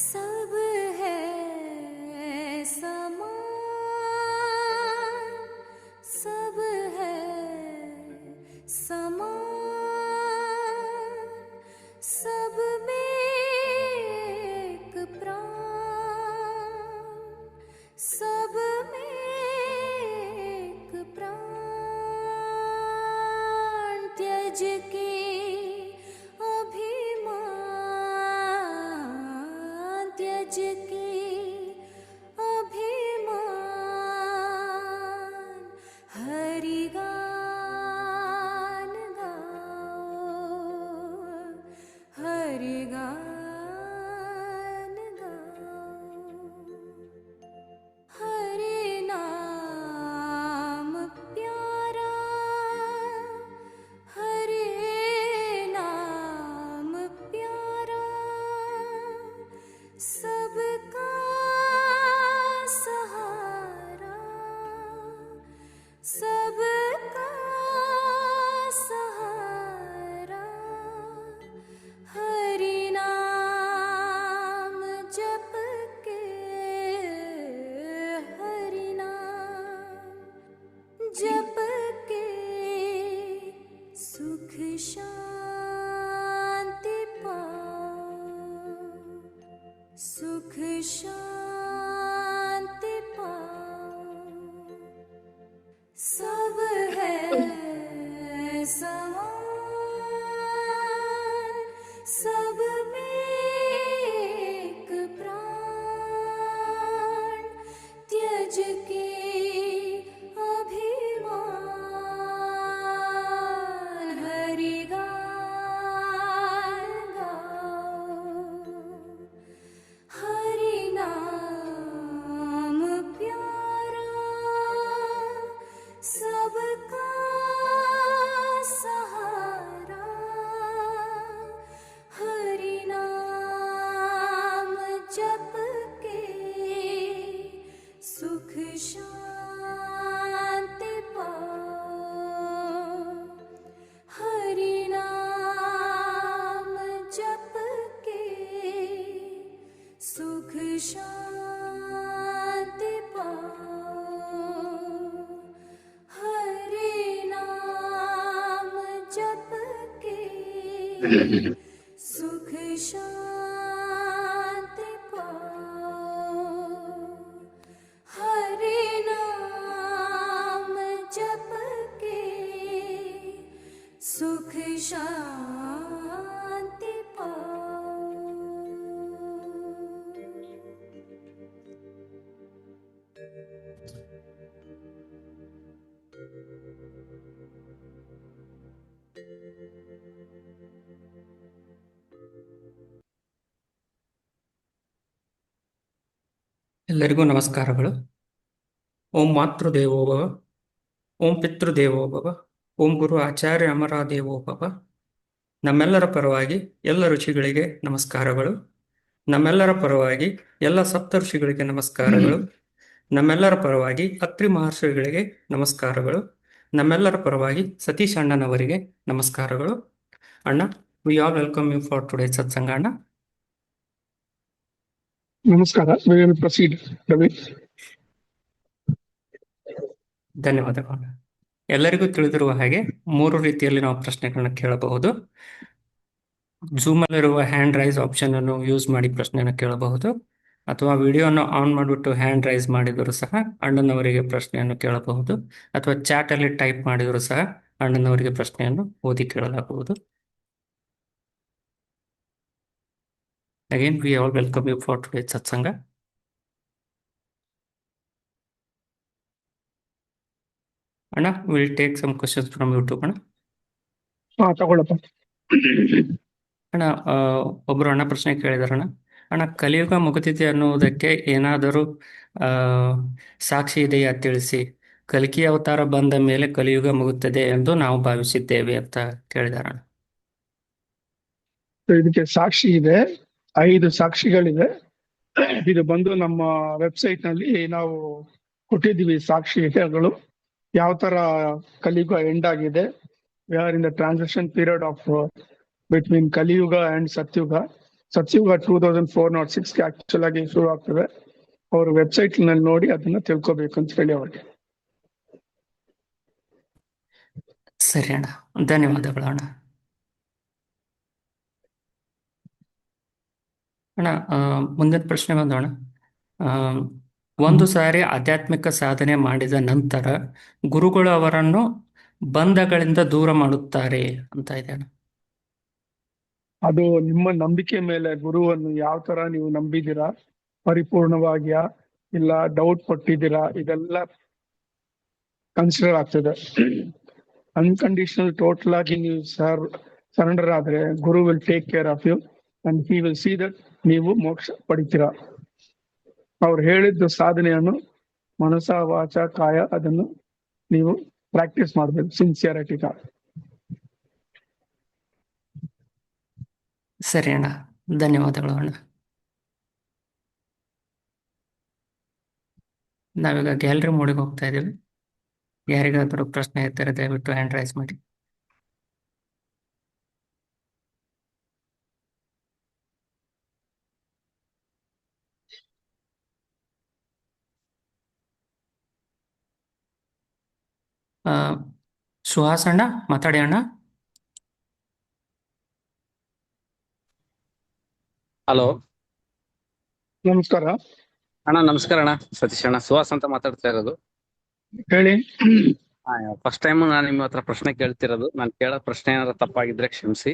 सब है समान, सब है समान, सब में एक प्राण, सब में एक प्राण। त्यज के अभिमान, त्यज के अभिमान, हरि गान गाओ, हरि गान गाओ। हरि नाम प्यारा, हरि नाम प्यारा, सबका सहारा, सबका सहारा। हरि नाम जप के, हरि नाम जप के, सुख शांति पाओ, सुख शांति पाओ। सब है समान, सब में एक प्राण। त्यज के अभिमान, हरि गान गाओ, हरि नाम प्यारा, सबका सहारा। हरि नाम जप के, सुख शांति पाओ, हरि नाम जप के, सुख शांति पाओ, हरि नाम जप के, सुख शांति पाओ, हरि नाम जप के, सुख शांति पाओ। ಎಲ್ಲರಿಗೂ ನಮಸ್ಕಾರಗಳು. ಓಂ ಮಾತೃದೇವೋ ಭವ, ಓಂ ಪಿತೃದೇವೋ ಭವ, ಓಂ ಗುರು ಆಚಾರ್ಯ ಅಮರಾದೇವೋ ಭವ. ನಮ್ಮೆಲ್ಲರ ಪರವಾಗಿ ಎಲ್ಲ ಋಷಿಗಳಿಗೆ ನಮಸ್ಕಾರಗಳು. ನಮ್ಮೆಲ್ಲರ ಪರವಾಗಿ ಎಲ್ಲ ಸಪ್ತ ಋಷಿಗಳಿಗೆ ನಮಸ್ಕಾರಗಳು. ನಮ್ಮೆಲ್ಲರ ಪರವಾಗಿ ಅತ್ರಿ ಮಹರ್ಷಿಗಳಿಗೆ ನಮಸ್ಕಾರಗಳು. ನಮ್ಮೆಲ್ಲರ ಪರವಾಗಿ ಸತೀಶ್ ಅಣ್ಣನವರಿಗೆ ನಮಸ್ಕಾರಗಳು. ಅಣ್ಣ, we all welcome you for today satsang. ಅಣ್ಣ ನಮಸ್ಕಾರ. We will proceed, Ravi. ಧನ್ಯವಾದಗಳು. ಎಲ್ಲರಿಗೂ ತಿಳಿದಿರುವ ಹಾಗೆ 3 ರೀತಿಯಲ್ಲಿ ನಾವು ಪ್ರಶ್ನೆಗಳನ್ನ ಕೇಳಬಹುದು. ಝೂಮ್ ಅಲ್ಲಿರುವ ಹ್ಯಾಂಡ್ ರೈಸ್ ಆಪ್ಷನ್ ಅನ್ನು ಯೂಸ್ ಮಾಡಿ ಪ್ರಶ್ನೆಯನ್ನು ಕೇಳಬಹುದು, ಅಥವಾ ವಿಡಿಯೋನ ಆನ್ ಮಾಡಿಬಿಟ್ಟು ಹ್ಯಾಂಡ್ ರೈಸ್ ಮಾಡಿದರೂ ಸಹ ಅಣ್ಣನವರಿಗೆ ಪ್ರಶ್ನೆಯನ್ನು ಕೇಳಬಹುದು, ಅಥವಾ ಚಾಟ್ ಅಲ್ಲಿ ಟೈಪ್ ಮಾಡಿದರೂ ಸಹ ಅಣ್ಣನವರಿಗೆ ಪ್ರಶ್ನೆಯನ್ನು ಓದಿ ಕೇಳಲಾಗುವುದು. Again we all welcome you for today satsang. ಅಣ್ಣ, will take some questions from YouTube. ಅಣ್ಣ ತಗೊಳಪ್ಪ. ಅಣ್ಣ, ಒಬ್ರು ಅಣ್ಣ ಪ್ರಶ್ನೆ ಕೇಳಿದಾರಣ್ಣ. ಅಣ್ಣ, ಕಲಿಯುಗ ಮುಗಿದಿದೆ ಅನ್ನುವುದಕ್ಕೆ ಏನಾದರೂ ಸಾಕ್ಷಿ ಇದೆಯಾ ತಿಳಿಸಿ. ಕಲ್ಕಿ ಅವತಾರ ಬಂದ ಮೇಲೆ ಕಲಿಯುಗ ಮುಗುತ್ತದೆ ಎಂದು ನಾವು ಭಾವಿಸಿದ್ದೇವೆ ಅಂತ ಕೇಳಿದಾರಣ್ಣ. ಇದಕ್ಕೆ ಸಾಕ್ಷಿ ಇದೆ, 5 ಸಾಕ್ಷಿಗಳಿದೆ. ಇದು ಬಂದು ನಮ್ಮ ವೆಬ್ಸೈಟ್ ನಲ್ಲಿ ನಾವು ಕೊಟ್ಟಿದ್ದೀವಿ ಸಾಕ್ಷಿಗಳು. ಯಾವ ತರ ಕಲಿಯುಗ ಎಂಡ್ ಆಗಿದೆ, we are in the transition period of between ಕಲಿಯುಗ ಅಂಡ್ ಸತ್ಯುಗ. ಸತ್ಯುಗ 2406 ಆಕ್ಚುಲ್ ಆಗಿ ಶುರು ಆಗ್ತದೆ. ಅವ್ರ ವೆಬ್ಸೈಟ್ ನಲ್ಲಿ ನೋಡಿ ಅದನ್ನ ತಿಳ್ಕೊಬೇಕು ಅಂತ ಹೇಳಿ ಅವ್ರಿಗೆ. ಸರಿ ಅಣ್ಣ, ಧನ್ಯವಾದಗಳು ಅಣ್ಣ. ಅಣ್ಣ, ಮುಂದಿನ ಪ್ರಶ್ನೆ ಬಂದೋಣ. ಒಂದು ಸಾರಿ ಆಧ್ಯಾತ್ಮಿಕ ಸಾಧನೆ ಮಾಡಿದ ನಂತರ ಗುರುಗಳು ಅವರನ್ನು ಬಂಧಗಳಿಂದ ದೂರ ಮಾಡುತ್ತಾರೆ ಅಂತ ಇದೆ ಅಣ್ಣ. ಅದು ನಿಮ್ಮ ನಂಬಿಕೆ ಮೇಲೆ, ಗುರುವನ್ನು ಯಾವ ತರ ನೀವು ನಂಬಿದ್ದೀರಾ, ಪರಿಪೂರ್ಣವಾಗಿಯಾ ಇಲ್ಲ ಡೌಟ್ ಪಟ್ಟಿದ್ದೀರಾ, ಇದೆಲ್ಲ ಕನ್ಸಿಡರ್ ಆಗ್ತದೆ. ಅನ್ಕಂಡೀಷನಲ್ ಟೋಟಲ್ ಆಗಿ ನೀವು ಸರೆಂಡರ್ ಆದ್ರೆ guru will take care of you and he will see that ನೀವು ಮೋಕ್ಷ ಪಡಿತೀರಾ. ಅವ್ರು ಹೇಳಿದ್ದು ಸಾಧನೆಯನ್ನು ಮನಸ ವಾಚ ಕಾಯ ಅದನ್ನು ನೀವು ಪ್ರಾಕ್ಟೀಸ್ ಮಾಡ್ಬೇಕು ಸಿನ್ಸಿಯರಿಟಿಗ. ಸರಿ ಅಣ್ಣ, ಧನ್ಯವಾದಗಳು ಅಣ್ಣ. ನಾವೀಗ ಗ್ಯಾಲರಿ ಮೋಡಿಗೆ ಹೋಗ್ತಾ ಇದ್ದೀವಿ. ಯಾರಿಗಾದರೂ ಪ್ರಶ್ನೆ ಇದ್ದರೆ ದಯವಿಟ್ಟು ಹ್ಯಾಂಡ್ ರೈಸ್ ಮಾಡಿ. ಸುಹಾಸ್ ಅಣ್ಣ, ಮಾತಾಡಿ ಅಣ್ಣ. ಹಲೋ ನಮಸ್ಕಾರ. ಅಣ್ಣ, ನಮಸ್ಕಾರ ಅಣ್ಣ. ಸತೀಶ್ ಅಣ್ಣ, ಸುಹಾಸ್ ಅಂತ ಮಾತಾಡ್ತಾ ಇರೋದು. ಹೇಳಿ. ಫಸ್ಟ್ ಟೈಮ್ ನಾನು ನಿಮ್ಮ ಹತ್ರ ಪ್ರಶ್ನೆ ಕೇಳ್ತಿರೋದು. ನಾನು ಕೇಳೋ ಪ್ರಶ್ನೆ ಏನಾರ ತಪ್ಪಾಗಿದ್ರೆ ಕ್ಷಮಿಸಿ.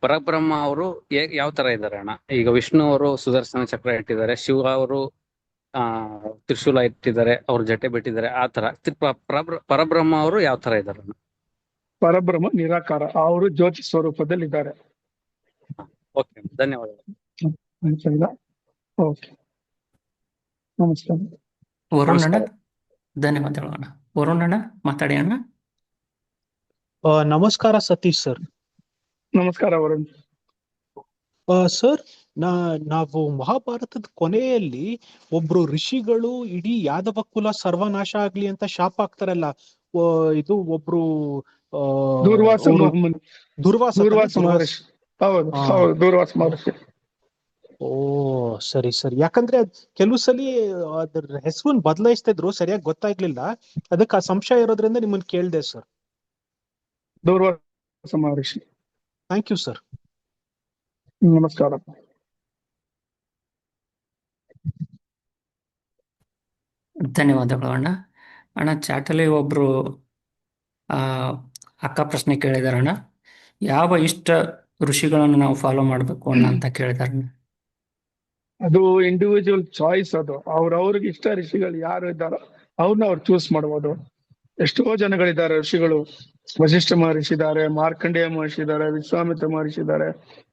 ಪರಬ್ರಹ್ಮ ಅವರು ಯಾವ ತರ ಇದ್ದಾರೆ ಅಣ್ಣ? ಈಗ ವಿಷ್ಣು ಅವರು ಸುದರ್ಶನ ಚಕ್ರ ಇಟ್ಟಿದ್ದಾರೆ, ಶಿವ ಅವರು ತ್ರಿಶೂಲ ಇಟ್ಟಿದ್ದಾರೆ, ಅವ್ರ ಜಟೆ ಬಿಟ್ಟಿದ್ದಾರೆ. ಆ ತರ ಪರಬ್ರಹ್ಮ ಅವರು ಯಾವ ತರ ಇದ್ದಾರೆ ಅಣ್ಣ? ಪರಬ್ರಹ್ಮ ನಿರಾಕಾರ, ಅವರು ಜ್ಯೋತಿ ಸ್ವರೂಪದಲ್ಲಿ ಇದ್ದಾರೆ. ಓಕೆ, ಧನ್ಯವಾದಗಳು. ಓಕೆ, ನಮಸ್ಕಾರ. ವರುಣ್ ಅಣ್ಣ, ಧನ್ಯವಾದಗಳು ಅಣ್ಣ. ವರುಣ್ ಅಣ್ಣ, ಮಾತಾಡಿ ಅಣ್ಣ. ನಮಸ್ಕಾರ ಸತೀಶ್ ಸರ್. ನಮಸ್ಕಾರ ವರುಣ್. ಸರ್, ನಾವು ಮಹಾಭಾರತದ ಕೊನೆಯಲ್ಲಿ ಒಬ್ರು ಋಷಿಗಳು ಇಡೀ ಯಾದವ ಕುಲ ಸರ್ವನಾಶ ಆಗ್ಲಿ ಅಂತ ಶಾಪ ಆಗ್ತಾರಲ್ಲ, ಇದು ಒಬ್ರು ದೂರ್ವಾಸ ಮಹರ್ಷಿ. ಹೌದು, ದೂರ್ವಾಸ ಮಹರ್ಷಿ. ಓ ಸರಿ ಸರಿ. ಯಾಕಂದ್ರೆ ಕೆಲವು ಸಲ ಅದ್ರ ಹೆಸರನ್ನ ಬದಲಾಯಿಸ್ತಾ ಇದ್ರು, ಸರಿಯಾಗಿ ಗೊತ್ತಾಗ್ಲಿಲ್ಲ. ಅದಕ್ಕೆ ಆ ಸಂಶಯ ಇರೋದ್ರಿಂದ ನಿಮ್ಮನ್ನ ಕೇಳ್ದೆ sir. Durvasa Maharshi. Thank you sir. ನಮಸ್ಕಾರ. ಧನ್ಯವಾದಗಳು ಅಣ್ಣ. ಅಣ್ಣ, ಚಾಟಲ್ಲಿ ಒಬ್ರು ಅಕ್ಕ ಪ್ರಶ್ನೆ ಕೇಳಿದಾರಣ್ಣ. ಯಾವ ಇಷ್ಟ ಋಷಿಗಳನ್ನು ನಾವು ಫಾಲೋ ಮಾಡಬೇಕು ಅಣ್ಣ ಅಂತ ಕೇಳಿದಾರಣ್ಣ. ಅದು ಇಂಡಿವಿಜುವಲ್ ಚಾಯ್ಸ್. ಅದು ಅವ್ರವ್ರಿಗೆ ಇಷ್ಟ ಋಷಿಗಳು ಯಾರು ಇದ್ದಾರೋ ಅವ್ರನ್ನ ಅವ್ರು ಚೂಸ್ ಮಾಡ್ಬೋದು. ಎಷ್ಟೋ ಜನಗಳಿದ್ದಾರೆ ಋಷಿಗಳು. ವಶಿಷ್ಠ ಮಹರ್ಷಿ ಇದ್ದಾರೆ, ಮಾರ್ಕಂಡೇಯ ಮಹರ್ಷಿ ಇದ್ದಾರೆ, ವಿಶ್ವಾಮಿತ್ರ ಮಹರ್ಷಿ ಇದ್ದಾರೆ,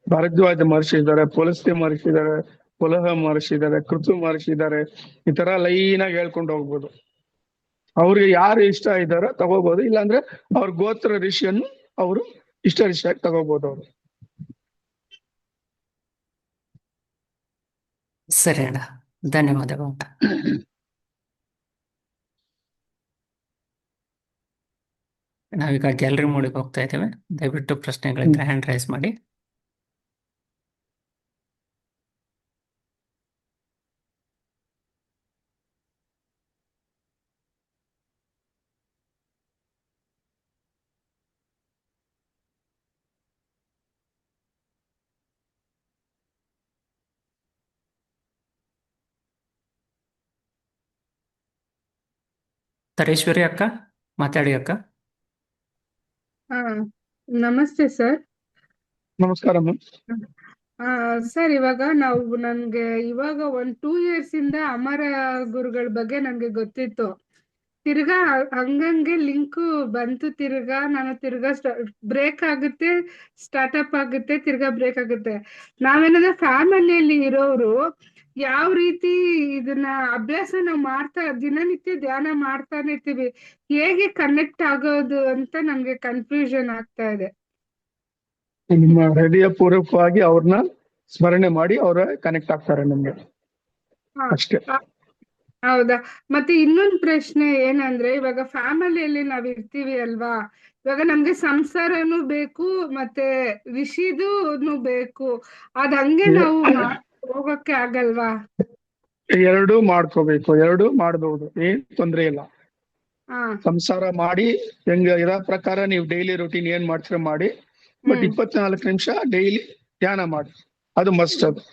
ಭರದ್ವಾಜ ಮಹರ್ಷಿ ಇದ್ದಾರೆ, ಪುಲಸ್ತ್ಯ ಮಹರ್ಷಿ ಇದ್ದಾರೆ, ಪುಲಹ ಮಹರ್ಷಿ ಇದ್ದಾರೆ, ಕೃತು ಮಹರ್ಷಿ ಇದ್ದಾರೆ. ಈ ತರ ಲೈನ್ ಆಗಿ ಹೇಳ್ಕೊಂಡು ಹೋಗ್ಬೋದು. ಅವ್ರಿಗೆ ಯಾರು ಇಷ್ಟ ಇದ್ದಾರೋ ತಗೋಬಹುದು. ಇಲ್ಲಾಂದ್ರೆ ಅವ್ರ ಗೋತ್ರ ಋಷಿಯನ್ನು ಅವರು ಇಷ್ಟ ಋಷಿಯಾಗಿ ತಗೋಬಹುದು ಅವರು. ಸರಿ ಅಣ್ಣ, ಧನ್ಯವಾದಗಳು. ನಾವೀಗ ಗ್ಯಾಲರಿ ಮೋಡಿಗೆ ಹೋಗ್ತಾ ಇದ್ದೇವೆ. ದಯವಿಟ್ಟು ಪ್ರಶ್ನೆಗಳಿದ್ರೆ ಹ್ಯಾಂಡ್ ರೈಸ್ ಮಾಡಿ. ತರೇಶ್ವರಿ ಅಕ್ಕ, ಮಾತಾಡಿ ಅಕ್ಕ. ನಮಸ್ತೆ ಸರ್. ನಮಸ್ಕಾರ ಮ್ಯಾಮ್. ಸರ್, ಇವಾಗ ನನ್ಗೆ ಇವಾಗ 2 years ಇಂದ ಅಮರ ಗುರುಗಳ ಬಗ್ಗೆ ನನ್ಗೆ ಗೊತ್ತಿತ್ತು. ತಿರ್ಗಾ ಹಂಗಂಗೆ ಲಿಂಕ್ ಬಂತು. ನಾನು ತಿರ್ಗಾ ಬ್ರೇಕ್ ಆಗುತ್ತೆ, ಸ್ಟಾರ್ಟ್ಅಪ್ ಆಗುತ್ತೆ, ತಿರ್ಗಾ ಬ್ರೇಕ್ ಆಗುತ್ತೆ. ನಾವೇನಾದ್ರೆ ಫ್ಯಾಮಿಲಿಯಲ್ಲಿ ಇರೋರು ಯಾವ ರೀತಿ ಇದನ್ನ ಅಭ್ಯಾಸ ನಾವು ದಿನನಿತ್ಯ ಧ್ಯಾನ ಮಾಡ್ತಾನೆ ಇರ್ತೀವಿ, ಹೇಗೆ ಕನೆಕ್ಟ್ ಆಗೋದು ಅಂತ ನಮ್ಗೆ ಕನ್ಫ್ಯೂಷನ್ ಆಗ್ತಾ ಇದೆ. ನಿಮ್ಮ ಹೃದಯ ಪೂರ್ವಕವಾಗಿ ಅವ್ರನ್ನ ಸ್ಮರಣೆ ಮಾಡಿ ಅವ್ರ ಕನೆಕ್ಟ್ ಆಗ್ತಾರೆ ನಿಮ್ಗೆ ಅಷ್ಟೇ. ಹೌದಾ? ಮತ್ತೆ ಇನ್ನೊಂದು ಪ್ರಶ್ನೆ ಏನಂದ್ರೆ, ಇವಾಗ ಫ್ಯಾಮಿಲಿಯಲ್ಲಿ ನಾವ್ ಇರ್ತೀವಿ ಅಲ್ವಾ, ಇವಾಗ ನಮ್ಗೆ ಸಂಸಾರನು ಬೇಕು ಮತ್ತೆ ಋಷಿದೂನು ಬೇಕು. ಅದ್ ಹಂಗೆ ನಾವು ಹೋಗಕ್ಕೆ ಆಗಲ್ವಾ? ಎರಡೂ ಮಾಡ್ಕೋಬೇಕು, ಎರಡೂ ಮಾಡ್ಬೋದು, ಏನ್ ತೊಂದ್ರೆ ಇಲ್ಲ. ಹಾ ಸಂಸಾರ ಮಾಡಿ ಹೆಂಗ ಇರೋ ಪ್ರಕಾರ ನೀವು ಡೈಲಿ ರುಟೀನ್ ಏನ್ ಮಾಡ್ತೀರ ಮಾಡಿ, ಬಟ್ 24 ನಿಮಿಷ ಡೈಲಿ ಧ್ಯಾನ ಮಾಡಿ, ಅದು ಮಸ್ಟ್. ಅದು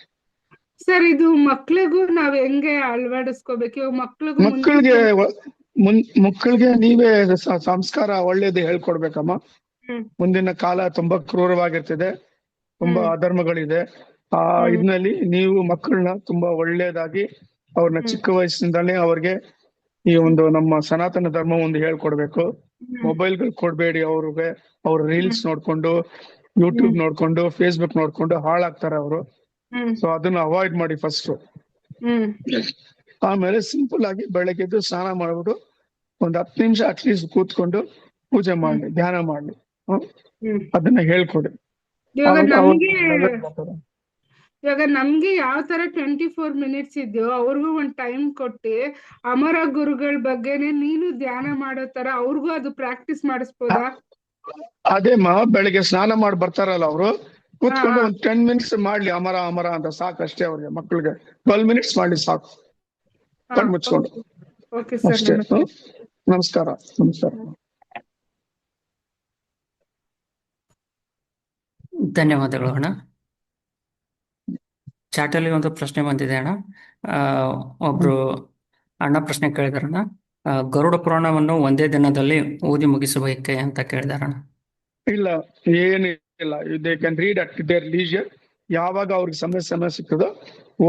ಸರ್, ಇದು ಮಕ್ಳಿಗೂ ನಾವ್ ಹೆಂಗೆ ಅಳವಡಿಸ್ಕೋಬೇಕು? ಇವಾಗ ಮಕ್ಳಿಗೂ ಮಕ್ಕಳಿಗೆ ಮಕ್ಕಳಿಗೆ ನೀವೇ ಸಂಸ್ಕಾರ ಒಳ್ಳೇದು ಹೇಳ್ಕೊಡ್ಬೇಕಮ್ಮ. ಮುಂದಿನ ಕಾಲ ತುಂಬಾ ಕ್ರೂರವಾಗಿರ್ತಿದೆ, ತುಂಬಾ ಅಧರ್ಮಗಳಿದೆ. ಇದ್ನಲ್ಲಿ ನೀವು ಮಕ್ಕಳನ್ನ ತುಂಬಾ ಒಳ್ಳೇದಾಗಿ ಅವ್ರನ್ನ ಚಿಕ್ಕ ವಯಸ್ಸಿನಿಂದಾನೇ ಅವ್ರಿಗೆ ಈ ಒಂದು ನಮ್ಮ ಸನಾತನ ಧರ್ಮ ಒಂದು ಹೇಳ್ಕೊಡ್ಬೇಕು. ಮೊಬೈಲ್ಗಳು ಕೊಡ್ಬೇಡಿ ಅವ್ರಿಗೆ. ಅವ್ರು ರೀಲ್ಸ್ ನೋಡ್ಕೊಂಡು, ಯೂಟ್ಯೂಬ್ ನೋಡ್ಕೊಂಡು, ಫೇಸ್ಬುಕ್ ನೋಡ್ಕೊಂಡು ಹಾಳಾಗ್ತಾರೆ ಅವರು. ಸೊ ಅದನ್ನ ಅವಾಯ್ಡ್ ಮಾಡಿ ಫಸ್ಟ್. ಆಮೇಲೆ ಸಿಂಪಲ್ ಆಗಿ ಬೆಳಗ್ಗೆದ್ದು ಸ್ನಾನ ಮಾಡ್ಬಿಟ್ಟು ಒಂದ್ 10 ನಿಮಿಷ ಅಟ್ಲೀಸ್ಟ್ ಕೂತ್ಕೊಂಡು ಪೂಜೆ ಮಾಡ್ಲಿ, ಧ್ಯಾನ ಮಾಡ್ಲಿ. ಅದನ್ನ ಹೇಳ್ಕೊಡಿ. ಇವಾಗ ನಮ್ಗೆ ಯಾವ ತರ 24 ಮಿನಿಟ್ಸ್ ಇದೆಯೋ ಅವ್ರಿಗೂ ಒಂದ್ ಟೈಮ್ ಕೊಟ್ಟಿ ಅಮರ ಗುರುಗಳ ಬಗ್ಗೆನೆ ನೀನು ಧ್ಯಾನ ಮಾಡೋ ತರ ಅವ್ರಿಗೂ ಅದು ಪ್ರಾಕ್ಟೀಸ್ ಮಾಡಿಸ್ಬೋದಾ? ಅದೇಮ್ಮ, ಬೆಳಗ್ಗೆ ಸ್ನಾನ ಮಾಡಿ ಬರ್ತಾರಲ್ಲ ಅವರು, ಕೂತ್ಕೊಂಡು ಒಂದ್ 10 ಮಿನಿಟ್ಸ್ ಮಾಡ್ಲಿ ಅಮರ ಅಮರ ಅಂತ, ಸಾಕಷ್ಟೇ. ಅವ್ರಿಗೆ ಮಕ್ಕಳಿಗೆ 12 ಮಿನಿಟ್ಸ್ ಮಾಡ್ಲಿ ಸಾಕು, ಕಣ್ಮುಚ್ಕೊಂಡು ಅಷ್ಟೇ. ನಮಸ್ಕಾರ. ನಮಸ್ಕಾರ. ಧನ್ಯವಾದಗಳು ಅಣ್ಣ. ಚಾಟಲ್ಲಿ ಒಂದು ಪ್ರಶ್ನೆ ಬಂದಿದೆ ಅಣ್ಣ. ಒಬ್ರು ಅಣ್ಣ ಪ್ರಶ್ನೆ ಕೇಳಿದಾರಣ್ಣ, ಗರುಡ ಪುರಾಣವನ್ನು ಒಂದೇ ದಿನದಲ್ಲಿ ಓದಿ ಮುಗಿಸಬೇಕೆ ಅಂತ ಕೇಳಿದಾರಣ್ಣ. ಇಲ್ಲ, ಏನಿಲ್ಲ, they can read at their leisure. ಯಾವಾಗ ಅವ್ರಿಗೆ ಸಮಯ ಸಿಗ್ತದೋ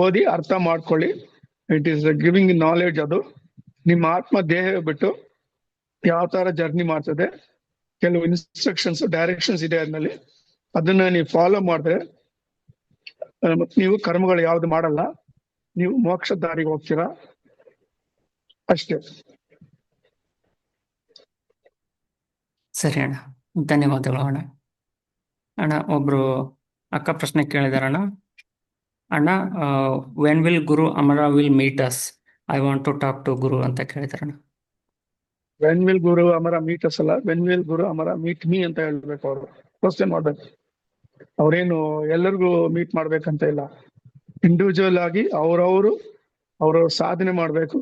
ಓದಿ ಅರ್ಥ ಮಾಡ್ಕೊಳ್ಳಿ. It is giving knowledge. ಅದು ನಿಮ್ಮ ಆತ್ಮ ದೇಹ ಬಿಟ್ಟು ಯಾವ ತರ ಜರ್ನಿ ಮಾಡ್ತದೆ, ಕೆಲವು ಇನ್ಸ್ಟ್ರಕ್ಷನ್ಸ್, ಡೈರೆಕ್ಷನ್ಸ್ ಇದೆ ಅದ್ರಲ್ಲಿ. ಅದನ್ನ ನೀವು ಫಾಲೋ ಮಾಡಿದ್ರೆ ನೀವು ಕರ್ಮಗಳು ಯಾವ್ದು ಮಾಡಲ್ಲ, ನೀವು ಮೋಕ್ಷ ದಾರಿಗೆ ಹೋಗ್ತೀರಾ ಅಷ್ಟೇ. ಸರಿ ಅಣ್ಣ, ಧನ್ಯವಾದಗಳು ಅಣ್ಣ. ಅಣ್ಣ ಒಬ್ರು ಅಕ್ಕ ಪ್ರಶ್ನೆ ಕೇಳಿದಾರಣ್ಣ. ಅಣ್ಣ, when will Guru Amara will meet us? I want to talk to Guru ಅಂತ ಕೇಳಿದಾರಣ್ಣ. When will Guru Amara meet us ಅಲ್ಲ, when will Guru Amara meet me ಅಂತ ಹೇಳ್ಬೇಕು. ಅವರು ಕ್ವಶನ್ ಮಾಡ್ಬೇಕು. ಅವ್ರೇನು ಎಲ್ಲರಿಗೂ ಮೀಟ್ ಮಾಡ್ಬೇಕಂತ ಇಲ್ಲ, ಇಂಡಿವಿಜುವಲ್ ಆಗಿ ಅವ್ರವ್ರ ಸಾಧನೆ ಮಾಡ್ಬೇಕು.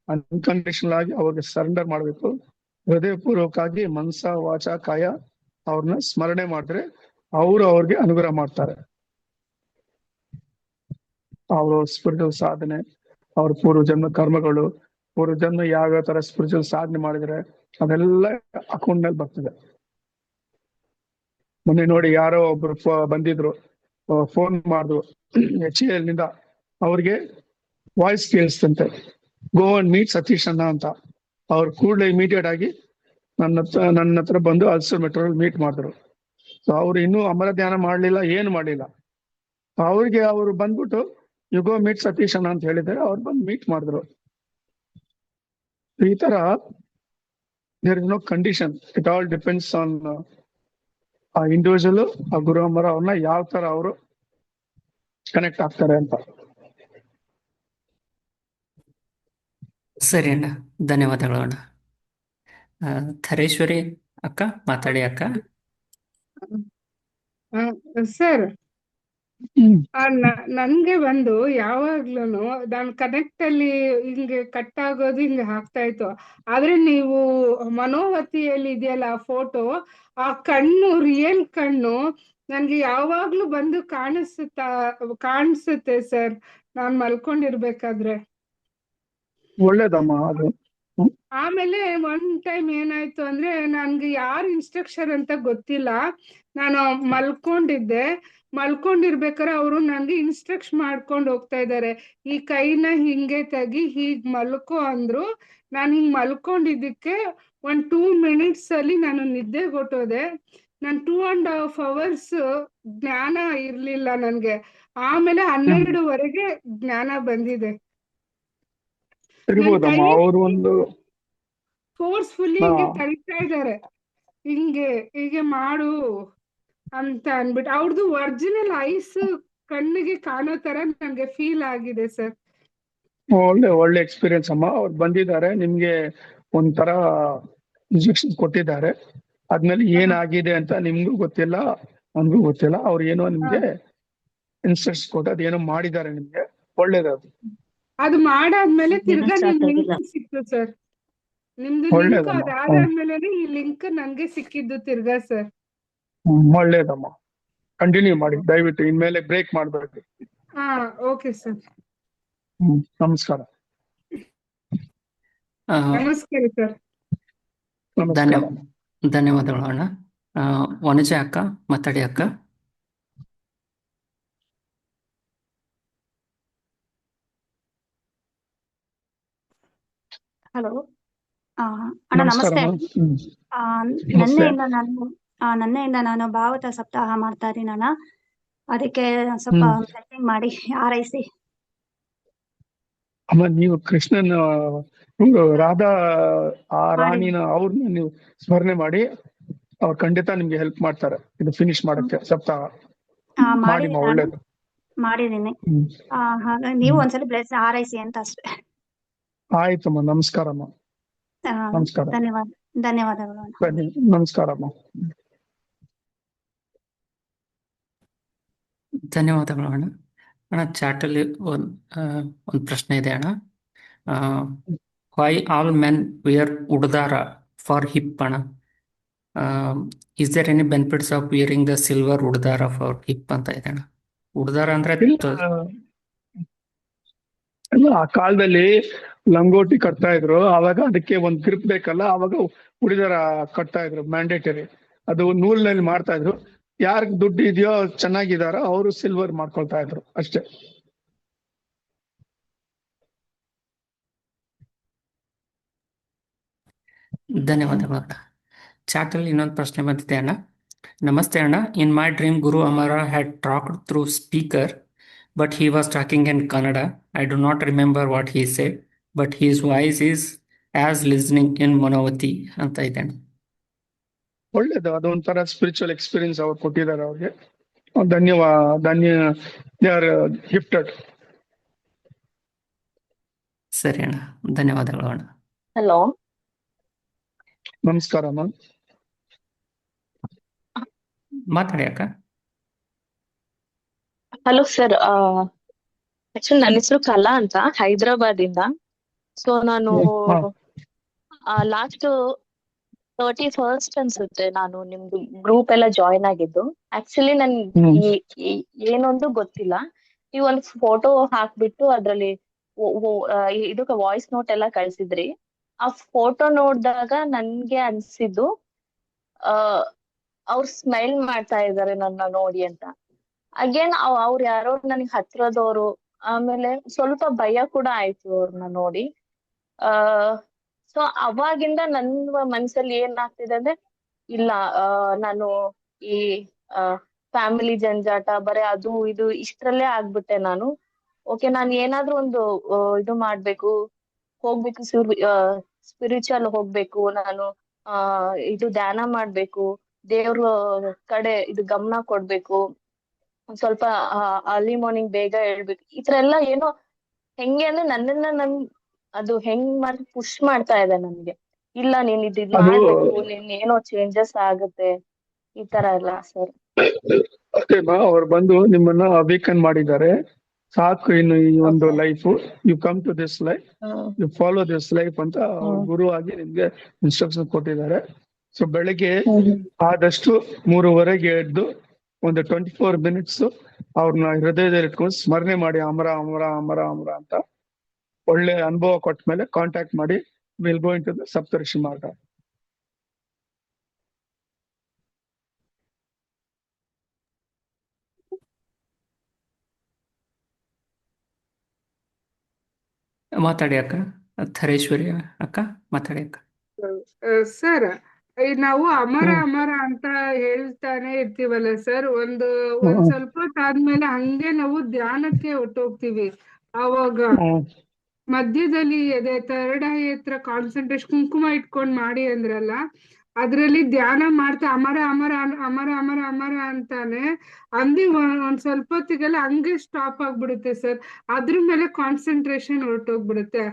ಅನ್ಕಂಡೀಷನಲ್ ಆಗಿ ಅವ್ರಿಗೆ ಸರೆಂಡರ್ ಮಾಡ್ಬೇಕು. ಹೃದಯಪೂರ್ವಕವಾಗಿ ಮನಸ ವಾಚ ಕಾಯ ಅವ್ರನ್ನ ಸ್ಮರಣೆ ಮಾಡಿದ್ರೆ ಅವ್ರಿಗೆ ಅನುಗ್ರಹ ಮಾಡ್ತಾರೆ. ಅವ್ರ ಸ್ಪಿರಿಚುವಲ್ ಸಾಧನೆ, ಅವ್ರ ಪೂರ್ವಜನ್ಮ ಕರ್ಮಗಳು, ಪೂರ್ವಜನ್ಮ ಯಾವ್ಯಾವ ತರ ಸ್ಪಿರಿಚುವಲ್ ಸಾಧನೆ ಮಾಡಿದ್ರೆ ಅದೆಲ್ಲ ಅಕೌಂಟ್ ನಲ್ಲಿ ಬರ್ತದೆ. ಮೊನ್ನೆ ನೋಡಿ, ಯಾರೋ ಒಬ್ರು ಬಂದಿದ್ರು, ಫೋನ್ ಮಾಡಿದ್ರು HAL ನಿಂದ. ಅವ್ರಿಗೆ ವಾಯ್ಸ್ ಕೇಳಿಸ್ತಂತೆ, ಗೋ ಅಂಡ್ ಮೀಟ್ ಸತೀಶ್ ಅಣ್ಣ ಅಂತ. ಅವ್ರು ಕೂಡಲೇ ಇಮಿಡಿಯೇಟ್ ಆಗಿ ನನ್ನ ಹತ್ರ ಬಂದು ಅಲ್ಸರ್ ಮೆಟ್ರೋ ಮೀಟ್ ಮಾಡಿದ್ರು. ಸೊ ಅವ್ರು ಇನ್ನೂ ಅಮರ ಧ್ಯಾನ ಮಾಡ್ಲಿಲ್ಲ, ಏನು ಮಾಡ್ಲಿಲ್ಲ. ಅವ್ರಿಗೆ ಅವ್ರು ಬಂದ್ಬಿಟ್ಟು ಯು ಗೋ ಮೀಟ್ ಸತೀಶ್ ಅಣ್ಣ ಅಂತ ಹೇಳಿದ್ರೆ ಅವ್ರು ಬಂದು ಮೀಟ್ ಮಾಡಿದ್ರು. ಈ ತರ there is no condition, it all depends on ಆ ಇಂಡಿವಿಜುವಲ್, ಆ ಗುರು ಅಮರ ಅವ್ರನ್ನ ಯಾವ ತರ ಅವರು ಕನೆಕ್ಟ್ ಆಗ್ತಾರೆ ಅಂತ. ಸರಿ ಅಣ್ಣ, ಧನ್ಯವಾದಗಳು ಅಣ್ಣ. ಥರೇಶ್ವರಿ ಅಕ್ಕ ಮಾತಾಡಿ ಅಕ್ಕ. ಸರ್, ನನ್ಗೆ ಬಂದು ಯಾವಾಗ್ಲೂನು ನಾನು ಕನೆಕ್ಟ್ ಅಲ್ಲಿ ಹಿಂಗೆ ಕಟ್ ಆಗೋದು ಹಿಂಗೆ ಆಗ್ತಾ ಇತ್ತು. ಆದ್ರೆ ನೀವು ಮನೋವತಿಯಲ್ಲಿ ಇದೆಯಲ್ಲ ಆ ಫೋಟೋ, ಆ ಕಣ್ಣು ರಿಯಲ್ ಕಣ್ಣು ನನ್ಗೆ ಯಾವಾಗ್ಲೂ ಬಂದು ಕಾಣಿಸುತ್ತೆ ಸರ್, ನಾನ್ ಮಲ್ಕೊಂಡಿರ್ಬೇಕಾದ್ರೆ. ಒಳ್ಳೇದಮ್ಮ ಅದು. ಆಮೇಲೆ ಒನ್ ಟೈಮ್ ಏನಾಯ್ತು ಅಂದ್ರೆ, ನನ್ಗೆ ಯಾರು ಇನ್ಸ್ಟ್ರಕ್ಷನ್ ಅಂತ ಗೊತ್ತಿಲ್ಲ, ನಾನು ಮಲ್ಕೊಂಡಿರ್ಬೇಕಾದ್ರೆ ಅವರು ನನ್ಗೆ ಇನ್ಸ್ಟ್ರಕ್ಷನ್ ಮಾಡ್ಕೊಂಡು ಹೋಗ್ತಾ ಇದ್ದಾರೆ. ಈ ಕೈನ ಹಿಂಗೆ ತೆಗಿ, ಹೀಗ್ ಮಲ್ಕೋ ಅಂದ್ರು. ನಾನು ಹಿಂಗ್ ಮಲ್ಕೊಂಡಿದ್ದಕ್ಕೆ 2 ಮಿನಿಟ್ಸ್ ಅಲ್ಲಿ ನಾನು ನಿದ್ದೆಗೆ ಹೊಟ್ಟೋದೆ. ನಾನು 2.5 hours ಜ್ಞಾನ ಇರ್ಲಿಲ್ಲ ನನ್ಗೆ. ಆಮೇಲೆ 12ವರೆಗೆ ಜ್ಞಾನ ಬಂದಿದೆ. ಇರ್ಬೋದಮ್ಮ, ಅವರು ಒಂದು ಫೋರ್ಸ್ಫುಲ್ಲಿ ಹಿಂಗೆ ತಳಿತಾ ಇದ್ದಾರೆ, ಹೀಗೆ ಮಾಡು ಅಂತ ಅನ್ಬಿಟ್ಟು. ಅವ್ರದ್ದು ಒರಿಜಿನಲ್ ಐಸ್ ಕಣ್ಣಿಗೆ ಕಾಣೋ ತರ ನನ್ಗೆ ಫೀಲ್ ಆಗಿದೆ ಸರ್. ಒಳ್ಳೆ ಎಕ್ಸ್ಪೀರಿಯನ್ಸ್ ಅಮ್ಮ. ಅವ್ರು ಬಂದಿದ್ದಾರೆ, ನಿಮ್ಗೆ ಒಂಥರ ಇಂಜೆಕ್ಷನ್ ಕೊಟ್ಟಿದ್ದಾರೆ. ಆದ್ಮೇಲೆ ಏನಾಗಿದೆ ಅಂತ ನಿಮ್ಗೂ ಗೊತ್ತಿಲ್ಲ, ನನ್ಗೂ ಗೊತ್ತಿಲ್ಲ. ಅವ್ರು ಏನೋ ನಿಮ್ಗೆ ಇನ್ಸ್ಟ್ರಕ್ಷನ್ ಕೊಟ್ಟು ಅದೇನೋ ಮಾಡಿದ್ದಾರೆ ನಿಮ್ಗೆ, ಒಳ್ಳೇದದು, ಅದು ಮಾಡಾದ್ಮೇಲೆ ತಿರ್ಗಾ ಏನೂ ನಿಮ್ start ಆಗಿಲ್ಲ. ಲಿಂಕ್ ಸಿಕ್ತು ಸರ್. ನಿಮ್ದು ಲಿಂಕ್ ಒಳ್ಳೇದಮ್ಮ. ಅದಾದ್ಮೇಲೆ ಈ ಲಿಂಕ್ ನನ್ಗೆ ಸಿಕ್ಕಿದ್ದು ತಿರ್ಗಾ ಸರ್. ಒಳ್ಳೇದಮ್ಮ, ಕಂಟಿನ್ಯೂ ಮಾಡಿ ದಯವಿಟ್ಟು, ಇನ್ಮೇಲೆ ಬ್ರೇಕ್ ಮಾಡ್ಬೇಡಿ. ಹಾ, ಓಕೆ ಸರ್. ನಮಸ್ಕಾರ. ಆ, ನಮಸ್ಕಾರ ಸರ್. ನಮಸ್ಕಾರ. ಧನ್ಯವಾದಗಳು ಅಣ್ಣ. ವನಜ ಅಕ್ಕ ಮಾತಾಡಿ ಅಕ್ಕ. ಹಲೋ ಅಣ್ಣ ನಮಸ್ಕಾರ ನಮಸ್ತೆ. ಅಮ್ಮ. ಆ, ನಮಸ್ತೆ. ನನ್ನೆಯಿಂದ ನಾನು ಭಾಗವತ ಸಪ್ತಾಹ ಮಾಡ್ತಾ ಇದ್ದೀನಿ ಅಣ್ಣ. ಅದಕ್ಕೆ ಸ್ವಲ್ಪ ಬ್ಲೆಸ್ಸಿಂಗ್ ಮಾಡಿ ಹಾರೈಸಿ. ಅಮ್ಮ, ನೀವು ಕೃಷ್ಣನ್ ಇವ್ರು ರಾಧಾ ಆ ಮಾಡಿ. ರಾಣಿನ ಅವ್ರನ್ನ ನೀವು ಸ್ಮರಣೆ ಮಾಡಿ, ಅವ್ರು ಖಂಡಿತ ನಿಮ್ಗೆ ಹೆಲ್ಪ್ ಮಾಡ್ತಾರೆ ಇದು ಫಿನಿಶ್ ಮಾಡಕ್ಕೆ ಸಪ್ತಾಹ. ಮಾಡಿಮ್ಮ, ಮಾಡಿದ್ದೀನಿ ನಾನು, ಒಳ್ಳೇದು. ಮಾಡಿದ್ದೀನಿ. ಹ್ಮ್. ಹಾಗಾಗಿ ನೀವು ಒಂದ್ಸಲ ಬ್ಲೆಸ್ ಹಾರೈಸಿ ಅಂತ ಅಷ್ಟೇ. ಆಯ್ತಮ್ಮ, ನಮಸ್ಕಾರಮ್ಮ. ಆ, ನಮಸ್ಕಾರ. ಧನ್ಯವಾದಗಳು ಅಣ್ಣ. ಬನ್ನಿ, ನಮಸ್ಕಾರಮ್ಮ. ಧನ್ಯವಾದಗಳು ಅಣ್ಣ. ಅಣ್ಣ ಚಾಟಲ್ಲಿ ಒಂದು ಪ್ರಶ್ನೆ ಇದೆ ಅಣ್ಣ. Why all men wear uddara for hip ಅಣ್ಣ? Is there any benefits of wearing the silver uddara for hip ಅಂತ ಇದೆ ಅಣ್ಣ. ಉಡ್ದಾರ ಅಂದ್ರೆ ಇಲ್ಲ, ಆ ಕಾಲದಲ್ಲಿ ಲಂಗೋಟಿ ಕಟ್ತಾ ಇದ್ರು, ಅವಾಗ ಅದಕ್ಕೆ ಒಂದ್ ಗ್ರಿಪ್ ಬೇಕಲ್ಲ, ಅವಾಗ ಉಡಿದಾರ ಕಟ್ತಾ ಇದ್ರು, ಮ್ಯಾಂಡೇಟರಿ. ಅದು ನೂಲ್ನಲ್ಲಿ ಮಾಡ್ತಾ ಇದ್ರು. ಯಾರಿಗ್ ದುಡ್ಡು ಇದೆಯೋ ಚೆನ್ನಾಗಿದಾರೋ ಅವರು ಸಿಲ್ವರ್ ಮಾಡ್ಕೊಳ್ತಾ ಇದ್ರು ಅಷ್ಟೇ. ಧನ್ಯವಾದಗಳು ಅಣ್ಣ. ಚಾಟಲ್ಲಿ ಇನ್ನೊಂದು ಪ್ರಶ್ನೆ ಬಂದಿದೆ ಅಣ್ಣ. ನಮಸ್ತೆ ಅಣ್ಣ. In my dream Guru Amara had talked through speaker, but he was talking in Kannada. I do not remember what he said, but his voice is as listening in ಮನೋವತಿ ಅಂತ ಇದೆ ಅಣ್ಣ. ಒಳ್ಳೇದು, ಅದೊಂಥರ ಸ್ಪಿರಿಚುವಲ್ ಎಕ್ಸ್ಪೀರಿಯನ್ಸ್ ಅವ್ರು ಕೊಟ್ಟಿದ್ದಾರೆ ಅವ್ರಿಗೆ. They are gifted. ಸರಿ ಅಣ್ಣ, ಧನ್ಯವಾದಗಳು ಅಣ್ಣ. ಹಲೋ, ನಮಸ್ಕಾರ ಅಮ್ಮ. ಮಾತಾಡಿ ಅಕ್ಕ. Hello sir. ಆಕ್ಚುಲಿ ನನ್ನ ಹೆಸರು ಕಲಾ ಅಂತ, ಹೈದರಾಬಾದ್ ಇಂದ. ಸೊ ನಾನು ಲಾಸ್ಟ್ 31st ಅನ್ಸುತ್ತೆ ನಾನು ನಿಮ್ದು ಗ್ರೂಪ್ ಎಲ್ಲ ಜಾಯಿನ್ ಆಗಿದ್ದು. ಆಕ್ಚುಲಿ ನನ್ ಏನೊಂದು ಗೊತ್ತಿಲ್ಲ. ನೀವು ಒಂದು ಫೋಟೋ ಹಾಕ್ಬಿಟ್ಟು ಅದ್ರಲ್ಲಿ ಇದಕ್ಕೆ ವಾಯ್ಸ್ ನೋಟ್ ಎಲ್ಲ ಕಳ್ಸಿದ್ರಿ. ಆ ಫೋಟೋ ನೋಡಿದಾಗ ನನ್ಗೆ ಅನ್ಸಿದ್ದು ಅವ್ರು ಸ್ಮೈಲ್ ಮಾಡ್ತಾ ಇದಾರೆ ನನ್ನ ನೋಡಿ ಅಂತ. ಅಗೇನ್ ಅವ್ರು ಯಾರೋ ನನಗೆ ಹತ್ರದವ್ರು. ಆಮೇಲೆ ಸ್ವಲ್ಪ ಭಯ ಕೂಡ ಆಯ್ತು ಅವ್ರನ್ನ ನೋಡಿ. ಸೊ ಅವಾಗಿಂದ ನನ್ನ ಮನ್ಸಲ್ಲಿ ಏನಾಗ್ತಿದೆ ಅಂದ್ರೆ, ಇಲ್ಲ ನಾನು ಈ ಫ್ಯಾಮಿಲಿ ಜಂಜಾಟ ಬರೀ ಅದು ಇದು ಇಷ್ಟ್ರಲ್ಲೇ ಆಗ್ಬಿಟ್ಟೆ ನಾನು. ಓಕೆ, ನಾನು ಏನಾದ್ರೂ ಒಂದು ಇದು ಮಾಡ್ಬೇಕು, ಹೋಗ್ಬೇಕು, ಸ್ಪಿರಿಚುವಲ್ ಹೋಗ್ಬೇಕು ನಾನು. ಇದು ಧ್ಯಾನ ಮಾಡ್ಬೇಕು, ದೇವ್ರ ಕಡೆ ಇದು ಗಮನ ಕೊಡ್ಬೇಕು, ಒಂದ್ ಸ್ವಲ್ಪ ಅರ್ಲಿ ಮಾರ್ನಿಂಗ್ ಬೇಗ ಹೇಳ್ಬೇಕು. ಈ ತರ ಎಲ್ಲ ಏನೋ ಹೆಂಗೆ ಅಂದ್ರೆ ನನ್ನನ್ನ ಅದು ಹೆಂಗ್ ಮಾಡಿ ಪುಷ್ ಮಾಡ್ತಾ ಇದೆ ನನ್ಗೆ. ಇಲ್ಲ, ನೀನ್ ಇದು ಮಾಡ್ಬೇಕು, ನಿನ್ ಏನೋ ಚೇಂಜಸ್ ಆಗುತ್ತೆ, ಈ ತರ ಎಲ್ಲ ಸರ್. ಅದೇಮ್ಮ, ಅವ್ರು ಬಂದು ನಿಮ್ಮನ್ನ ಅವೇಕನ್ ಮಾಡಿದ್ದಾರೆ. ಸಾಕು, ಇನ್ನು ಈ ಒಂದು life, you come to this life, you follow this life ಅಂತ ಗುರು ಆಗಿ ನಿಮ್ಗೆ ಇನ್ಸ್ಟ್ರಕ್ಷನ್ ಕೊಟ್ಟಿದ್ದಾರೆ. ಸೊ ಬೆಳಗ್ಗೆ ಆದಷ್ಟು 3:30ಗೆ ಎದ್ದು ಒಂದು 24 minutes ಅವ್ರನ್ನ ಹೃದಯದಲ್ಲಿ ಇಟ್ಕೊಂಡು ಸ್ಮರಣೆ ಮಾಡಿ, ಅಮರ ಅಮರ ಅಮರ ಅಮರ ಅಂತ. ಒಳ್ಳೆ ಅನುಭವ ಕೊಟ್ಟ ಮೇಲೆ ಕಾಂಟ್ಯಾಕ್ಟ್ ಮಾಡಿ. Will go into the Saptarshi Marga. ಮಾತಾಡಿ ಅಕ್ಕ. ಥರೇಶ್ವರಿ ಅಕ್ಕ ಮಾತಾಡಿ ಅಕ್ಕ. ಸರ್, ನಾವು ಅಮರ ಅಮರ ಅಂತ ಹೇಳ್ತಾನೆ ಇರ್ತೀವಲ್ಲ ಸರ್, ಒಂದ್ ಸ್ವಲ್ಪ ಹೊತ್ತಾದ್ಮೇಲೆ ಹಂಗೆ ನಾವು ಧ್ಯಾನಕ್ಕೆ ಹೊಟ್ಟೋಗ್ತೀವಿ. ಅವಾಗ ಮಧ್ಯದಲ್ಲಿ ಥರ್ಡ್ ಐ ಹತ್ರ ಕಾನ್ಸಂಟ್ರೇಷನ್ ಕುಂಕುಮ ಇಟ್ಕೊಂಡ್ ಮಾಡಿ ಅಂದ್ರಲ್ಲ, ಅದ್ರಲ್ಲಿ ಧ್ಯಾನ ಮಾಡ್ತಾ ಅಮರ ಅಮರ ಅಮರ ಅಮರ ಅಮರ ಅಂತಾನೆ ಅಂದಿ ಒಂದ್ ಸ್ವಲ್ಪ ಹೊತ್ತಿಗೆಲ್ಲ ಹಂಗೆ ಸ್ಟಾಪ್ ಆಗ್ಬಿಡುತ್ತೆ ಸರ್. ಅದ್ರ ಮೇಲೆ ಕಾನ್ಸಂಟ್ರೇಷನ್ ಹೊರಟೋಗ್ಬಿಡುತ್ತೆ.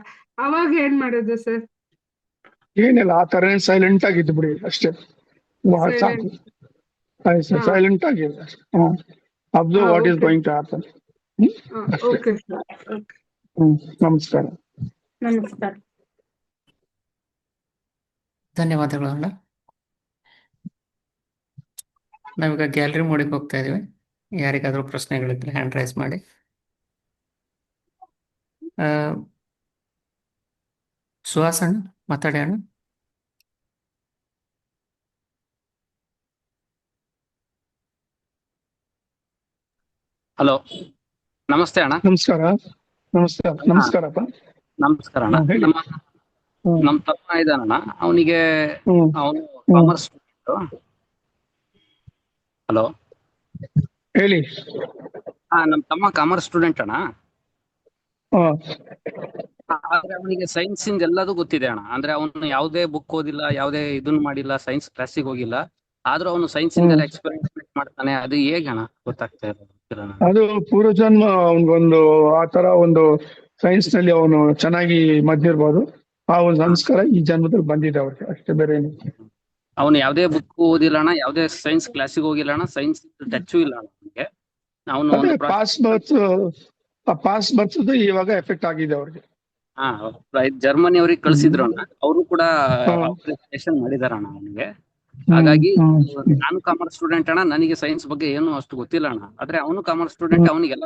ಅವಾಗ ಏನ್ ಮಾಡೋದು ಸರ್? ಏನಿಲ್ಲ, ಆ ತರ ಸೈಲೆಂಟ್ ಆಗಿದ್ದು ಬಿಡಿ ಅಷ್ಟೇ. ಸಾಕು. ಸೈಲೆಂಟ್. ಹಾ ಸೈಲೆಂಟ್ ಆಗಿದೆ. Observe what is okay going to happen. ಅಷ್ಟೇ. Okay sir. ಓಕೆ, ನಮಸ್ಕಾರ. ನಮಸ್ಕಾರ. ಧನ್ಯವಾದಗಳು ಅಣ್ಣ. ನಾವೀಗ ಗ್ಯಾಲರಿ ಮೋಡಿಗೆ ಹೋಗ್ತಾ ಇದೀವಿ. ಯಾರಿಗಾದ್ರೂ ಪ್ರಶ್ನೆಗಳಿದ್ರೆ ಹ್ಯಾಂಡ್ ರೈಸ್ ಮಾಡಿ. ಸುಹಾಸ್ ಅಣ್ಣ ಮಾತಾಡಿ ಅಣ್ಣ. ಹಲೋ, ನಮಸ್ತೆ ಅಣ್ಣ. ನಮಸ್ಕಾರ. ನಮಸ್ಕಾರಪ್ಪ. ನಮಸ್ಕಾರ ಅಣ್ಣ. ಹೇಳಿ. ನಮ್ ತಮ್ಮ ಇದಾನಣ್ಣ, ಅವನಿಗೆ ಅವನು ಕಾಮರ್ಸ್ ಸ್ಟೂಡೆಂಟ್. ಹಲೋ, ಹೇಳಿ. ನಮ್ ತಮ್ಮ ಕಾಮರ್ಸ್ ಸ್ಟೂಡೆಂಟ್ ಅಣ್ಣ. ಹಾ. ಆದ್ರೆ ಅವನಿಗೆ ಸೈನ್ಸ್ ಇಂದ ಎಲ್ಲದೂ ಗೊತ್ತಿದೆ ಅಣ್ಣ. ಅಂದ್ರೆ ಅವನು ಯಾವುದೇ ಬುಕ್ ಓದಿಲ್ಲ, ಯಾವುದೇ ಇದನ್ನ ಮಾಡಿಲ್ಲ, ಸೈನ್ಸ್ ಕ್ಲಾಸಿಗೆ ಹೋಗಿಲ್ಲ. ಆದ್ರೂ ಅವನು ಸೈನ್ಸ್ ಇಂದೆಲ್ಲ ಎಕ್ಸ್ಪೆರಿಮೆಂಟ್ ಮಾಡ್ತಾನೆ. ಅದು ಹೇಗೆ ಅಣ್ಣ ಗೊತ್ತಾಗ್ತಾ ಇರೋದು? ಅದು ಪೂರ್ವಜನ್ಮ ಅವನಿಗೊಂದು ಆ ತರ ಒಂದು ಸೈನ್ಸ್ ನಲ್ಲಿ ಅವನು ಚೆನ್ನಾಗಿ ಮದ್ದಿರ್ಬೋದು. ಆ ಒಂದು ಸಂಸ್ಕಾರ ಈ ಜನ್ಮದಲ್ಲಿ ಬಂದಿದೆ ಅವ್ರಿಗೆ, ಅಷ್ಟೇ, ಬೇರೆ ಏನು. ಅವನು ಯಾವುದೇ ಬುಕ್ ಓದಿಲ್ಲ ಅಣ್ಣ, ಯಾವುದೇ ಸೈನ್ಸ್ ಕ್ಲಾಸಿಗೆ ಹೋಗಿಲ್ಲ ಅಣ್ಣ, ಸೈನ್ಸ್ ಟಚ್ಚು ಇಲ್ಲ ಅಣ್ಣ ಅವನಿಗೆ. ಅವನು ಅದೇ ಒಂದು ಪಾಸ್ ಬರ್ಸದು ಇವಾಗ ಎಫೆಕ್ಟ್ ಆಗಿದೆ ಅವ್ರಿಗೆ. ಜರ್ಮನಿ ಅವ್ರಿಗೆ ಕಳ್ಸಿದ್ರು ಅಣ್ಣ. ಅವರು ಕೂಡ ಅಪ್ಲಿಕೇಶನ್ ಮಾಡಿದಾರ ಅಣ್ಣ ಅವನಿಗೆ. ಹಾಗಾಗಿ ನಾನು ಕಾಮರ್ಸ್ ಸ್ಟೂಡೆಂಟ್ ಅಣ್ಣ, ನನಗೆ ಸೈನ್ಸ್ ಬಗ್ಗೆ ಏನು ಅಷ್ಟು ಗೊತ್ತಿಲ್ಲ ಅಣ್ಣ. ಆದ್ರೆ ಅವನು ಕಾಮರ್ಸ್ ಸ್ಟೂಡೆಂಟ್, ಅವನಿಗೆಲ್ಲ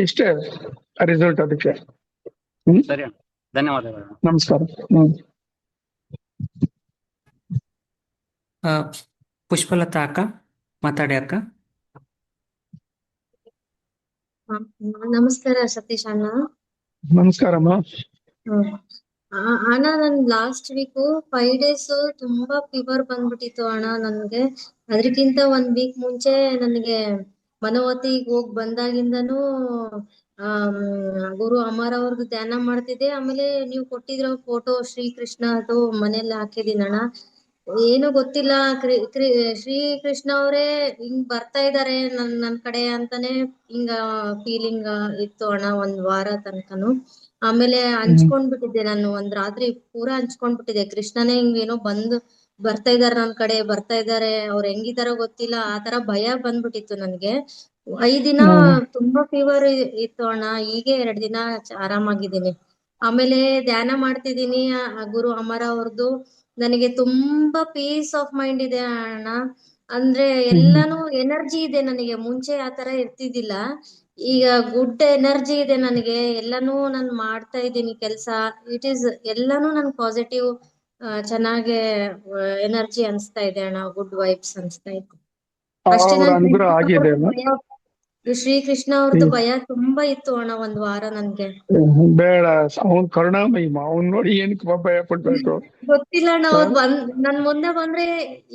ಇಷ್ಟೇ ರಿಸಲ್ಟ್ ಅದಕ್ಕೆ. ಸರಿ ಅಣ್ಣ, ಧನ್ಯವಾದಗಳು. ನಮಸ್ಕಾರ. ಪುಷ್ಪಲತಾ ಅಕ್ಕ ಮಾತಾಡಿ ಅಕ್ಕ. ನಮಸ್ಕಾರ ಸತೀಶ್ ಅಣ್ಣ. ನಮಸ್ಕಾರಮ್ಮ. ಅಣ್ಣ, ನನ್ ಲಾಸ್ಟ್ ವೀಕ್ 5 days ತುಂಬಾ ಫೀವರ್ ಬಂದ್ಬಿಟ್ಟಿತ್ತು ಅಣ್ಣ ನನ್ಗೆ. ಅದ್ರಕ್ಕಿಂತ 1 week ಮುಂಚೆ ನನಗೆ ಮನೋವತಿಗೆ ಹೋಗ್ ಬಂದಾಗಿಂದನೂ ಗುರು ಅಮರ್ ಅವ್ರದ್ದು ಧ್ಯಾನ ಮಾಡ್ತಿದ್ದೆ. ಆಮೇಲೆ ನೀವು ಕೊಟ್ಟಿದ್ರ ಫೋಟೋ ಶ್ರೀಕೃಷ್ಣ ಅದು ಮನೇಲಿ ಹಾಕಿದೀನಿ ಅಣ್ಣ. ಏನು ಗೊತ್ತಿಲ್ಲ, ಶ್ರೀಕೃಷ್ಣ ಅವರೇ ಹಿಂಗ್ ಬರ್ತಾ ಇದಾರೆ ನನ್ ಕಡೆ ಅಂತಾನೆ ಹಿಂಗ ಫೀಲಿಂಗ್ ಇತ್ತು ಅಣ್ಣ 1 ವಾರ ತನಕನು. ಆಮೇಲೆ ಹಂಚ್ಕೊಂಡ್ಬಿಟ್ಟಿದ್ದೆ ನಾನು, ಒಂದ್ ರಾತ್ರಿ ಪೂರಾ ಹಂಚ್ಕೊಂಡ್ಬಿಟ್ಟಿದ್ದೆ. ಕೃಷ್ಣನೇ ಹಿಂಗ್ ಏನೋ ಬರ್ತಾ ಇದಾರೆ ನನ್ ಕಡೆ, ಬರ್ತಾ ಇದಾರೆ, ಅವ್ರು ಹೆಂಗಿದಾರೋ ಗೊತ್ತಿಲ್ಲ, ಆ ತರ ಭಯ ಬಂದ್ಬಿಟ್ಟಿತ್ತು ನನ್ಗೆ. 5 ದಿನ ತುಂಬಾ ಫೀವರ್ ಇತ್ತು ಅಣ್ಣ. ಹೀಗೆ 2 ದಿನ ಆರಾಮಾಗಿದ್ದೀನಿ. ಆಮೇಲೆ ಧ್ಯಾನ ಮಾಡ್ತಿದೀನಿ ಗುರು ಅಮರ ಅವ್ರದ್ದು. ನನಗೆ ತುಂಬಾ ಪೀಸ್ ಆಫ್ ಮೈಂಡ್ ಇದೆ ಅಣ್ಣ. ಅಂದ್ರೆ ಎಲ್ಲಾನು ಎನರ್ಜಿ ಇದೆ ನನಗೆ. ಮುಂಚೆ ಆತರ ಇರ್ತಿದ್ದಿಲ್ಲ, ಈಗ ಗುಡ್ ಎನರ್ಜಿ ಇದೆ ನನಗೆ. ಎಲ್ಲಾನು ನಾನ್ ಮಾಡ್ತಾ ಇದ್ದೀನಿ ಕೆಲ್ಸ. ಇಟ್ ಈಸ್ ಎಲ್ಲಾನು ನನ್ ಪಾಸಿಟಿವ್, ಚೆನ್ನಾಗೆ ಎನರ್ಜಿ ಅನ್ಸ್ತಾ ಇದೆ ಅಣ್ಣ. ಗುಡ್ ವೈಬ್ಸ್ ಅನ್ಸ್ತಾ ಇದೆ ಅಷ್ಟೇ. ಅನುಗ್ರಹ ಆಗಿದೆ. ಶ್ರೀಕೃಷ್ಣ ಅವ್ರದ್ದು ಭಯ ತುಂಬಾ ಇತ್ತು ಅಣ್ಣ 1 ವಾರ ನನ್ಗೆ. ಬೇಡ, ಅವನ್ ಕರುಣಾಮಹಿಮ, ಅವನ್ ನೋಡಿ ಏನಕ್ಕೆ ಭಯ ಪಡ್ಬೇಕು? ಗೊತ್ತಿಲ್ಲ ಅಣ್ಣ, ಅವ್ರು ನನ್ ಮುಂದೆ ಬಂದ್ರೆ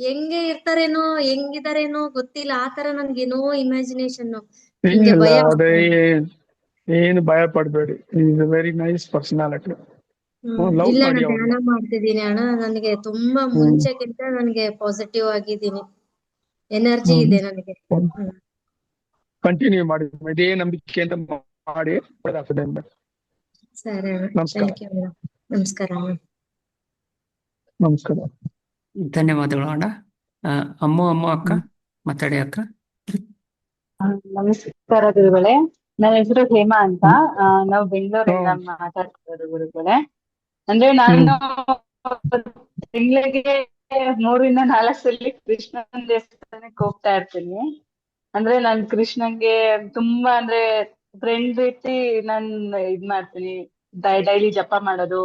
ಹೆಂಗೆ ಇರ್ತಾರೇನೋ, ಹೆಂಗಿದಾರೇನೋ ಗೊತ್ತಿಲ್ಲ. ಆತರ ನನ್ಗೇನೋ ಇಮ್ಯಾಜಿನೇಷನ್, ಹಿಂಗೆ ಭಯ. ಏನು ಭಯ ಪಡ್ಬೇಡಿ. Is a very nice personality. ಇಲ್ಲ ಅಣ್ಣ, ಧ್ಯಾನ ಮಾಡ್ತಿದ್ದೀನಿ ಅಣ್ಣ. ನನಗೆ ತುಂಬಾ ಮುಂಚೆಗಿಂತ ನನಗೆ ಪಾಸಿಟಿವ್ ಆಗಿದ್ದೀನಿ, ಎನರ್ಜಿ ಇದೆ ನನಗೆ. ಕಂಟಿನ್ಯೂ ಮಾಡಿ, ಇದೇ ನಂಬಿಕೆಯಿಂದ ಮಾಡಿ. ಸರಿ ಅಣ್ಣ, ನಮಸ್ಕಾರ. ಥ್ಯಾಂಕ್ ಯು ಅಣ್ಣ. ನಮಸ್ಕಾರ ಅಣ್ಣ. ನಮಸ್ಕಾರ. ಧನ್ಯವಾದಗಳು ಅಣ್ಣ. ಅಮ್ಮ ಅಕ್ಕ ಮಾತಾಡಿ ಅಕ್ಕ. ನಮಸ್ಕಾರ ಗುರುಗಳೇ. ನನ್ನ ಹೆಸರು ಹೇಮಾ ಅಂತ. ನಾವು ಬೆಂಗಳೂರಿಂದ ಮಾತಾಡ್ತಿರೋದು ಗುರುಗಳೇ. ಅಂದ್ರೆ ನಾನು ತಿಂಗಳಿಗೆ 3 ರಿಂದ 4 ಸಲ ಕೃಷ್ಣನ ದೇವಸ್ಥಾನಕ್ಕೆ ಹೋಗ್ತಾ ಇರ್ತೀನಿ. ಅಂದ್ರೆ ನಾನ್ ಕೃಷ್ಣನ್ಗೆ ತುಂಬಾ ಅಂದ್ರೆ ಫ್ರೆಂಡ್ ರೀತಿ ನಾನ್ ಇದ್ ಮಾಡ್ತೀನಿ, ಡೈಲಿ ಜಪ ಮಾಡೋದು,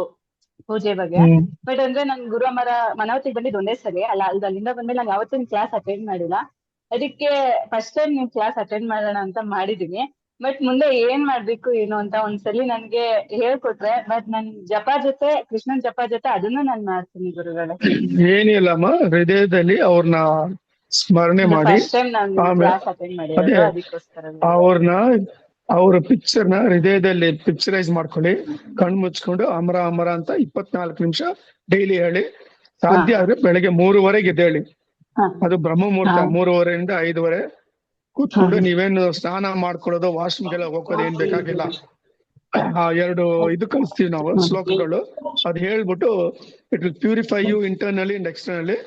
ಪೂಜೆ ಬಗ್ಗೆ. ಬಟ್ ಅಂದ್ರೆ ನನ್ ಗುರು ಅಮರ ಮನವತಿಗೆ ಬಂದಿದ್ದು 1 ಸಲ ಅಲ್ಲ. ಅಲ್ಲಿಂದ ಬಂದ್ಮೇಲೆ ನಾನು ಯಾವತ್ತೂ ಕ್ಲಾಸ್ ಅಟೆಂಡ್ ಮಾಡಿಲ್ಲ. ಅದಕ್ಕೆ ಫಸ್ಟ್ ಟೈಮ್ ನೀವು ಕ್ಲಾಸ್ ಅಟೆಂಡ್ ಮಾಡೋಣ ಅಂತ ಮಾಡಿದೀನಿ. ಬಟ್ ಮುಂದೆ ಏನ್ ಮಾಡ್ಬೇಕು ಏನು ಅಂತ ಒಂದ್ಸಲಿ ನನ್ಗೆ ಹೇಳ್ಕೊಟ್ರೆ, ಬಟ್ ನನ್ ಜಪ ಜೊತೆ ಕೃಷ್ಣನ್ ಜಪ ಜೊತೆ ಅದನ್ನು ನಾನ್ ಮಾಡ್ತೀನಿ ಗುರುಗಳೇ. ಏನಿಲ್ಲಮ್ಮ, ಹೃದಯದಲ್ಲಿ ಅವ್ರನ್ನ ಸ್ಮರಣೆ ಮಾಡಿ, ಫಸ್ಟ್ ಟೈಮ್ ನಾನು ಕ್ಲಾಸ್ ಅಟೆಂಡ್ ಮಾಡಿರೋದು, ಅದಕ್ಕೋಸ್ಕರ ಅವ್ರ ಪಿಕ್ಚರ್ ನ ಹೃದಯದಲ್ಲಿ ಪಿಕ್ಚರೈಸ್ ಮಾಡ್ಕೊಳ್ಳಿ. ಕಣ್ಣು ಮುಚ್ಕೊಂಡು ಅಮರ ಅಮರ ಅಂತ 24 ನಿಮಿಷ ಡೈಲಿ ಹೇಳಿ. ಸಾಧ್ಯ ಆದ್ರೆ ಬೆಳಗ್ಗೆ 3:30ಗೆ ಎದ್ದೇಳಿ. ಅದು ಬ್ರಹ್ಮ ಮುಹೂರ್ತ. 3:30 ರಿಂದ 5:30 ಕೂತ್ಕೊಂಡು ನೀವೇನು ಸ್ನಾನ ಮಾಡ್ಕೊಳ್ಳೋದು, ವಾಶ್ರೂಮ್ಗೆಲ್ಲ ಹೋಗೋದು ಏನ್ ಬೇಕಾಗಿಲ್ಲ. ಎರಡು ಇದು ಕಲಿಸ್ತೀವಿ ನಾವು ಶ್ಲೋಕಗಳು. ಅದು ಹೇಳ್ಬಿಟ್ಟು it will purify you internally and externally.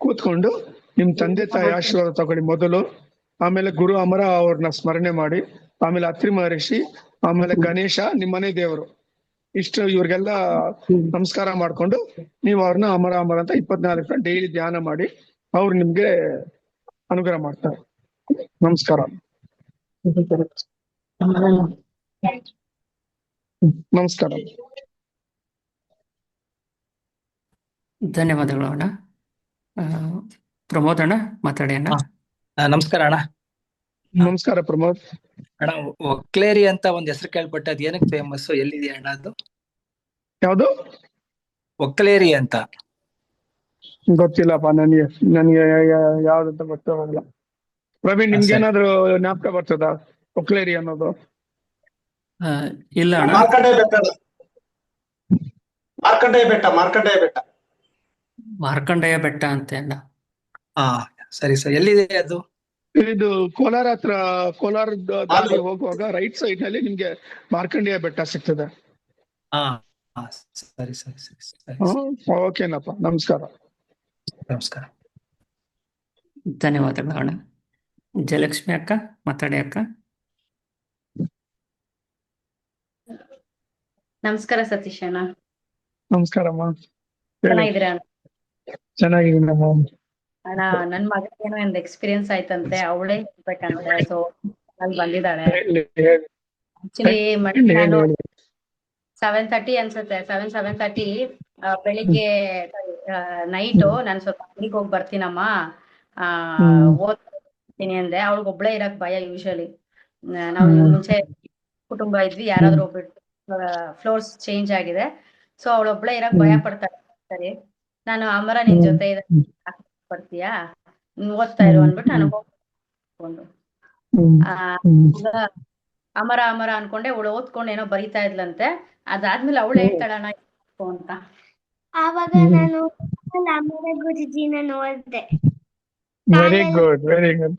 ಕೂತ್ಕೊಂಡು ನಿಮ್ ತಂದೆ ತಾಯಿ ಆಶೀರ್ವಾದ ತಗೊಳ್ಳಿ ಮೊದಲು, ಆಮೇಲೆ ಗುರು ಅಮರ ಅವ್ರನ್ನ ಸ್ಮರಣೆ ಮಾಡಿ, ಆಮೇಲೆ ಅತ್ರಿ ಮಹರ್ಷಿ, ಆಮೇಲೆ ಗಣೇಶ, ನಿಮ್ಮ ಮನೆ ದೇವರು, ಇಷ್ಟು ಇವ್ರಿಗೆಲ್ಲ ನಮಸ್ಕಾರ ಮಾಡ್ಕೊಂಡು ನೀವು ಅವ್ರನ್ನ ಅಮರ ಅಮರ ಅಂತ 24 ಡೈಲಿ ಧ್ಯಾನ ಮಾಡಿ ಅವ್ರು ನಿಮ್ಗೆ ಅನುಗ್ರಹ ಮಾಡ್ತಾರೆ. ನಮಸ್ಕಾರ. ನಮಸ್ಕಾರ. ಧನ್ಯವಾದಗಳು ಅಣ್ಣ. ಪ್ರಮೋದ್ ಅಣ್ಣ ಮಾತಾಡಿ ಅಣ್ಣ. ನಮಸ್ಕಾರ ಅಣ್ಣ. ನಮಸ್ಕಾರ ಪ್ರಮೋದ್ ಅಣ್ಣ, ಒಕ್ಲೇರಿ ಅಂತ ಒಂದ್ ಹೆಸರು ಕೇಳ್ಪಟ್ಟೆ, ಅದ್ ಏನಕ್ಕೆ ಫೇಮಸ್, ಎಲ್ಲಿದೆಯಾ ಅಣ್ಣ ಅದು? ಯಾವ್ದು? ಒಕ್ಲೇರಿ ಅಂತ. ಗೊತ್ತಿಲ್ಲಪ್ಪ ನನಗೆ ಯಾವ್ದಂತ ಗೊತ್ತಾಗಲ್ಲ. ಪ್ರವೀಣ್, ನಿಮ್ಗೆ ಏನಾದ್ರು ಜ್ಞಾಪಕ ಬರ್ತದ ಒಕ್ಲೇರಿ ಅನ್ನೋದು? ಇಲ್ಲ ಅಣ್ಣ. ಮಾರ್ಕಂಡೇಯ ಬೆಟ್ಟ. ಮಾರ್ಕಂಡೇಯ ಬೆಟ್ಟ ಅಂತೆ ಅಣ್ಣ. ಹಾ ಸರಿ ಸರ್, ಎಲ್ಲಿದೆ ಅದು? ಇದು ಕೋಲಾರ ಹತ್ರ, ಕೋಲಾರ ದಾರಿ ಹೋಗುವಾಗ ರೈಟ್ ಸೈಡ್ ನಲ್ಲಿ ನಿಮ್ಗೆ ಮಾರ್ಕಂಡೇಯ ಬೆಟ್ಟ ಸಿಗ್ತದೆ. ಹಾ ಸರಿ ಸರಿ ಸರಿ ಸರಿ. ಓಕೆನಪ್ಪ, ನಮಸ್ಕಾರ. ನಮಸ್ಕಾರ. ಧನ್ಯವಾದಗಳು ಅಣ್ಣ. ಜಯಲಕ್ಷ್ಮಿ ಅಕ್ಕ ಮಾತಾಡಿ ಅಕ್ಕ. ನಮಸ್ಕಾರ ಸತೀಶ್ ಅಣ್ಣ. ನಮಸ್ಕಾರಮ್ಮ. ಚೆನ್ನಾಗಿದ್ದೀರಾ ಅಣ್ಣ? ಚೆನ್ನಾಗಿದ್ದೀನಮ್ಮ. ಅಣ್ಣ, ನನ್ ಮಗನಿಗೇನೋ ಒಂದು ಎಕ್ಸ್ಪೀರಿಯನ್ಸ್ ಆಯ್ತಂತೆ, ಅವಳೇ ಇರ್ಬೇಕಂತೆ. ಸೊ ಅಲ್ಲಿ ಬಂದಿದ್ದಾಳೆ. ಆಕ್ಚುಲಿ ನಾನು 7:30 ಅನ್ಸುತ್ತೆ, 7:30 ಬೆಳಿಗ್ಗೆ ನೈಟು ನಾನು ಸ್ವಲ್ಪ ಅಂಗಡಿಗೆ ಹೋಗಿ ಬರ್ತೀನಮ್ಮ, ಓದ್ತೀನಿ ಅಂದೆ. ಅವಳಿಗೊಬ್ಳೆ ಇರಕ್ ಭಯ. ಯೂಶಲಿ ನಾವು ಮುಂಚೆ ಕುಟುಂಬ ಇದ್ವಿ, ಯಾರಾದ್ರೂ ಒಬ್ಬಿಟ್ಟು ಫ್ಲೋರ್ಸ್ ಚೇಂಜ್ ಆಗಿದೆ. ಸೊ ಅವಳೊಬ್ಳೆ ಇರಕ್ ಭಯ ಪಡ್ತಾಳೆ. ಸರಿ, ನಾನು ಅಮರ ನಿನ್ ಜೊತೆ ಬರ್ತೀಯಾ, ಓದ್ತಾ ಇರು ಅಂದ್ಬಿಟ್ಟು ನಾನು ಹೋಗ್ಕೊಂಡು ಅಮರ ಅಮರ ಅನ್ಕೊಂಡೆ. ಅವಳು ಓದ್ಕೊಂಡು ಏನೋ ಬರೀತಾ ಇದ್ಲಂತೆ. ಅದಾದ್ಮೇಲೆ ಅವಳು ಹೇಳ್ತಾಳಣ್ಣ ಅಂತ. ಆವಾಗ ನಾನು ಅಮರ ಗುರುಜಿನ ನೋಡ್ದೆ. Very good, very good.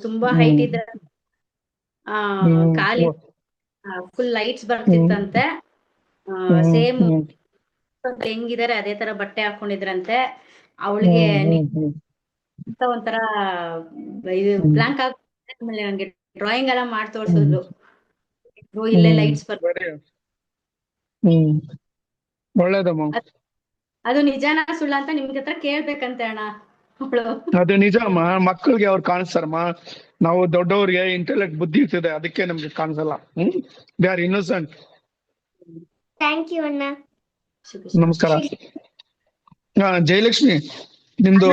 ತುಂಬಾ ಹೈಟ್ ಇದ್ರ, ಖಾಲಿ ಫುಲ್ ಲೈಟ್ಸ್ ಬರ್ತಿತ್ತಂತೆ. ಸೇಮ್ ಹೆಂಗಿದಾರೆ ಅದೇ ತರ ಬಟ್ಟೆ ಹಾಕೊಂಡಿದ್ರಂತೆ. ಅವಳಿಗೆ ಒಂಥರ ಇದು ಬ್ಲಾಂಕ್ ಆಮೇಲೆ ನಂಗೆ ಡ್ರಾಯಿಂಗ್ ಎಲ್ಲ ಮಾಡಿ ತೋರ್ಸಿದ್ರು. ಇಲ್ಲೇ ಲೈಟ್ಸ್ ಬರ್ತದೆ. ಒಳ್ಳೇದಮ್ಮ. ಅದು ನಿಜಾನ ಸುಳ್ಳ ಅಂತ ನಿಮ್ಗೆ ಹತ್ರ ಕೇಳ್ಬೇಕಂತೆ ಅಣ್ಣ. ಅದು ನಿಜಮ್ಮ, ಮಕ್ಕಳಿಗೆ ಅವ್ರು ಕಾಣಿಸ್ತಾರಮ್ಮ. ನಾವು ದೊಡ್ಡವ್ರಿಗೆ ಇಂಟೆಲೆಕ್ಟ್ ಬುದ್ಧಿ ಇರ್ತದೆ, ಅದಕ್ಕೆ ನಮ್ಗೆ ಕಾಣಿಸಲ್ಲ. They are innocent. Thank you ಅಣ್ಣ. ನಮಸ್ಕಾರ. ಜಯಲಕ್ಷ್ಮಿ, ನಿಮ್ದು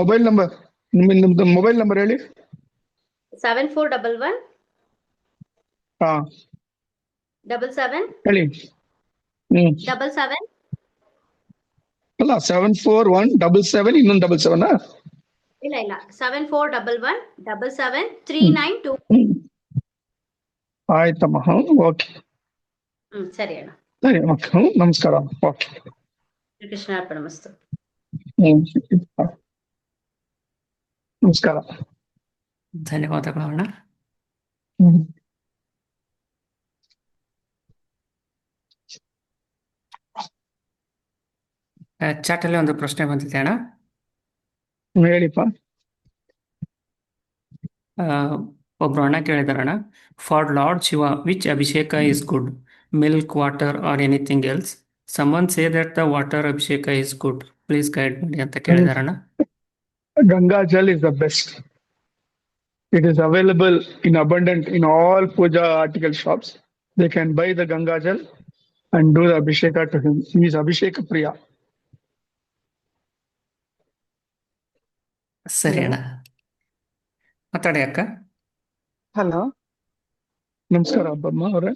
ಮೊಬೈಲ್ ನಂಬರ್, ನಿಮ್ದು ಮೊಬೈಲ್ ನಂಬರ್ ಹೇಳಿ. 7411 77 ಹೇಳಿ. 77 ಅಲ್ಲ, 7417 ಇನ್ನೊಂದು 77. ಇಲ್ಲ 7411 77 392. ಆಯ್ತಮ್ಮ. ಓಕೆ, ಸರಿ ಅಣ್ಣ. ಸರಿ. ನಮಸ್ಕಾರ. ಓಕೆ, ಕೃಷ್ಣಾರ್ಪಣಮಸ್ತು. ನಮಸ್ಕಾರ. ಧನ್ಯವಾದಗಳು ಅಣ್ಣ. ಚಾಟ್ ಅಲ್ಲಿ ಒಂದು ಪ್ರಶ್ನೆ ಬಂದಿದೆ ಅಣ್ಣ. ಹೇಳಿಪ್ಪ. ಒಬ್ರು ಅಣ್ಣ ಕೇಳಿದಾರಣ್ಣ, for Lord Shiva which abhisheka is good, milk, water or anything else? Someone say that the water abhisheka is good, please guide ಮಾಡಿ ಅಂತ ಕೇಳಿದಾರಣ್ಣ. Ganga Jal is the best. It is available in abundant in all puja article shops. They can buy the Ganga Jal and do the Abhisheka to him. He is Abhisheka Priya. ಸರಿ ಅಣ್ಣ, ಮಾತಾಡಿ ಅಕ್ಕ. Hello, ನಮಸ್ಕಾರ ಅಬ್ಬಮ್ಮ ಅವರೇ.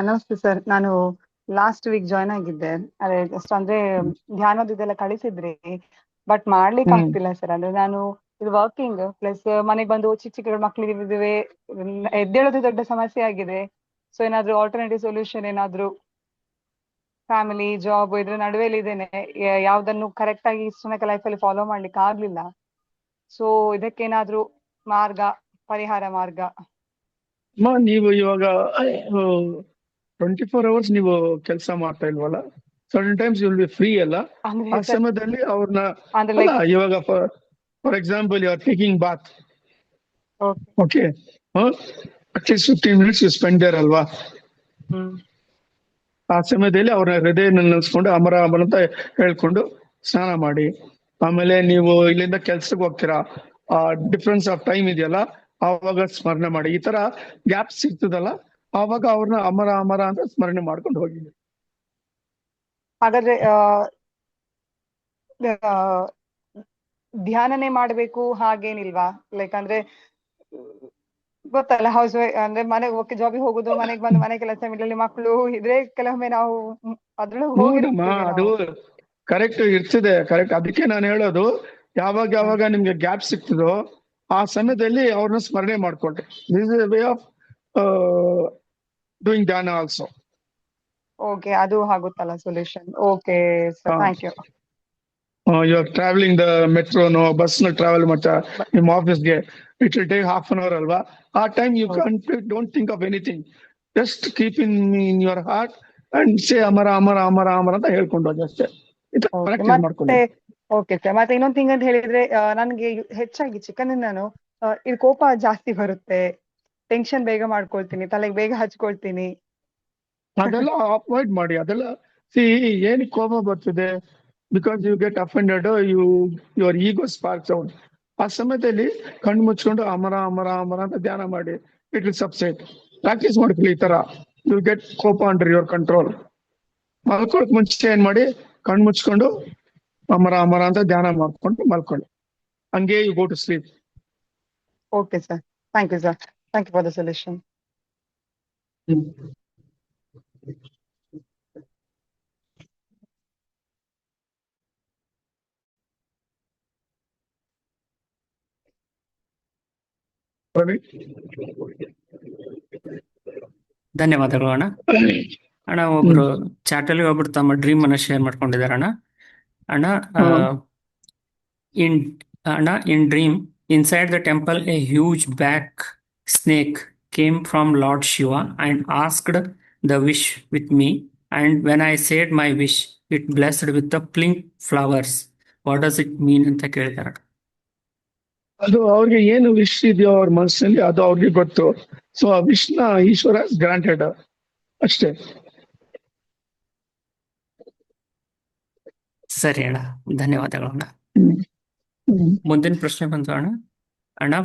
ನಮಸ್ತೆ sir. ನಾನು last week join ಆಗಿದ್ದೆ. ಅದೇ ಜಸ್ಟ್ ಅಂದ್ರೆ ಧ್ಯಾನದಿದೆಲ್ಲ ಕಳಿಸಿದ್ರಿ, ಬಟ್ ಮಾಡ್ಲಿಕ್ಕೆ ಆಗ್ತಿಲ್ಲ ಸರ್. ಅಂದ್ರೆ ನಾನು ಇದು ವರ್ಕಿಂಗ್ ಪ್ಲಸ್ ಮನೆಗೆ ಬಂದು ಚಿಕ್ಕ ಚಿಕ್ಕ ಮಕ್ಳಿಗೆ ಎದ್ದೇಳೋದು ದೊಡ್ಡ ಸಮಸ್ಯೆ ಆಗಿದೆ. ಸೊ ಏನಾದ್ರು ಆಲ್ಟರ್ನೇಟಿವ್ ಸೊಲ್ಯೂಷನ್, ಏನಾದ್ರು ಫ್ಯಾಮಿಲಿ ಜಾಬ್ ಇದ್ರ ನಡುವೆಲಿ ಇದ್ದೇನೆ. ಯಾವ್ದನ್ನು ಕರೆಕ್ಟ್ ಆಗಿ ಇಷ್ಟನಕ ಲೈಫಲ್ಲಿ ಫಾಲೋ ಮಾಡ್ಲಿಕ್ಕೆ ಆಗ್ಲಿಲ್ಲ. ಸೊ ಇದಕ್ಕೇನಾದ್ರೂ ಮಾರ್ಗ, ಪರಿಹಾರ ಮಾರ್ಗ? ನೀವು ಇವಾಗ 24 hours ನೀವು ಕೆಲಸ ಮಾಡ್ತಾ ಇಲ್ವಲ್ಲ, sudden times you will be free ಅಲ್ಲ, ಅಂದ್ರೆ ಆ ಸರ್ ಸಮಯದಲ್ಲಿ ಅವ್ರನ್ನ ಅಂದ್ರೆ ಅಲ್ಲ ಲೈಕ್ ಇವಾಗ for example you are taking bath, okay okay, at least 15 minutes you spend there ಅಲ್ವಾ, ಆ ಸಮಯದಲ್ಲಿ ಅವರ ಹೃದಯ ನೆನೆಸ್ಕೊಂಡು ಅಮರ ಅಮರ ಅಂತ ಹೇಳ್ಕೊಂಡು ಸ್ನಾನ ಮಾಡಿ, ಆಮೇಲೆ ನೀವು ಇಲ್ಲಿಂದ ಕೆಲ್ಸಕ್ಕೆ ಹೋಗ್ತೀರಾ, ಆ ಡಿಫ್ರೆನ್ಸ್ ಆಫ್ ಟೈಮ್ ಇದೆಯಲ್ಲ ಆವಾಗ ಸ್ಮರಣೆ ಮಾಡಿ. ಈ ತರ ಗ್ಯಾಪ್ ಸಿಗ್ತದಲ್ಲ ಆವಾಗ ಅವ್ರನ್ನ ಅಮರ ಅಮರ ಅಂತ ಸ್ಮರಣೆ ಮಾಡ್ಕೊಂಡು ಹೋಗಿ. ಹಾಗಾದ್ರೆ ಆ, ಧ್ಯಾನನೇ ಮಾಡ್ಬೇಕು ಹಾಗೇನಿಲ್ವಾ? ಲೈಕ್ ಅಂದ್ರೆ ಗೊತ್ತಲ್ಲ, ಹೌಸ್ ವೈಫ್ ಅಂದ್ರೆ ಮನೆಗೆ ಜಾಬಿಗೆ ಹೋಗುದು, ಮನೆಗೆ ಬಂದು ಮನೆ ಕೆಲಸ ಮಿಡಲ್ಲಿ ಮಕ್ಕಳು ಇದ್ರೆ ಕೆಲವೊಮ್ಮೆ ನಾವು ಅದ್ರೊಳಗೆ ನೋಡಮ್ಮ, ಹೋಗಿರ್ತೀವಿ ಅದು ನಾವು. ಕರೆಕ್ಟ್ ಇರ್ತದೆ, ಕರೆಕ್ಟ್. ಅದಕ್ಕೆ ನಾನು ಹೇಳೋದು, ಯಾವಾಗ ನಿಮ್ಗೆ ಗ್ಯಾಪ್ ಸಿಗ್ತದೋ ಆ ಸಮಯದಲ್ಲಿ ಅವ್ರನ್ನ ಸ್ಮರಣೆ ಮಾಡ್ಕೊಂಡ್ರೆ this is way of doing dhyana also. Okay, ಅದು ಆಗುತ್ತಲ್ಲ solution. Okay sir, thank you. ಇವಾಗ ಟ್ರಾವೆಲಿಂಗ್ ದ ಮೆಟ್ರೋನೋ ಬಸ್ ನ ಟ್ರಾವೆಲ್ ಮಾಡ್ತಾ ನಿಮ್ಮ ಆಫೀಸ್ಗೆ, it will take half an hour ಅಲ್ವಾ, ಆ time you don't think of anything, just keep in your heart and say Amara Amara Amara Amara ಅಂತ ಹೇಳ್ಕೊಂಡು ಹೋಗಿ ಅಷ್ಟೇ. ಪ್ರಾಕ್ಟೀಸ್ ಮಾಡ್ಕೊಂಡು. ಓಕೆ ಸರ್, ಮತ್ತೆ ಇನ್ನೊಂದು ಥಿಂಗ್ ಅಂತ ಹೇಳಿದ್ರೆ ನನ್ಗೆ ಹೆಚ್ಚಾಗಿ ಚಿಕ್ಕಂದಿನ ಇದು ಕೋಪ ಜಾಸ್ತಿ ಬರುತ್ತೆ, ಟೆನ್ಷನ್ ಬೇಗ ಮಾಡ್ಕೊಳ್ತೀನಿ, ತಲೆಗೆ ಬೇಗ ಹಚ್ಕೊಳ್ತೀನಿ. ಅದೆಲ್ಲ ಅವಾಯ್ಡ್ ಮಾಡಿ. ಅದೆಲ್ಲ ಏನ್ ಕೋಪ ಬರ್ತಿದೆ, because you get offended, your ego sparks out. ಆ ಸಮಯದಲ್ಲಿ ಕಣ್ಣು ಮುಚ್ಕೊಂಡು ಅಮರ ಅಮರ ಅಮರ ಅಂತ ಧ್ಯಾನ ಮಾಡಿ, ಇಟ್ ವಿಲ್ ಸಬ್ಸೈಡ್. ಪ್ರಾಕ್ಟೀಸ್ ಮಾಡ್ಕೊಳ್ಳಿ ಈ ತರ, ಯು ಗೆಟ್ ಕೋಪ ಅಂಡರ್ ಯುವರ್ ಕಂಟ್ರೋಲ್. ಮಲ್ಕೊಳಕ್ ಮುಂಚೆ ಏನ್ ಮಾಡಿ, ಕಣ್ಣು ಮುಚ್ಕೊಂಡು ಅಮರ ಅಮರ ಅಂತ ಧ್ಯಾನ ಮಾಡ್ಕೊಂಡು ಮಲ್ಕೊಳ್ಳಿ, ಹಂಗೆ you go to sleep. Okay sir, thank you sir, thank you for the solution. ಧನ್ಯವಾದಗಳು ಅಣ್ಣ. ಅಣ್ಣ, ಒಬ್ರು ಚಾಟ್ ಅಲ್ಲಿ ಒಬ್ರು ತಮ್ಮ ಡ್ರೀಮ್ ಅನ್ನ ಶೇರ್ ಮಾಡ್ಕೊಂಡಿದ್ದಾರೆ ಅಣ್ಣ. ಅಣ್ಣ, in dream inside the temple a huge black snake came from Lord Shiva and asked the wish with me, and when I said my wish, it blessed with the pink flowers. What does it mean ಅಂತ ಕೇಳಿದಾರೆ. ಅದು ಅವ್ರಿಗೆ ಏನು wish ಇದೆಯೋ ಅವ್ರ ಮನಸ್ಸಲ್ಲಿ ಅದು ಅವ್ರಿಗೆ ಗೊತ್ತು. ಸೊ ಆ ವಿಶ್ ನ ಈಶ್ವರ ಗ್ರಾಂಟೆಡ್ ಅಷ್ಟೇ. ಸರಿ ಅಣ್ಣ, ಧನ್ಯವಾದಗಳು ಅಣ್ಣ. ಮುಂದಿನ ಪ್ರಶ್ನೆ ಬಂತು ಅಣ್ಣ. ಅಣ್ಣ,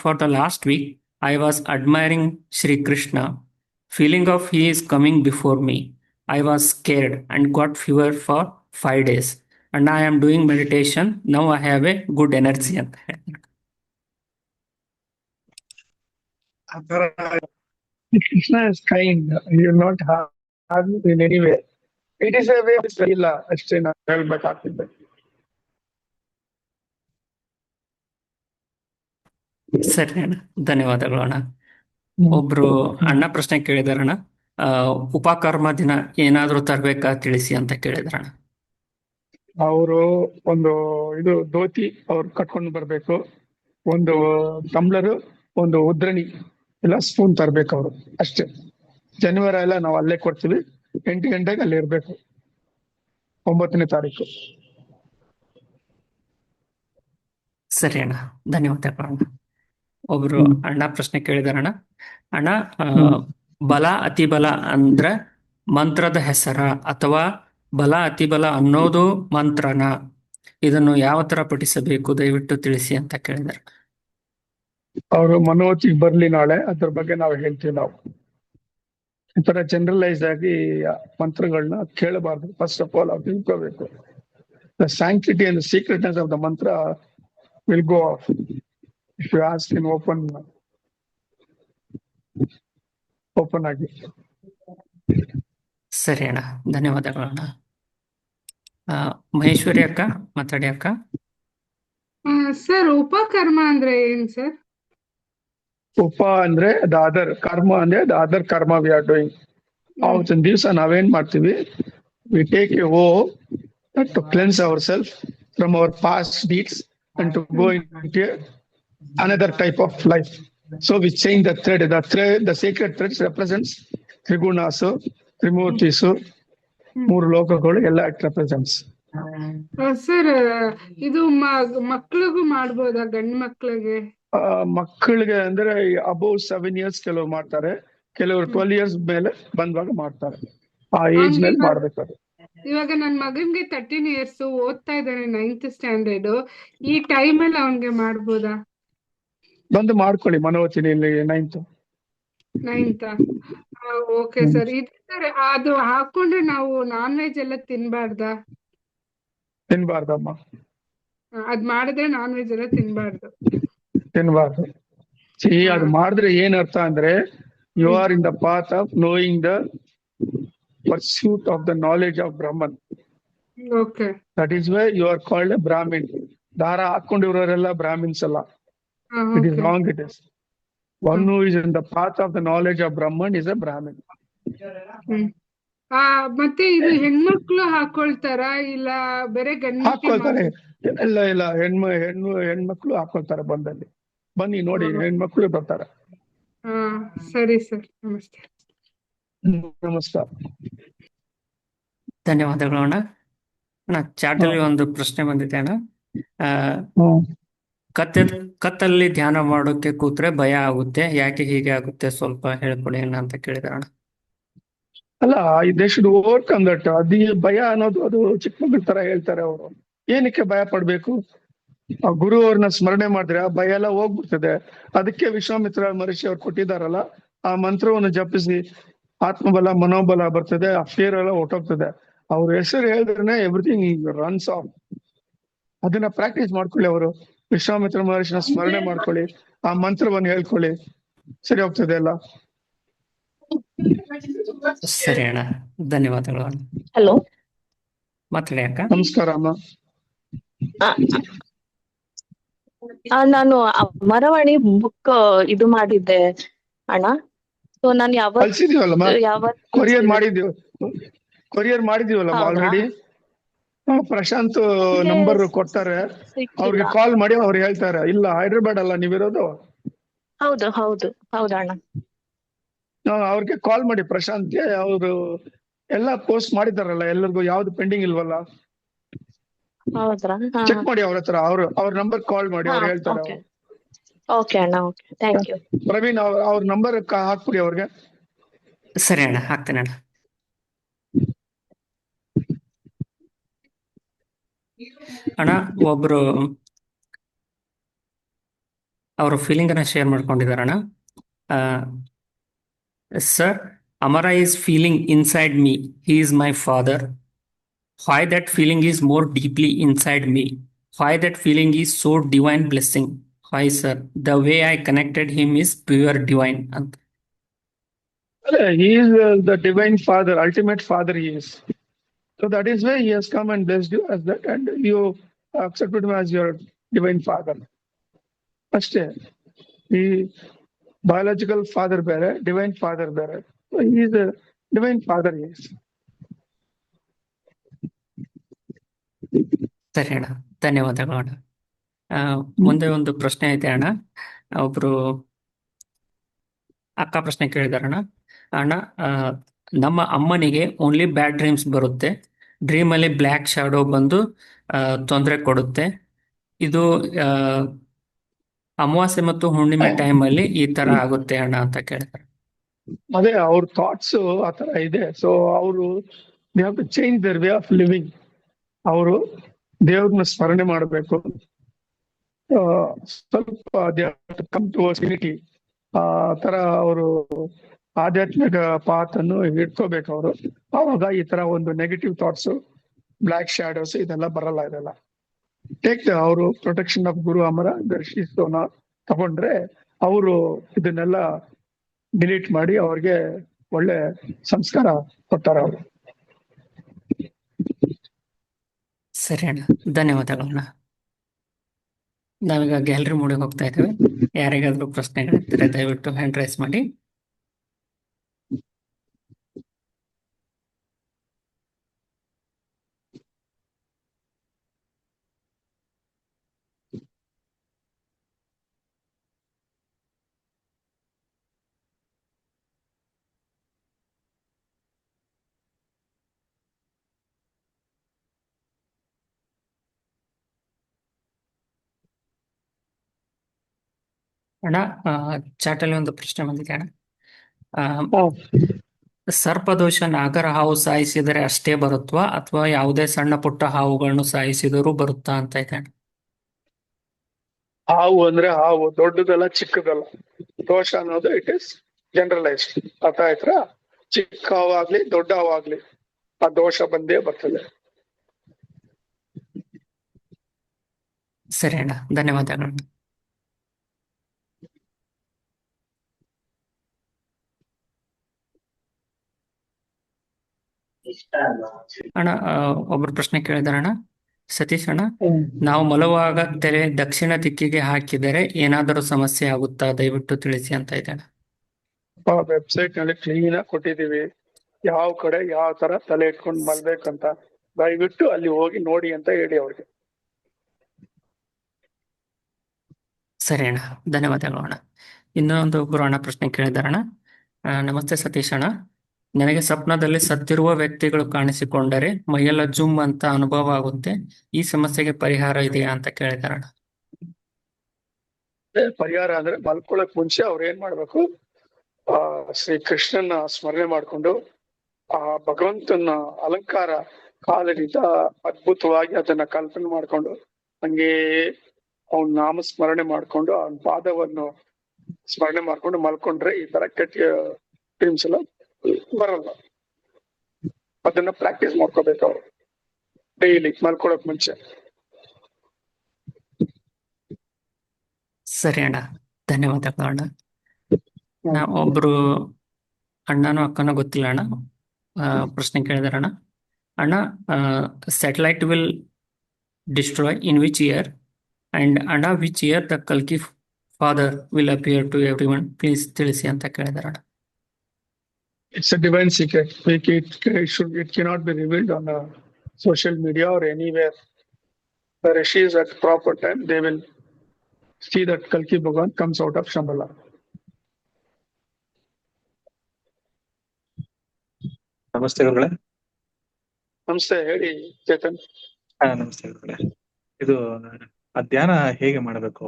for the last week I was admiring Sri Krishna, feeling of he is coming before me. I was scared and got fever for 5 days, and I am doing meditation now. I have a good energy ಅಂತ ಹೇಳಿ. Krishna is kind, he will not harm you in any way. It is a way ಇಲ್ಲ ಅಷ್ಟೇ ನಾನು ಹೇಳ್ಬೇಕಾಗ್ತಿದ್ದೆ. ಸರಿ ಅಣ್ಣ, ಧನ್ಯವಾದಗಳು ಅಣ್ಣ. ಒಬ್ರು ಅಣ್ಣ ಪ್ರಶ್ನೆ ಕೇಳಿದಾರಣ್ಣ, ಉಪಕರ್ಮ ದಿನ ಏನಾದ್ರೂ ತರ್ಬೇಕಾ ತಿಳಿಸಿ ಅಂತ ಕೇಳಿದಾರಣ್ಣ. ಅವರು ಒಂದು ಇದು ಧೋತಿ ಅವ್ರು ಕಟ್ಕೊಂಡು ಬರ್ಬೇಕು, ಒಂದು ಟಂಬ್ಲರ್, ಒಂದು ಉದ್ರಣಿ, ಎಲ್ಲ ಸ್ಪೂನ್ ತರ್ಬೇಕು ಅವರು ಅಷ್ಟೇ. ಶನಿವಾರ ಎಲ್ಲ ನಾವು ಅಲ್ಲೇ ಕೊಡ್ತೀವಿ, 8 ಗಂಟೆಗೆ ಅಲ್ಲಿ ಇರ್ಬೇಕು, 9ನೇ ತಾರೀಕು. ಸರಿ ಅಣ್ಣ, ಧನ್ಯವಾದಗಳು ಅಣ್ಣ. ಒಬ್ರು ಅಣ್ಣ ಪ್ರಶ್ನೆ ಕೇಳಿದಾರಣ್ಣ. ಅಣ್ಣ, ಬಲ ಅತಿಬಲ ಅಂದ್ರೆ ಮಂತ್ರದ ಹೆಸರ ಅಥವಾ ಬಲ ಅತಿಬಲ ಅನ್ನೋದು ಮಂತ್ರನ? ಇದನ್ನು ಯಾವ ತರ ಪಠಿಸಬೇಕು ದಯವಿಟ್ಟು ತಿಳಿಸಿ ಅಂತ ಕೇಳಿದಾರೆ. ಅವರು ಮನೋತಿಗೆ ಬರ್ಲಿ ನಾಳೆ, ಅದ್ರ ಬಗ್ಗೆ ನಾವು ಹೇಳ್ತೀವಿ. ನಾವು ಈ ತರ ಜನರಲೈಸ್ ಆಗಿ ಮಂತ್ರಗಳನ್ನ ಕೇಳಬಾರ್ದು. ಫಸ್ಟ್ ಆಫ್ ಆಲ್ ಅವ್ರು ತಿಳ್ಕೋಬೇಕು. The sanctity and secretness of the mantra will go off if you ask in open ಆಗಿ. ಸರಿ ಅಣ್ಣ, ಧನ್ಯವಾದಗಳು ಅಣ್ಣ. ಮಹೇಶ್ವರಿ ಅಕ್ಕ ಮಾತಾಡಿ ಅಕ್ಕ. ಸರ್, ಉಪಕರ್ಮ ಅಂದ್ರೆ ಏನ್ ಸರ್? ಉಪ ಅಂದ್ರೆ ದ ಅದರ್, ಕರ್ಮ ಅಂದ್ರೆ the other karma we are doing. ಅವತ್ತಿನ ದಿವಸ ನಾವೇನ್ ಮಾಡ್ತೀವಿ, we take a oath to cleanse our self from our past deeds and to go in another type of life. So we change the thread. The sacred threads represents Trigunasu, Trimurtisu, ಮೂರು ಲೋಕಗಳು ಎಲ್ಲ it represents. Sir ಇದು ಮಕ್ಳಿಗೂ ಮಾಡ್ಬೋದಾ ಗಂಡ್ ಮಕ್ಳಿಗೆ? ಮಕ್ಕಳಿಗೆ ಅಂದ್ರೆ ಅಬೌವ್ 7 years ಕೆಲವರು ಮಾಡ್ತಾರೆ, ಕೆಲವರು 12 years ಮೇಲೆ ಬಂದಾಗ ಮಾಡ್ತಾರೆ. ಆ ಏಜ್ ಮೇಲೆ ಮಾಡ್ಬೇಕು ಅದು. ಇವಾಗ ನನ್ ಮಗನ್ಗೆ 13 years ಓದ್ತಾ ಇದ್ದಾನೆ 9th standard. ಈ ಟೈಮಲ್ಲಿ ಅವನ್ಗೆ ಮಾಡ್ಬೋದಾ? ಬಂದು ಮಾಡ್ಕೊಳ್ಳಿ ಮನೋವತಿನಿಯಲ್ಲಿ 9th. Okay sir. ಇದು ಸರ್ ಅದು ಹಾಕೊಂಡ್ರೆ ನಾವು ನಾನ್ ವೆಜ್ ಎಲ್ಲ ತಿನ್ಬಾರ್ದಾ? ತಿನ್ಬಾರ್ದಮ್ಮ. ಅದ್ ಮಾಡಿದ್ರೆ ನಾನ್ ವೆಜ್ ಎಲ್ಲ ತಿನ್ಬಾರ್ದು. ಅದು ಮಾಡಿದ್ರೆ ಏನ್ ಅರ್ಥ ಅಂದ್ರೆ you are in the path of knowing the pursuit of the knowledge of Brahman. Okay. That is why you are called a Brahmin. ದಾರ ಹಾಕೊಂಡಿರೋರೆಲ್ಲ ಬ್ರಾಹ್ಮಿನ್ಸ್ ಅಲ್ಲ. It is wrong. It is one who is in the path of the knowledge of Brahman is a Brahmin. ಮತ್ತೆ ಇದು ಹೆಣ್ಮಕ್ಳು ಹಾಕೊಳ್ತಾರ ಇಲ್ಲ ಬೇರೆ ಗಂಡು ಹಾಕೊಳ್ತಾರೆ? ಇಲ್ಲ ಹೆಣ್ಮಕ್ಳು ಹಾಕೊಳ್ತಾರೆ. ಬನ್ನಿ ನೋಡಿ, ಹೆಣ್ಮಕ್ಳು ಬರ್ತಾರೆ. ಸರಿ ಸರ್, ನಮಸ್ತೆ. ನಮಸ್ಕಾರ. ಧನ್ಯವಾದಗಳು ಅಣ್ಣ. ಚಾಟ್ ಅಲ್ಲಿ ಒಂದು ಪ್ರಶ್ನೆ ಬಂದಿದೆ ಅಣ್ಣ. ಕತ್ತಲ್ಲಿ ಧ್ಯಾನ ಮಾಡೋಕೆ ಕೂತ್ರೆ ಭಯ ಆಗುತ್ತೆ, ಯಾಕೆ ಹೀಗೆ ಆಗುತ್ತೆ ಸ್ವಲ್ಪ ಹೇಳ್ಕೊಡಿ ಅಣ್ಣ ಅಂತ ಕೇಳಿದಾರೆ ಅಣ್ಣ. ಅಲ್ಲ, ದೇ ಶುಡ್ ಓವರ್ಕಮ್ ದಟ್. ಅದು ಭಯ ಅನ್ನೋದು ಅದು ಚಿಕ್ಕ ಮಕ್ಕಳ ತರ ಹೇಳ್ತಾರೆ ಅವರು. ಏನಕ್ಕೆ ಭಯ ಪಡ್ಬೇಕು? ಆ ಗುರು ಅವ್ರನ್ನ ಸ್ಮರಣೆ ಮಾಡಿದ್ರೆ ಆ ಭಯ ಎಲ್ಲ ಹೋಗ್ಬಿಡ್ತದೆ. ಅದಕ್ಕೆ ವಿಶ್ವಾಮಿತ್ರ ಮಹರ್ಷಿ ಅವ್ರು ಕೊಟ್ಟಿದಾರಲ್ಲ, ಆ ಮಂತ್ರವನ್ನು ಜಪಿಸಿ ಆತ್ಮಬಲ ಮನೋಬಲ ಬರ್ತದೆ, ಆ ಫಿಯರ್ ಎಲ್ಲ ಹೊಟ್ಟೋಗ್ತದೆ. ಅವ್ರ ಹೆಸರು ಹೇಳಿದ್ರೆ ಎವ್ರಿಥಿಂಗ್ ರನ್ಸ್ ಆಫ್. ಅದನ್ನ ಪ್ರಾಕ್ಟೀಸ್ ಮಾಡ್ಕೊಳ್ಳಿ. ಅವರು ವಿಶ್ವಾಮಿತ್ರ ಮಹರ್ಷಿನ ಸ್ಮರಣೆ ಮಾಡ್ಕೊಳ್ಳಿ, ಆ ಮಂತ್ರವನ್ನು ಹೇಳ್ಕೊಳ್ಳಿ, ಸರಿ ಹೋಗ್ತದೆ ಎಲ್ಲ. ಸರಿ ಅಣ್ಣ, ಧನ್ಯವಾದಗಳು ಅಣ್ಣ. ಹಲೋ, ಮಾತಾಡಿ ಅಕ್ಕ. ನಮಸ್ಕಾರ ಅಮ್ಮ. ನಾನು ಮರವಾಣಿ ಬುಕ್ ಇದು ಮಾಡಿದ್ದೆ ಅಣ್ಣ. ಸೊ ನಾನು ಕಳ್ಸಿದೀವಲ್ಲಮ್ಮ, ಕೊರಿಯರ್ ಮಾಡಿದೀವಲ್ಲಮ್ಮ ಆಲ್ರೆಡಿ. ಪ್ರಶಾಂತ್ ನಂಬರ್ ಕೊಡ್ತಾರೆ, ಅವ್ರಿಗೆ ಕಾಲ್ ಮಾಡಿ ಅವ್ರು ಹೇಳ್ತಾರೆ. ಇಲ್ಲ, ಹೈದ್ರಾಬಾದ್ ಅಲ್ಲ ನೀವಿರೋದು? ಹೌದಣ್ಣ. ಅವ್ರಿಗೆ ಕಾಲ್ ಮಾಡಿ ಪ್ರಶಾಂತ್ಗೆ. ಅವರು ಎಲ್ಲ ಪೋಸ್ಟ್ ಮಾಡಿದಾರಲ್ಲ ಎಲ್ಲರಿಗೂ, ಯಾವ್ದು ಪೆಂಡಿಂಗ್ ಇಲ್ವಲ್ಲ. ಚೆಕ್ ಮಾಡಿ ಅವ್ರ ಹತ್ರ. ಅವ್ರ ನಂಬರ್ ಕಾಲ್ ಮಾಡಿ, ಅವ್ರು ಹೇಳ್ತಾರೆ. ಓಕೆ ಅಣ್ಣ, ಓಕೆ, ಥ್ಯಾಂಕ್ ಯು. ಪ್ರವೀಣ್ ಅವ್ರ ನಂಬರ್ ಹಾಕ್ಬಿಡಿ ಅವ್ರಿಗೆ. ಸರಿ ಅಣ್ಣ, ಹಾಕ್ತೇನೆ ಅಣ್ಣ. ಅಣ್ಣ, ಒಬ್ರು ಅವರು ಫೀಲಿಂಗ್ ಅನ್ನ ಶೇರ್ ಮಾಡ್ಕೊಂಡಿದಾರಣ್ಣ. Sir, Amara is feeling inside me. He is my father. Why that feeling is more deeply inside me? Why that feeling is so divine blessing? Why, sir? The way I connected him is pure divine. He is the divine father, ultimate father he is. So that is why he has come and blessed you as that, and you accepted him as your divine father. ಅಷ್ಟೇ. ಈ biological father ಬೇರೆ, divine father ಬೇರೆ. So he is a divine father, yes. ಸರಿ ಅಣ್ಣ, ಧನ್ಯವಾದಗಳು ಅಣ್ಣ. ಮುಂದೆ ಒಂದು ಪ್ರಶ್ನೆ ಐತೆ ಅಣ್ಣ. ಒಬ್ರು ಅಕ್ಕ ಪ್ರಶ್ನೆ ಕೇಳಿದಾರಣ್ಣ. ಅಣ್ಣ, ನಮ್ಮ ಅಮ್ಮನಿಗೆ ಓನ್ಲಿ ಬ್ಯಾಡ್ ಡ್ರೀಮ್ಸ್ ಬರುತ್ತೆ. ಡ್ರೀಮ್ ಅಲ್ಲಿ ಬ್ಲ್ಯಾಕ್ ಶಾಡೋ ಬಂದು ತೊಂದರೆ ಕೊಡುತ್ತೆ. ಇದು ಅಮಾವಾಸ್ಯೆ ಮತ್ತು ಹುಣ್ಣಿಮೆ ಟೈಮ್ ಅಲ್ಲಿ ಈ ತರ ಆಗುತ್ತೆ ಅಣ್ಣ ಅಂತ ಕೇಳ್ತಾರೆ. ಅದೇ ಅವ್ರ ಥಾಟ್ಸ್ ಆತರ ಇದೆ. ಸೊ ಅವರು they have to change their way of living. ಅವರು ದೇವ್ರನ್ನ ಸ್ಮರಣೆ ಮಾಡಬೇಕು. ಸ್ವಲ್ಪ they have to come towards unity. ಆ ತರ ಅವರು ಆಧ್ಯಾತ್ಮಿಕ ಪಾತ್ ಅನ್ನು ಇಟ್ಕೋಬೇಕು ಅವರು. ಆವಾಗ ಈ ತರ ಒಂದು ನೆಗೆಟಿವ್ ಥಾಟ್ಸ್, ಬ್ಲ್ಯಾಕ್ ಶಾಡೋಸ್ ಇದೆಲ್ಲ ಬರಲ್ಲ. ಇದೆಲ್ಲ ಟೇಕ್ ಅವರು ಪ್ರೊಟೆಕ್ಷನ್ ಆಫ್ ಗುರು ಅಮರ ದರ್ಶಿಸೋಣ ತಗೊಂಡ್ರೆ ಅವರು ಇದನ್ನೆಲ್ಲ ಡಿಲೀಟ್ ಮಾಡಿ ಅವ್ರಿಗೆ ಒಳ್ಳೆ ಸಂಸ್ಕಾರ ಕೊಡ್ತಾರೆ ಅವರು. ಸರಿ ಅಣ್ಣ, ಧನ್ಯವಾದಗಳಣ್ಣ. ನಾವೀಗ ಗ್ಯಾಲರಿ ಮೂಡಿಗೆ ಹೋಗ್ತಾ ಇದ್ದೇವೆ. ಯಾರಿಗಾದ್ರೂ ಪ್ರಶ್ನೆಗಳಿದ್ದರೆ ದಯವಿಟ್ಟು ಹ್ಯಾಂಡ್ ರೈಸ್ ಮಾಡಿ. ಅಣ್ಣ, ಚಾಟಲ್ಲಿ ಒಂದು ಪ್ರಶ್ನೆ ಬಂದಿದೆ ಅಣ್ಣ. ಹಾ. ಸರ್ಪದೋಷ ನಾಗರ ಹಾವು ಸಾಯಿಸಿದರೆ ಅಷ್ಟೇ ಬರುತ್ವಾ ಅಥವಾ ಯಾವುದೇ ಸಣ್ಣ ಪುಟ್ಟ ಹಾವುಗಳನ್ನು ಸಾಯಿಸಿದರೂ ಬರುತ್ತಾ ಅಂತ ಇದೆ ಅಣ್ಣ. ಹಾವು ಅಂದ್ರೆ ಹಾವು, ದೊಡ್ಡದಲ್ಲ ಚಿಕ್ಕದಲ್ಲ. ದೋಷ ಅನ್ನೋದು ಇಟ್ ಇಸ್ ಜನರಲೈಸ್ಡ್. ಅರ್ಥ ಆಯ್ತಾ? ಚಿಕ್ಕ ಹಾವಾಗ್ಲಿ ದೊಡ್ಡ ಹಾವಾಗ್ಲಿ ಆ ದೋಷ ಬಂದೇ ಬರ್ತದೆ. ಸರಿ ಅಣ್ಣ, ಧನ್ಯವಾದಗಳು. ಅಣ್ಣ, ಒಬ್ರು ಪ್ರಶ್ನೆ ಕೇಳಿದಾರಣ್ಣ. ಸತೀಶ್ ಅಣ್ಣ, ನಾವು ಮಲಗುವಾಗ ತಲೆ ದಕ್ಷಿಣ ದಿಕ್ಕಿಗೆ ಹಾಕಿದರೆ ಏನಾದರೂ ಸಮಸ್ಯೆ ಆಗುತ್ತಾ? ದಯವಿಟ್ಟು ತಿಳಿಸಿ ಅಂತ ಇದೆ ಅಣ್ಣ. ವೆಬ್ಸೈಟ್ ನಲ್ಲಿ ಕ್ಲೀನ್ ಆಗಿ ಕೊಟ್ಟಿದೀವಿ, ಯಾವ ಕಡೆ ಯಾವ ತರ ತಲೆ ಇಟ್ಕೊಂಡು ಮಲ್ಬೇಕಂತ. ದಯವಿಟ್ಟು ಅಲ್ಲಿ ಹೋಗಿ ನೋಡಿ ಅಂತ ಹೇಳಿ ಅವ್ರಿಗೆ. ಸರಿ ಅಣ್ಣ, ಧನ್ಯವಾದಗಳು ಅಣ್ಣ. ಇನ್ನೊಂದು ಒಬ್ರು ಅಣ್ಣ ಪ್ರಶ್ನೆ ಕೇಳಿದಾರಣ್ಣ. ನಮಸ್ತೆ ಸತೀಶ್ ಅಣ್ಣ, ನನಗೆ ಸ್ವಪ್ನದಲ್ಲಿ ಸತ್ತಿರುವ ವ್ಯಕ್ತಿಗಳು ಕಾಣಿಸಿಕೊಂಡರೆ ಮೈಯೆಲ್ಲ ಜುಮ್ ಅಂತ ಅನುಭವ ಆಗುತ್ತೆ. ಈ ಸಮಸ್ಯೆಗೆ ಪರಿಹಾರ ಇದೆಯಾ ಅಂತ ಕೇಳಿದಾರಣ್ಣ. ಪರಿಹಾರ ಅಂದ್ರೆ ಮಲ್ಕೊಳಕ್ ಮುಂಚೆ ಅವ್ರು ಏನ್ ಮಾಡ್ಬೇಕು, ಶ್ರೀ ಕೃಷ್ಣನ ಸ್ಮರಣೆ ಮಾಡ್ಕೊಂಡು ಆ ಭಗವಂತನ ಅಲಂಕಾರ ಕಾಲದಿಂದ ಅದ್ಭುತವಾಗಿ ಅದನ್ನ ಕಲ್ಪನೆ ಮಾಡ್ಕೊಂಡು ಹಂಗೆ ಅವನ ನಾಮ ಸ್ಮರಣೆ ಮಾಡ್ಕೊಂಡು ಅವನ ಪಾದವನ್ನು ಸ್ಮರಣೆ ಮಾಡ್ಕೊಂಡು ಮಲ್ಕೊಂಡ್ರೆ ಈ ತರ ಕೆಟ್ಟ ಡ್ರೀಮ್ಸ್ ಎಲ್ಲ ಬರಲ್ಲ. ಅದನ್ನ ಪ್ರಾಕ್ಟೀಸ್ ಮಾಡ್ಕೋಬೇಕು ಅವ್ರು ಡೈಲಿ ಮಲ್ಕೊಳಕ್ ಮುಂಚೆ. ಸರಿ ಅಣ್ಣ, ಧನ್ಯವಾದಗಳು ಅಣ್ಣ. ಒಬ್ರು ಅಣ್ಣನೋ ಅಕ್ಕನೋ ಗೊತ್ತಿಲ್ಲ ಅಣ್ಣ, ಪ್ರಶ್ನೆ ಕೇಳಿದಾರಣ್ಣ. ಅಣ್ಣ, satellite will destroy in which year and ಅಣ್ಣ ವಿಚ್ ಇಯರ್ ದ ಕಲ್ಕಿ father will appear to everyone, please ತಿಳಿಸಿ ಅಂತ ಕೇಳಿದಾರಣ್ಣ. It's a divine secret. It cannot be revealed on social media or anywhere. The rishis at proper time, they will see that Kalki Bhagavan comes out of Shambhala. ನಮಸ್ತೆ ಗುರುಗಳೇ. ನಮಸ್ತೆ, ಹೇಳಿ ಚೇತನ್. ನಮಸ್ತೆ ಗುರುಗಳೇ. ಇದು ಧ್ಯಾನ ಹೇಗೆ ಮಾಡಬೇಕು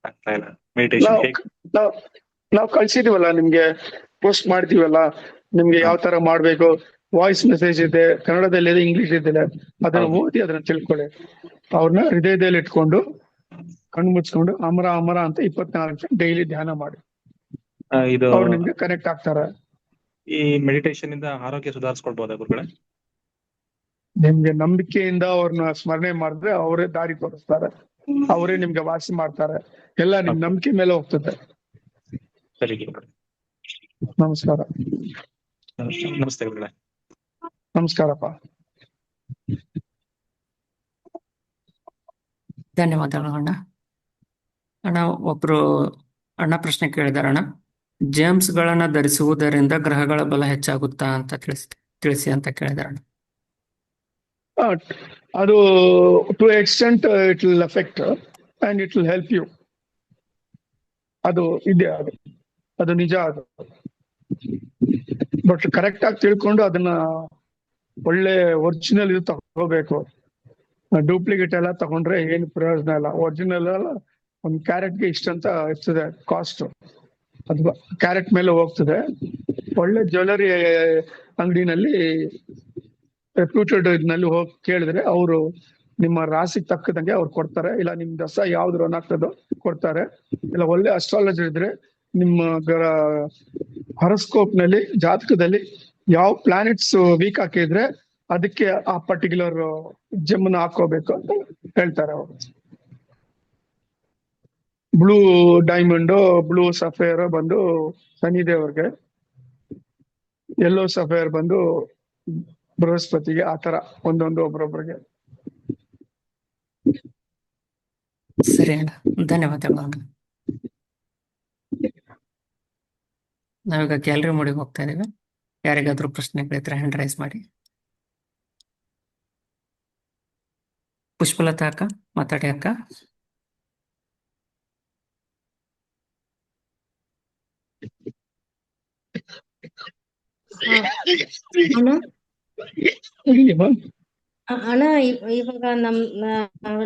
ಆಗ್ತಾ ಇಲ್ಲ, ಮೆಡಿಟೇಷನ್ ಹೇಗೆ? ನಾವು ಕಳ್ಸಿದೀವಲ್ಲ ನಿಮ್ಗೆ, ಪೋಸ್ಟ್ ಮಾಡಿದೀವಲ್ಲ ನಿಮ್ಗೆ ಯಾವ ತರ ಮಾಡ್ಬೇಕು. ವಾಯ್ಸ್ ಮೆಸೇಜ್ ಇದೆ, ಕನ್ನಡದಲ್ಲಿ ಇದೆ, ಇಂಗ್ಲಿಷ್ ಇದೆ. ಅದನ್ನ ಓದಿ ಅದನ್ನ ತಿಳ್ಕೊಳ್ಳಿ. ಅವ್ರನ್ನ ಹೃದಯದಲ್ಲಿ ಇಟ್ಕೊಂಡು ಕಣ್ಣು ಮುಚ್ಕೊಂಡು ಅಮರ ಅಮರ ಅಂತ 24 ಡೈಲಿ ಧ್ಯಾನ ಮಾಡಿ. ಇದು ಅವ್ರು ನಿಮ್ಗೆ ಕನೆಕ್ಟ್ ಆಗ್ತಾರೆ. ಈ ಮೆಡಿಟೇಷನ್ ಇಂದ ಆರೋಗ್ಯ ಸುಧಾರಿಸ್ಕೊಳ್ಬಹುದಾ ಗುರುಗಳೇ? ನಿಮ್ಗೆ ನಂಬಿಕೆಯಿಂದ ಅವ್ರನ್ನ ಸ್ಮರಣೆ ಮಾಡಿದ್ರೆ ಅವರೇ ದಾರಿ ತೋರಿಸ್ತಾರೆ, ಅವರೇ ನಿಮ್ಗೆ ವಾಸಿ ಮಾಡ್ತಾರೆ. ಎಲ್ಲ ನಿಮ್ ನಂಬಿಕೆ ಮೇಲೆ ಹೋಗ್ತದೆ. ಸರಿ ಗುರುಗಳೇ, ನಮಸ್ಕಾರ. ನಮಸ್ತೆ ಗುರುಗಳೇ. ನಮಸ್ಕಾರಪ್ಪ. ಧನ್ಯವಾದಗಳು ಅಣ್ಣ. ಅಣ್ಣ, ಒಬ್ರು ಅಣ್ಣ ಪ್ರಶ್ನೆ ಕೇಳಿದಾರಣ್ಣ. ಜೇಮ್ಸ್ ಗಳನ್ನ ಧರಿಸುವುದರಿಂದ ಗ್ರಹಗಳ ಬಲ ಹೆಚ್ಚಾಗುತ್ತಾ ಅಂತ ತಿಳಿಸಿ ಅಂತ ಕೇಳಿದಾರಣ್ಣ. ಅದು to extent it will affect and it will help you. ಅದು ಇದೆ, ಅದು ನಿಜ. ಅದು ಬಟ್ ಕರೆಕ್ಟ್ ಆಗಿ ತಿಳ್ಕೊಂಡು ಅದನ್ನ ಒಳ್ಳೆ ಒರಿಜಿನಲ್ ಇದು ತಗೋಬೇಕು. ಡೂಪ್ಲಿಕೇಟ್ ಎಲ್ಲ ತಗೊಂಡ್ರೆ ಏನು ಪ್ರಯೋಜನ ಇಲ್ಲ. ಒರಿಜಿನಲ್ ಎಲ್ಲ ಒಂದು ಕ್ಯಾರೆಟ್ಗೆ ಇಷ್ಟಂತ ಇರ್ತದೆ ಕಾಸ್ಟ್, ಅದು ಕ್ಯಾರೆಟ್ ಮೇಲೆ ಹೋಗ್ತದೆ. ಒಳ್ಳೆ ಜ್ಯುವೆಲರಿ ಅಂಗಡಿನಲ್ಲಿ ರೆಪ್ಯೂಟೆಡ್ ಇದ್ನಲ್ಲಿ ಹೋಗಿ ಕೇಳಿದ್ರೆ ಅವರು ನಿಮ್ಮ ರಾಶಿಗೆ ತಕ್ಕದಂಗೆ ಅವ್ರು ಕೊಡ್ತಾರೆ. ಇಲ್ಲ ನಿಮ್ ದಸ ಯಾವ್ದು ರನ್ ಆಗ್ತದೋ ಕೊಡ್ತಾರೆ. ಇಲ್ಲ ಒಳ್ಳೆ ಅಸ್ಟ್ರಾಲಜರ್ ಇದ್ರೆ ನಿಮ್ಮ ಹಾರೋಸ್ಕೋಪ್ ನಲ್ಲಿ ಜಾತಕದಲ್ಲಿ ಯಾವ ಪ್ಲಾನೆಟ್ಸ್ ವೀಕ್ ಹಾಕಿದ್ರೆ ಅದಕ್ಕೆ ಆ ಪರ್ಟಿಕ್ಯುಲರ್ ಜೆಮ್ನ ಹಾಕೋಬೇಕು ಅಂತ ಹೇಳ್ತಾರೆ ಅವರು. ಬ್ಲೂ ಡೈಮಂಡ್, ಬ್ಲೂ ಸಫೇರ್ ಬಂದು ಶನಿದೇವ್ರಿಗೆ, ಯೆಲ್ಲೋ ಸಫೇರ್ ಬಂದು ಬೃಹಸ್ಪತಿಗೆ, ಆ ತರ ಒಂದೊಂದು ಒಬ್ರೊಬ್ರಿಗೆ. ಸರಿ ಅಣ್ಣ, ಧನ್ಯವಾದಗಳು ಅಣ್ಣ. ನಾವೀಗ ಗ್ಯಾಲರಿ ಮೋಡಿಗೆ ಹೋಗ್ತಾ ಇದ್ದೀವಿ. ಯಾರಿಗಾದ್ರೂ ಪ್ರಶ್ನೆಗಳಿದ್ರೆ ಹ್ಯಾಂಡ್ ರೈಸ್ ಮಾಡಿ. ಪುಷ್ಪಲತಾ ಅಕ್ಕ, ಮಾತಾಡಿ ಅಕ್ಕ. ಅಣ್ಣ ಅಣ್ಣ, ಇವಾಗ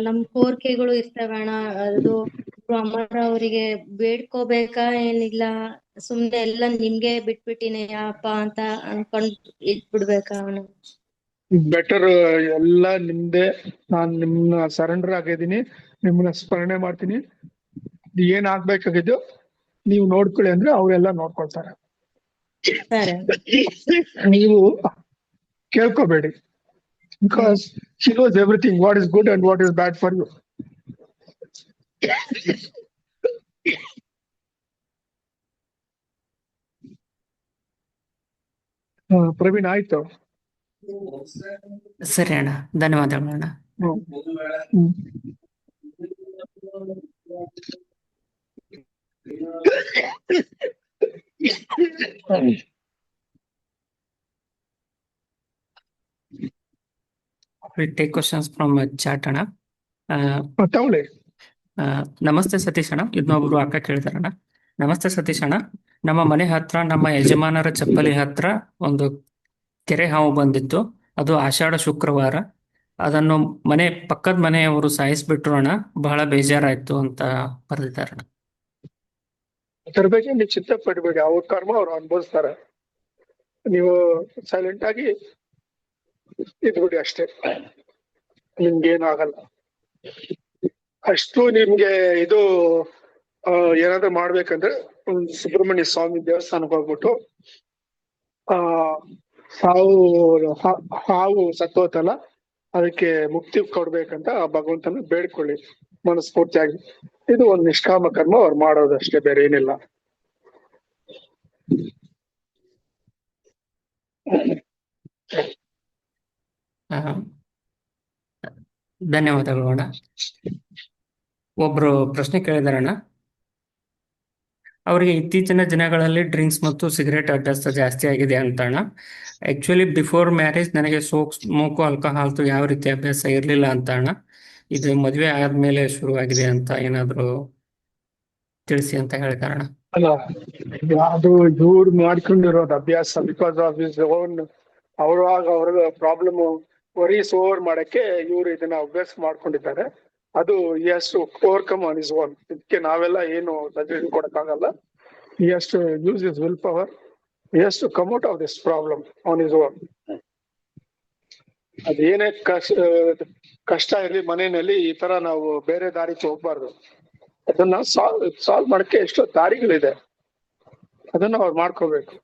ನಮ್ ಕೋರಿಕೆಗಳು ಇರ್ತವೆ ಅಣ್ಣ. ಅದು ಅಮರ ಅವರಿಗೆ ಬೇಡ್ಕೋಬೇಕಾ ಏನಿಲ್ಲ, ಸುಮ್ನೆ ಎಲ್ಲ ನಿಮ್ಗೆ ಬಿಟ್ಬಿಟ್ಟಿನಿ ಅಪ್ಪ ಅಂತ ಅನ್ಕೊಂಡ್ ಇಟ್ಬಿಡ್ಬೇಕಾ ಅವನು? ಬೆಟರ್ ಎಲ್ಲ ನಿಮ್ದೆ. ನಾನ್ ನಿಮ್ನ ಸರೆಂಡರ್ ಆಗಿದ್ದೀನಿ, ನಿಮ್ಮನ್ನ ಸ್ಮರಣೆ ಮಾಡ್ತೀನಿ. ಏನ್ ಆಗ್ಬೇಕಾಗಿದ್ದು ನೀವು ನೋಡ್ಕೊಳ್ಳಿ ಅಂದ್ರೆ ಅವರೆಲ್ಲ ನೋಡ್ಕೊಳ್ತಾರೆ. ಸರಿ. ನೀವು ಕೇಳ್ಕೋಬೇಡಿ, because she knows everything, what is good and what is bad for you. Praveen ಆಯ್ತು. ಸರಿ ಅಣ್ಣ, ಧನ್ಯವಾದಗಳು ಅಣ್ಣ. We take questions from chat ಅಣ್ಣ. ತಗೊಳ್ಳಿ. ನಮಸ್ತೆ ಸತೀಶ್ ಅಣ್ಣ, ಇನ್ನೊಬ್ರು ಅಕ್ಕ ಕೇಳಿದಾರಣ್ಣ. ನಮಸ್ತೆ ಸತೀಶ್ ಅಣ್ಣ, ನಮ್ಮ ಮನೆ ಹತ್ರ ನಮ್ಮ ಯಜಮಾನರ ಚಪ್ಪಲಿ ಹತ್ರ ಒಂದು ಕೆರೆ ಹಾವು ಬಂದಿತ್ತು. ಅದು ಆಷಾಢ ಶುಕ್ರವಾರ. ಅದನ್ನು ಪಕ್ಕದ ಮನೆಯವರು ಸಾಯಿಸ್ಬಿಟ್ರು ಅಣ್ಣ. ಬಹಳ ಬೇಜಾರಾಯ್ತು ಅಂತ ಬರೆದಿದ್ದಾರಣ್ಣ. ಅದ್ರ ಬಗ್ಗೆ ನೀವು ಚಿಂತೆ ಪಡ್ಬೇಡಿ, ಅವ್ರ ಕರ್ಮ ಅವ್ರು ಅನುಭವಿಸ್ತಾರೆ. ನೀವು ಸೈಲೆಂಟ್ ಆಗಿ ಇದ್ಬಿಡಿ ಅಷ್ಟೇ, ನಿಮ್ಗೇನಾಗಲ್ಲ. ಅಷ್ಟು ನಿಮ್ಗೆ ಇದು ಏನಾದ್ರು ಮಾಡ್ಬೇಕಂದ್ರೆ ಸುಬ್ರಹ್ಮಣ್ಯ ಸ್ವಾಮಿ ದೇವಸ್ಥಾನಕ್ಕೆ ಹೋಗ್ಬಿಟ್ಟು ಹಾವು ಸತ್ತೋತಲ್ಲ, ಅದಕ್ಕೆ ಮುಕ್ತಿ ಕೊಡ್ಬೇಕಂತ ಆ ಭಗವಂತನ ಬೇಡ್ಕೊಳ್ಳಿ ಮನಸ್ಫೂರ್ತಿಯಾಗಿ. ಇದು ಒಂದು ನಿಷ್ಕಾಮ ಕರ್ಮ ಅವ್ರು ಮಾಡೋದಷ್ಟೇ, ಬೇರೆ ಏನಿಲ್ಲ. ಧನ್ಯವಾದಗಳು ಅಣ್ಣ. ಒಬ್ರು ಪ್ರಶ್ನೆ ಕೇಳಿದಾರಣ್ಣ. ಅವರಿಗೆ ಇತ್ತೀಚಿನ ದಿನಗಳಲ್ಲಿ ಡ್ರಿಂಕ್ಸ್ ಮತ್ತು ಸಿಗರೇಟ್ ಅಭ್ಯಾಸ ಜಾಸ್ತಿ ಆಗಿದೆ ಅಂತ ಅಣ್ಣ. ಆಕ್ಚುಲಿ ಬಿಫೋರ್ ಮ್ಯಾರೇಜ್ ನನಗೆ ಸ್ಮೋಕು ಆಲ್ಕೋಹಾಲ್ ಯಾವ ರೀತಿ ಅಭ್ಯಾಸ ಇರಲಿಲ್ಲ ಅಂತ ಅಣ್ಣ. ಇದು ಮದುವೆ ಆದ್ಮೇಲೆ ಶುರುವಾಗಿದೆ ಅಂತ ಏನಾದ್ರು ತಿಳಿಸಿ ಅಂತ ಹೇಳಿದಾರಣ್ಣ. ಅಲ್ಲ, ಅದು ಇವ್ರು ಮಾಡ್ಕೊಂಡಿರೋದು ಅಭ್ಯಾಸ ಬಿಕಾಸ್ ಆಫ್ ಹಿಸ್ ಓನ್. ಅವ್ರ ಪ್ರಾಬ್ಲಮ್ ವರೀಸ್ ಓವರ್ ಮಾಡಕ್ಕೆ ಇವ್ರು ಇದನ್ನ ಅಭ್ಯಾಸ ಮಾಡ್ಕೊಂಡಿದ್ದಾರೆ. ಅದು he has to overcome on his own. ಇದಕ್ಕೆ ನಾವೆಲ್ಲ ಏನು suggestion ಕೊಡಕ್ಕಾಗಲ್ಲ. he has to use his willpower. he has to come out of this problem on his own. ಅದೇನೇ ಕಷ್ಟ ಇರಲಿ ಮನೆಯಲ್ಲಿ, ಈ ತರ ನಾವು ಬೇರೆ ದಾರಿಗೆ ಹೋಗ್ಬಾರ್ದು. ಅದನ್ನ ಸಾಲ್ವ್ ಮಾಡಕ್ಕೆ ಎಷ್ಟೋ ದಾರಿಗಳಿದೆ, ಅದನ್ನ ಅವ್ರು ಮಾಡ್ಕೋಬೇಕು.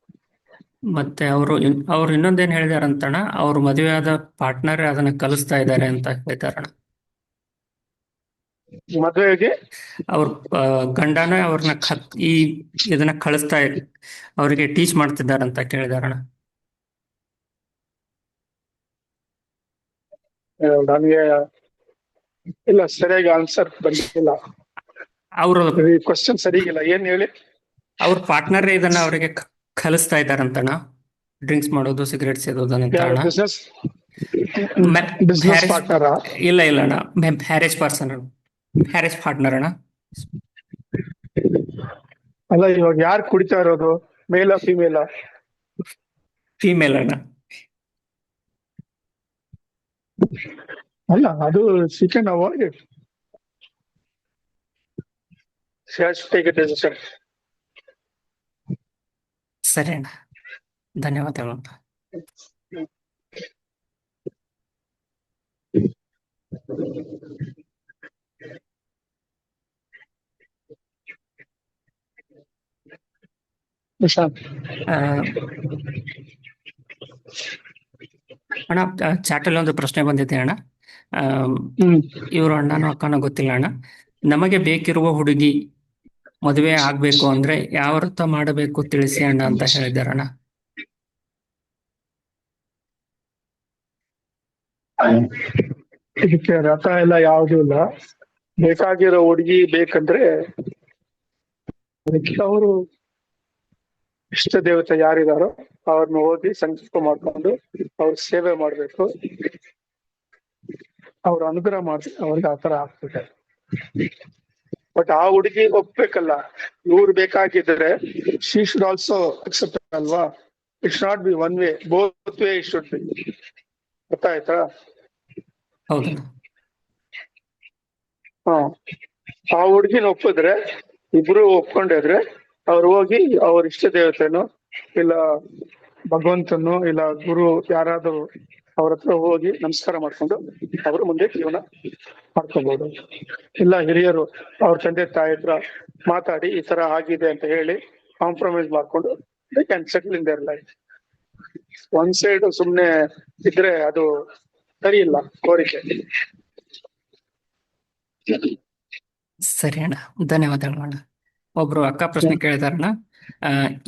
ಮತ್ತೆ ಅವರು ಇನ್ನೊಂದೇನ್ ಹೇಳಿದಾರಂತಣ್ಣ, ಅವ್ರ ಮದುವೆ ಆದ ಪಾರ್ಟ್ನರ್ ಅದನ್ನ ಕಲಿಸ್ತಾ ಇದ್ದಾರೆ ಅಂತ ಹೇಳಿದಾರಣ್ಣ. ಮದುವೆಗೆ ಅವ್ರ ಗಂಡನ ಅವ್ರನ್ನ ಇದನ್ನ ಕಳಿಸ್ತಾ ಅವರಿಗೆ ಟೀಚ್ ಮಾಡ್ತಿದ್ದಾರಂತ ಕೇಳಿದಾರಣ್ಣ. ನನಗೆ ಇಲ್ಲ, ಸರಿಯಾಗಿ ಆನ್ಸರ್ ಬಂದಿಲ್ಲ. ಅವರು ಕ್ವಶನ್ ಸರಿಗಿಲ್ಲ, ಏನ್ ಹೇಳಿ. ಅವ್ರ ಪಾರ್ಟ್ನರ್ ಇದನ್ನ ಅವರಿಗೆ ಕಲಿಸ್ತಾ ಇದ್ದಾರಂತಣ್ಣ, ಡ್ರಿಂಕ್ಸ್ ಮಾಡೋದು, ಸಿಗರೇಟ್ ಸೇದೋದನ್ನ. ಇಲ್ಲ ಅಣ್ಣ, ಮ್ಯಾರೇಜ್ ಪರ್ಸನ್, ಮ್ಯಾರೇಜ್ ಪಾರ್ಟ್ನರ್ ಅಣ್ಣ. ಅಲ್ಲ, ಇವಾಗ ಯಾರು ಕುಡಿತಾ ಇರೋದು, ಮೇಲ ಫಿಮೇಲ? ಫಿಮೇಲ್ ಅಣ್ಣ. ಅಲ್ಲ, ಅದು she can avoid it. She has to take a decision. ಸರಿ ಅಣ್ಣ, ಧನ್ಯವಾದಗಳು. ಅಣ್ಣ, ಚಾಟಲ್ಲಿ ಒಂದು ಪ್ರಶ್ನೆ ಬಂದಿದೆ ಅಣ್ಣ. ಇವರು ಅಣ್ಣನೋ ಅಕ್ಕನೋ ಗೊತ್ತಿಲ್ಲ ಅಣ್ಣ. ನಮಗೆ ಬೇಕಿರುವ ಹುಡುಗಿ ಮದುವೆ ಆಗ್ಬೇಕು ಅಂದ್ರೆ ಯಾವ ವ್ರತ ಮಾಡಬೇಕು ತಿಳಿಸಿ ಅಣ್ಣ ಅಂತ ಹೇಳಿದಾರಣ್ಣ. ಇದಕ್ಕೆ ವ್ರತ ಎಲ್ಲ ಯಾವ್ದು ಇಲ್ಲ. ಬೇಕಾಗಿರೋ ಹುಡುಗಿ ಬೇಕಂದ್ರೆ ಅದಕ್ಕೆ ಅವರು ಇಷ್ಟ ದೇವತೆ ಯಾರಿದಾರೋ ಅವ್ರನ್ನ ಓದಿ ಸಂಕಲ್ಪ ಮಾಡ್ಕೊಂಡು ಅವ್ರ ಸೇವೆ ಮಾಡ್ಬೇಕು. ಅವ್ರ ಅನುಗ್ರಹ ಮಾಡಿ ಅವ್ರಿಗೆ ಆತರ ಆಗ್ತದೆ. ಬಟ್ ಆ ಹುಡುಗಿ ಒಪ್ಬೇಕಲ್ಲ, ಇವ್ರು ಬೇಕಾಗಿದ್ರೆ ಶಿ ಶುಡ್ ಆಲ್ಸೋ ಅಕ್ಸೆಪ್ಟ್ ಅಲ್ವಾ. It's not be one way, both way it should be. ಗೊತ್ತಾಯ್ತಾ? ಹೌದು. ಹಾ, ಆ ಹುಡ್ಗಿನ ಒಪ್ಪಿದ್ರೆ, ಇಬ್ರು ಒಪ್ಕೊಂಡಿದ್ರೆ ಅವ್ರು ಹೋಗಿ ಅವ್ರ ಇಷ್ಟ ದೇವತೆನೋ ಇಲ್ಲ ಭಗವಂತನೋ ಇಲ್ಲ ಗುರು ಯಾರಾದ್ರೂ ಅವ್ರ ಹತ್ರ ಹೋಗಿ ನಮಸ್ಕಾರ ಮಾಡ್ಕೊಂಡು ಅವರು ಮುಂದೆ ಜೀವನ ಮಾಡ್ಕೋಬಹುದು. ಇಲ್ಲ ಹಿರಿಯರು ಅವ್ರ ತಂದೆ ತಾಯಿ ಹತ್ರ ಮಾತಾಡಿ ಈ ತರ ಆಗಿದೆ ಅಂತ ಹೇಳಿ ಕಾಂಪ್ರಮೈಸ್ ಮಾಡ್ಕೊಂಡು they can settle in their life. One side ಸುಮ್ನೆ ಇದ್ರೆ ಅದು ಸರಿ ಇಲ್ಲ ಕೋರಿಕೆ. ಸರಿ ಅಣ್ಣ, ಧನ್ಯವಾದಗಳು ಅಣ್ಣ. ಒಬ್ರು ಅಕ್ಕ ಪ್ರಶ್ನೆ ಕೇಳಿದಾರಣ್ಣ,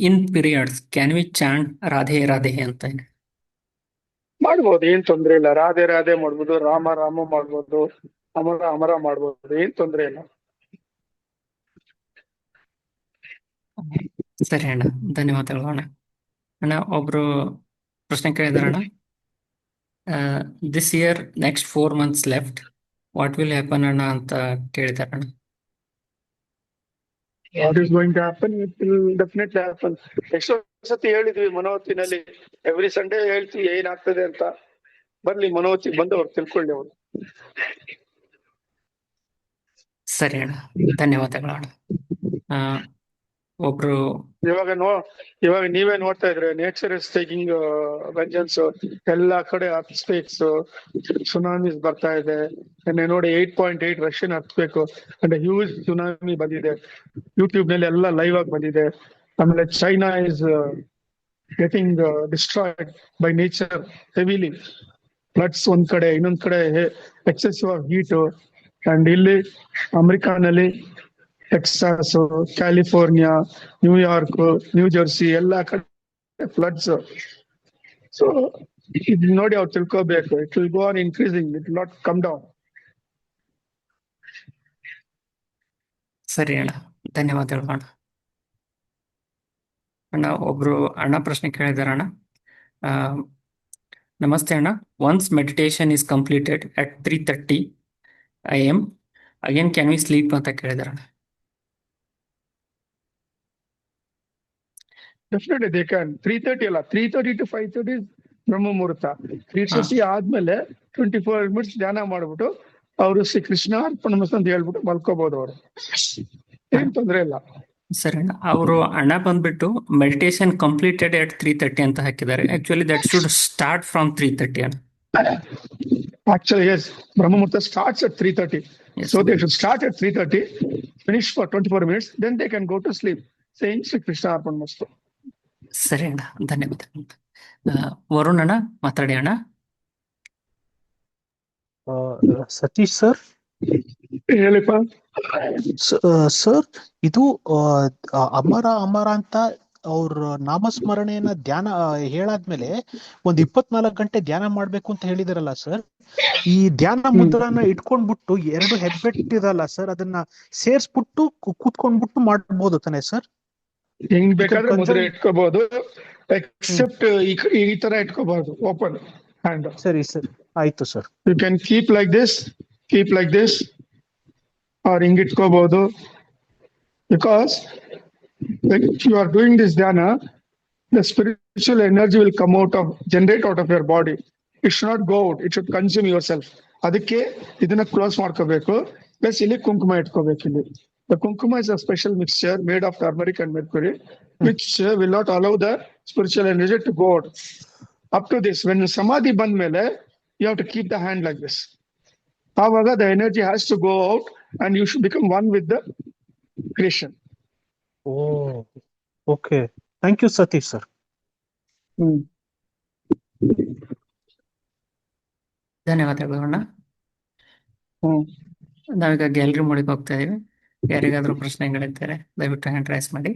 in periods can we chant Radhe Radhe ಅಂತ. ಮಾಡ್ಬೋದು, ಏನ್ ತೊಂದ್ರೆ ಇಲ್ಲ. ರಾಧೆ ರಾಧೆ ಮಾಡ್ಬೋದು, ರಾಮ ರಾಮ ಮಾಡ್ಬೋದು, ಅಮರ ಅಮರ ಮಾಡ್ಬೋದು, ಏನ್ ತೊಂದ್ರೆ ಇಲ್ಲ. ಸರಿ ಅಣ್ಣ, ಧನ್ಯವಾದಗಳು ಅಣ್ಣ. ಅಣ್ಣ ಒಬ್ರು ಪ್ರಶ್ನೆ ಕೇಳಿದಾರಣ್ಣ, this year next 4 months left, what will happen ಅಣ್ಣ ಅಂತ ಕೇಳಿದಾರಣ್ಣ. What is going to happen? It will definitely happen. ಎಷ್ಟೋ ಸತಿ ಹೇಳಿದ್ವಿ ಮನೋವತಿನಲ್ಲಿ, ಎವ್ರಿ ಸಂಡೇ ಹೇಳ್ತೀವಿ ಏನಾಗ್ತದೆ ಅಂತ. ಬರ್ಲಿ ಮನೋವತಿ ಬಂದು ಅವ್ರು ತಿಳ್ಕೊಳ್ಳಿ ಅವರು. ಸರಿ ಅಣ್ಣ, ಧನ್ಯವಾದಗಳು ಅಣ್ಣ. ಒಬ್ರು ಇವಾಗ ನೀವೇ ನೋಡ್ತಾ ಇದ್ರೆ ನೇಚರ್ ಇಸ್ ಟೇಕಿಂಗ್ ವೆಂಜನ್ಸ್. ಎಲ್ಲಾ ಕಡೆ ಅರ್ಥ್ಕ್ವೇಕ್ಸ್, ಸುನಾಮೀಸ್ ಬರ್ತಾ ಇದೆ. ನೋಡಿ 8.8 Russian earthquake and huge tsunami ಬಂದಿದೆ. ಯೂಟ್ಯೂಬ್ ನಲ್ಲಿ ಎಲ್ಲ ಲೈವ್ ಆಗಿ ಬಂದಿದೆ. ಆಮೇಲೆ China is getting destroyed by nature heavily. Floods ಒಂದ್ ಕಡೆ, ಇನ್ನೊಂದ್ ಕಡೆ ಎಕ್ಸೆಸಿವ್ ಆಫ್ ಹೀಟ್. ಅಂಡ್ ಇಲ್ಲಿ ಅಮೆರಿಕಾನಲ್ಲಿ Texas, California, New York, New Jersey ಎಲ್ಲಾ ಕಡೆ ಫ್ಲಡ್ಸ್. ಸೊ ಇದು ನೋಡಿ ಅವ್ರು ತಿಳ್ಕೋಬೇಕು. It will go on increasing, it will not come down. ಸರಿ ಅಣ್ಣ, ಧನ್ಯವಾದಗಳು ಅಣ್ಣ. ಅಣ್ಣ ಒಬ್ರು ಅಣ್ಣ ಪ್ರಶ್ನೆ ಕೇಳಿದಾರಣ್ಣ, ನಮಸ್ತೆ ಅಣ್ಣ, once meditation is completed at 3:30 AM again can we sleep ಅಂತ ಕೇಳಿದಾರಣ್ಣ. Definitely they can. 3:30 ಅಲ್ಲ, 3:30 to 5:30 ಬ್ರಹ್ಮ ಮುಹೂರ್ತ. 3:30 ಆದ್ಮೇಲೆ 24 minutes ಧ್ಯಾನ ಮಾಡ್ಬಿಟ್ಟು ಅವರು ಶ್ರೀ ಕೃಷ್ಣ ಅರ್ಪಣ ಅಂತ ಹೇಳ್ಬಿಟ್ಟು ಮಲ್ಕೋಬಹುದು ಅವರು. ಏನ್ ತೊಂದ್ರೆ ಇಲ್ಲ. ಸರಿ ಅಣ್ಣ, ಅವರು ಅಣ್ಣ ಬಂದ್ಬಿಟ್ಟು ಮೆಡಿಟೇಷನ್ ಕಂಪ್ಲೀಟೆಡ್ ಅಟ್ 3:30 ಅಂತ ಹಾಕಿದ್ದಾರೆ. Actually that should start from 3:30 ಅಣ್ಣ. Actually, yes, Brahma Muhurta starts at 3:30. Yes, So sir. they should start at 3:30, finish for 24 minutes, then they can go to sleep, saying Sri Krishna Arpanamastu. ಸರಿ ಅಣ್ಣ, ಧನ್ಯವಾದಗಳು. ವರುಣ್ ಅಣ್ಣ ಮಾತಾಡಿ ಅಣ್ಣ. Satish sir, ಹೇಳಿಪ್ಪ. Sir ಇದು ಅಮರ ಅಮರ ಅಂತ ಅವ್ರ ನಾಮಸ್ಮರಣೆಯನ್ನ ಧ್ಯಾನ ಹೇಳಾದ್ಮೇಲೆ 24 ಗಂಟೆ ಧ್ಯಾನ ಮಾಡ್ಬೇಕು ಅಂತ ಹೇಳಿದಾರಲ್ಲ ಸರ್. ಈ ಧ್ಯಾನ ಮುದ್ರನ ಇಟ್ಕೊಂಡ್ಬಿಟ್ಟು 2 ಹೆಬ್ಬೆಟ್ಟಿದಲ್ಲ ಸರ್, ಅದನ್ನ ಸೇರ್ಸ್ಬಿಟ್ಟು ಕೂತ್ಕೊಂಡ್ಬಿಟ್ಟು ಮಾಡ್ಬೋದು ತಾನೆ ಸರ್? ಹೆಂಗ್ ಬೇಕಾದ್ರೆ ಮುದ್ರೆ ಇಟ್ಕೋಬಹುದು, ಎಕ್ಸೆಪ್ಟ್ ಈ ತರ ಇಟ್ಕೋಬಹುದು ಓಪನ್ ಹ್ಯಾಂಡ್. ಸರಿ ಸರ್, ಆಯ್ತು sir. You can keep like this or ಹಿಂಗ್ ಇಟ್ಕೋಬಹುದು. Because when you are doing this dhyana, the spiritual energy will come generate out of your body. It should not go out, it should consume yourself. ಅದಕ್ಕೆ ಇದನ್ನ close ಮಾಡ್ಕೋಬೇಕು. Plus ಇಲ್ಲಿ ಕುಂಕುಮ ಇಟ್ಕೋಬೇಕು. ಇಲ್ಲಿ the kunkuma is a special mixture made of turmeric and mercury, which will not allow the spiritual energy to go out. Up to this, when samadhi ಬಂದ ಮೇಲೆ you have to keep the hand like this. ಆವಾಗ the energy has to go out and you should become one with the creation. Oh, okay. Thank you, Satish sir. ಧನ್ಯವಾದಗಳು ಅಣ್ಣ. ನಾವೀಗ gallery ಮೋಡಿಗೆ ಹೋಗ್ತಾ ಇದೀವಿ. ಯಾರಿಗಾದ್ರೂ ಪ್ರಶ್ನೆಗಳಿದ್ದಾರೆ ದಯವಿಟ್ಟು ಹ್ಯಾಂಡ್ ರೈಸ್ ಮಾಡಿ.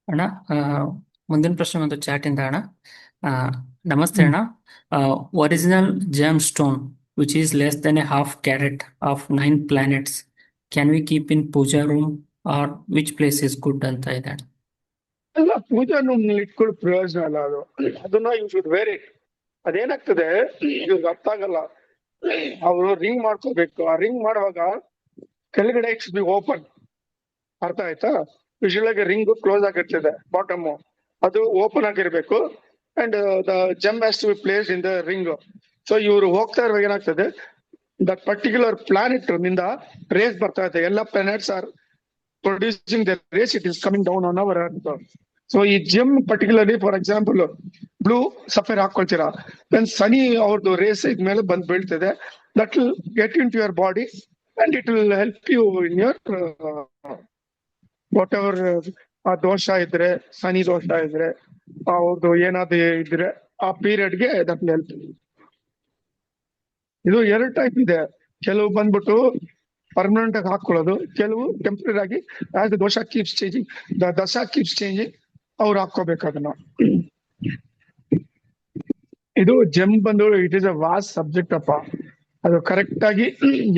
ಅಣ್ಣ ಮುಂದಿನ ಪ್ರಶ್ನೆ ಒಂದು ಚಾಟ್ ಇಂದ ಅಣ್ಣ. ನಮಸ್ತೆ ಅಣ್ಣ, original ಜೇಮ್ stone which is less than a half carat of 9 planets, can we keep in puja room or which place is good ಅಂತ ಇದ್ದಾನೆ. ಅಲ್ಲ, ಪೂಜಾ ರೂಮ್ನಲ್ಲಿ ಇಟ್ಕೊಳ್ಳೋ ಪ್ರಯೋಜನ ಅಲ್ಲ ಅದು. ಅದನ್ನ ಯು ಶುಡ್ ವೇರ್ ಇಟ್. ಅದೇನಾಗ್ತದೆ, ಇವ್ರಿಗೆ ಅರ್ಥ ಆಗಲ್ಲ. ಅವರು ರಿಂಗ್ ಮಾಡ್ಕೋಬೇಕು. ಆ ರಿಂಗ್ ಮಾಡುವಾಗ ಕೆಳಗಡೆ ಇಟ್ ಶುಡ್ ಬಿ ಓಪನ್. ಅರ್ಥ ಆಯ್ತಾ? ಯೂಶುವಲ್ ಆಗಿ ರಿಂಗ್ ಕ್ಲೋಸ್ ಆಗಿರ್ತದೆ, ಬಾಟಮ್ ಅದು ಓಪನ್ ಆಗಿರ್ಬೇಕು. And the gem has to be place in the ring. So ಇವರು ಹೋಗ್ತಾ ಇರುವಾಗ ಏನಾಗ್ತದೆ, ದಟ್ ಪರ್ಟಿಕ್ಯುಲರ್ ಪ್ಲಾನೆಟ್ ನಿಂದ ರೇಸ್ ಬರ್ತಾ ಇದೆ. ಎಲ್ಲ planets are producing the rays, it is coming down on our earth. So ಈ gem particularly, for example blue sapphire ಹಾಕೊಳ್ತೀರಾ, ದೆನ್ ಸನಿ ಅವ್ರದ್ದು ರೇಸ್ ಇದ್ಮೇಲೆ ಬಂದ್ ಬೀಳ್ತದೆ. That will get into your body and it will help you in your whatever ಆ ದೋಷ ಇದ್ರೆ, ಶನಿ ದೋಷ ಇದ್ರೆ, ಅವ್ರದ್ದು ಏನಾದ್ರು ಇದ್ರೆ ಆ ಪೀರಿಯಡ್ಗೆ ದಟ್ ವಿಲ್ ಹೆಲ್ಪ್. ಇದು 2 ಟೈಪ್ ಇದೆ. ಕೆಲವು ಬಂದ್ಬಿಟ್ಟು ಪರ್ಮನೆಂಟ್ ಆಗಿ ಹಾಕೊಳ್ಳೋದು, ಕೆಲವು ಟೆಂಪ್ರರಿ ಆಗಿ as the dosha keeps changing, the dasha keeps changing, ಅವ್ರು ಹಾಕೋಬೇಕು ಅದನ್ನ. ಇದು ಜಮ್ ಬಂದು it is a vast subject ಅಪ್ಪ. ಅದು ಕರೆಕ್ಟ್ ಆಗಿ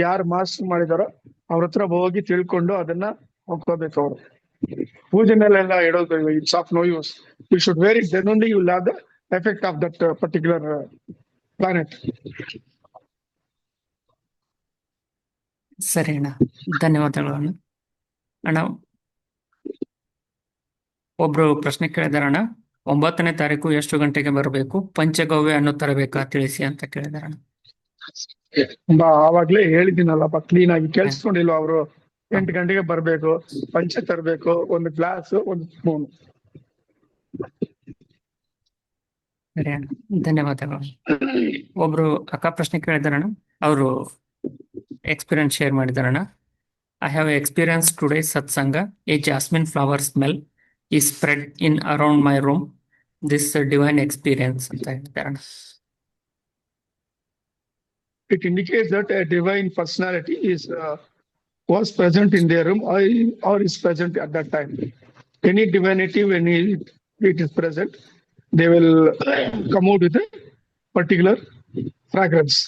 ಯಾರು ಮಾಸ್ಟರ್ ಮಾಡಿದಾರೋ ಅವ್ರ ಹತ್ರ ಹೋಗಿ ತಿಳ್ಕೊಂಡು ಅದನ್ನ ಹಾಕೋಬೇಕು. ಅವರು ಪೂಜೆನಲ್ಲೆಲ್ಲ ಇಡೋದು it's of no use. You should wear it, then only you will have the effect of that particular planet. ಸರಿ ಅಣ್ಣ, ಧನ್ಯವಾದಗಳು ಅಣ್ಣ. ಅಣ್ಣ ಒಬ್ರು ಪ್ರಶ್ನೆ ಕೇಳಿದಾರೆ ಅಣ್ಣ, 9ನೇ ತಾರೀಕು ಎಷ್ಟು ಗಂಟೆಗೆ ಬರಬೇಕು, ಪಂಚಗವ್ಯ ಅನ್ನೋ ತರಬೇಕಾ ತಿಳಿಸಿ ಅಂತ ಕೇಳಿದಾರೆ ಅಣ್ಣ. ಆವಾಗ್ಲೇ ಹೇಳಿದ್ದೀನಲ್ಲಪ್ಪ, ಕ್ಲೀನ್ ಆಗಿ ಕೇಳಿಸ್ಕೊಂಡಿಲ್ವ ಅವರು. 8 ಗಂಟೆಗೆ ಬರ್ಬೇಕು, ಪಂಚ ತರಬೇಕು, 1 ಗ್ಲಾಸ್ 1 ಸ್ಪೂನ್. ಸರಿ ಅಣ್ಣ, ಧನ್ಯವಾದಗಳು. ಒಬ್ರು ಅಕ್ಕ ಪ್ರಶ್ನೆ ಕೇಳಿದಾರಣ್ಣ, ಅವರು ಎಕ್ಸ್ಪೀರಿಯನ್ಸ್ ಶೇರ್ ಮಾಡಿದಾರಣ್ಣ. I have experience today satsang. A jasmine flower smell is spread in around my room. This divine experience ಅಂತ ಹೇಳಿದಾರಣ್ಣ. It indicates that a divine personality was present in their room or is present at that time. Any divinity, when it is present, they will come out with a particular fragrance.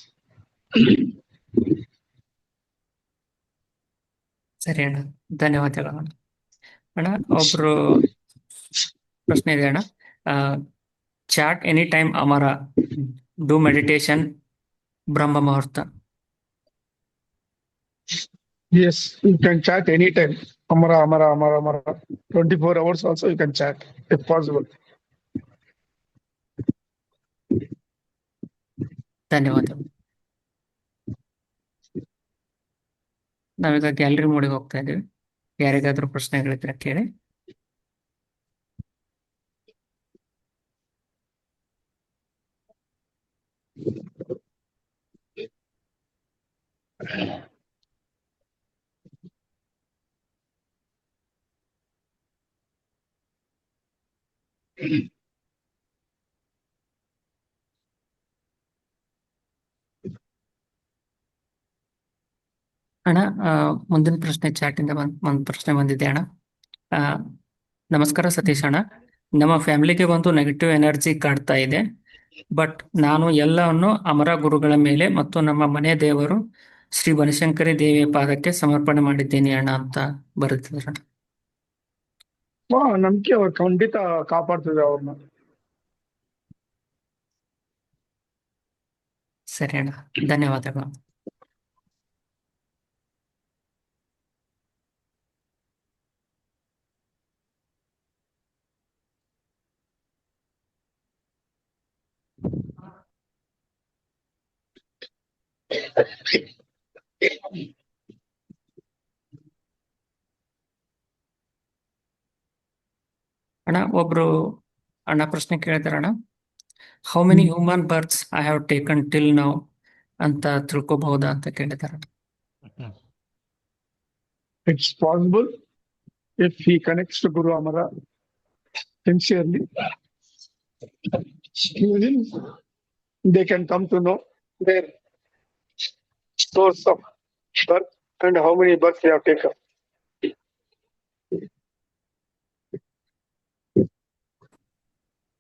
ಸರಿ ಅಣ್ಣ, ಧನ್ಯವಾದಗಳು ಅಣ್ಣ. ಅಣ್ಣ ಒಬ್ರು ಪ್ರಶ್ನೆ ಇದೆ ಅಣ್ಣ, chant any time Amara, do meditation Brahma muhurta. Yes, you can chat anytime. Amara, Amara, Amara, Amara. 24 hours also you can chat if possible. ಧನ್ಯವಾದಗಳು. ನಾವೀಗ ಗ್ಯಾಲರಿ ಮೋಡಿಗೆ ಹೋಗ್ತಾ ಇದ್ದೀವಿ. ಯಾರಿಗಾದ್ರೂ ಪ್ರಶ್ನೆಗಳಿದ್ರೆ ಕೇಳಿ. ಅಣ್ಣ, ಮುಂದಿನ ಪ್ರಶ್ನೆ ಚಾಟಿಂದ ಒಂದು ಪ್ರಶ್ನೆ ಬಂದಿದೆ ಅಣ್ಣ. ನಮಸ್ಕಾರ ಸತೀಶ್ ಅಣ್ಣ, ನಮ್ಮ ಫ್ಯಾಮಿಲಿಗೆ ಒಂದು ನೆಗೆಟಿವ್ ಎನರ್ಜಿ ಕಾಡ್ತಾ ಇದೆ. ಬಟ್ ನಾನು ಎಲ್ಲವನ್ನು ಅಮರ ಗುರುಗಳ ಮೇಲೆ ಮತ್ತು ನಮ್ಮ ಮನೆ ದೇವರು ಶ್ರೀ ಬನಶಂಕರಿ ದೇವಿಯ ಪಾದಕ್ಕೆ ಸಮರ್ಪಣೆ ಮಾಡಿದ್ದೇನೆ ಅಣ್ಣ ಅಂತ ಬರೆದಿದ್ದಾರೆ. ನಂಬಿಕೆ ಅವ್ರು ಖಂಡಿತ ಕಾಪಾಡ್ತಿದೆ ಅವ್ರನ್ನ. ಸರಿ ಅಣ್ಣ, ಧನ್ಯವಾದಗಳು. ಅಣ್ಣ ಒಬ್ರು ಅಣ್ಣ ಪ್ರಶ್ನೆ ಕೇಳಿದಾರಣ್ಣ, how many human births I have taken till now ಅಂತ ತಿಳ್ಕೊಬಹುದಾ ಅಂತ ಕೇಳಿದಾರ. It's possible if he connects to Guru Amara sincerely. They can come to know their source of birth and how many births they have taken.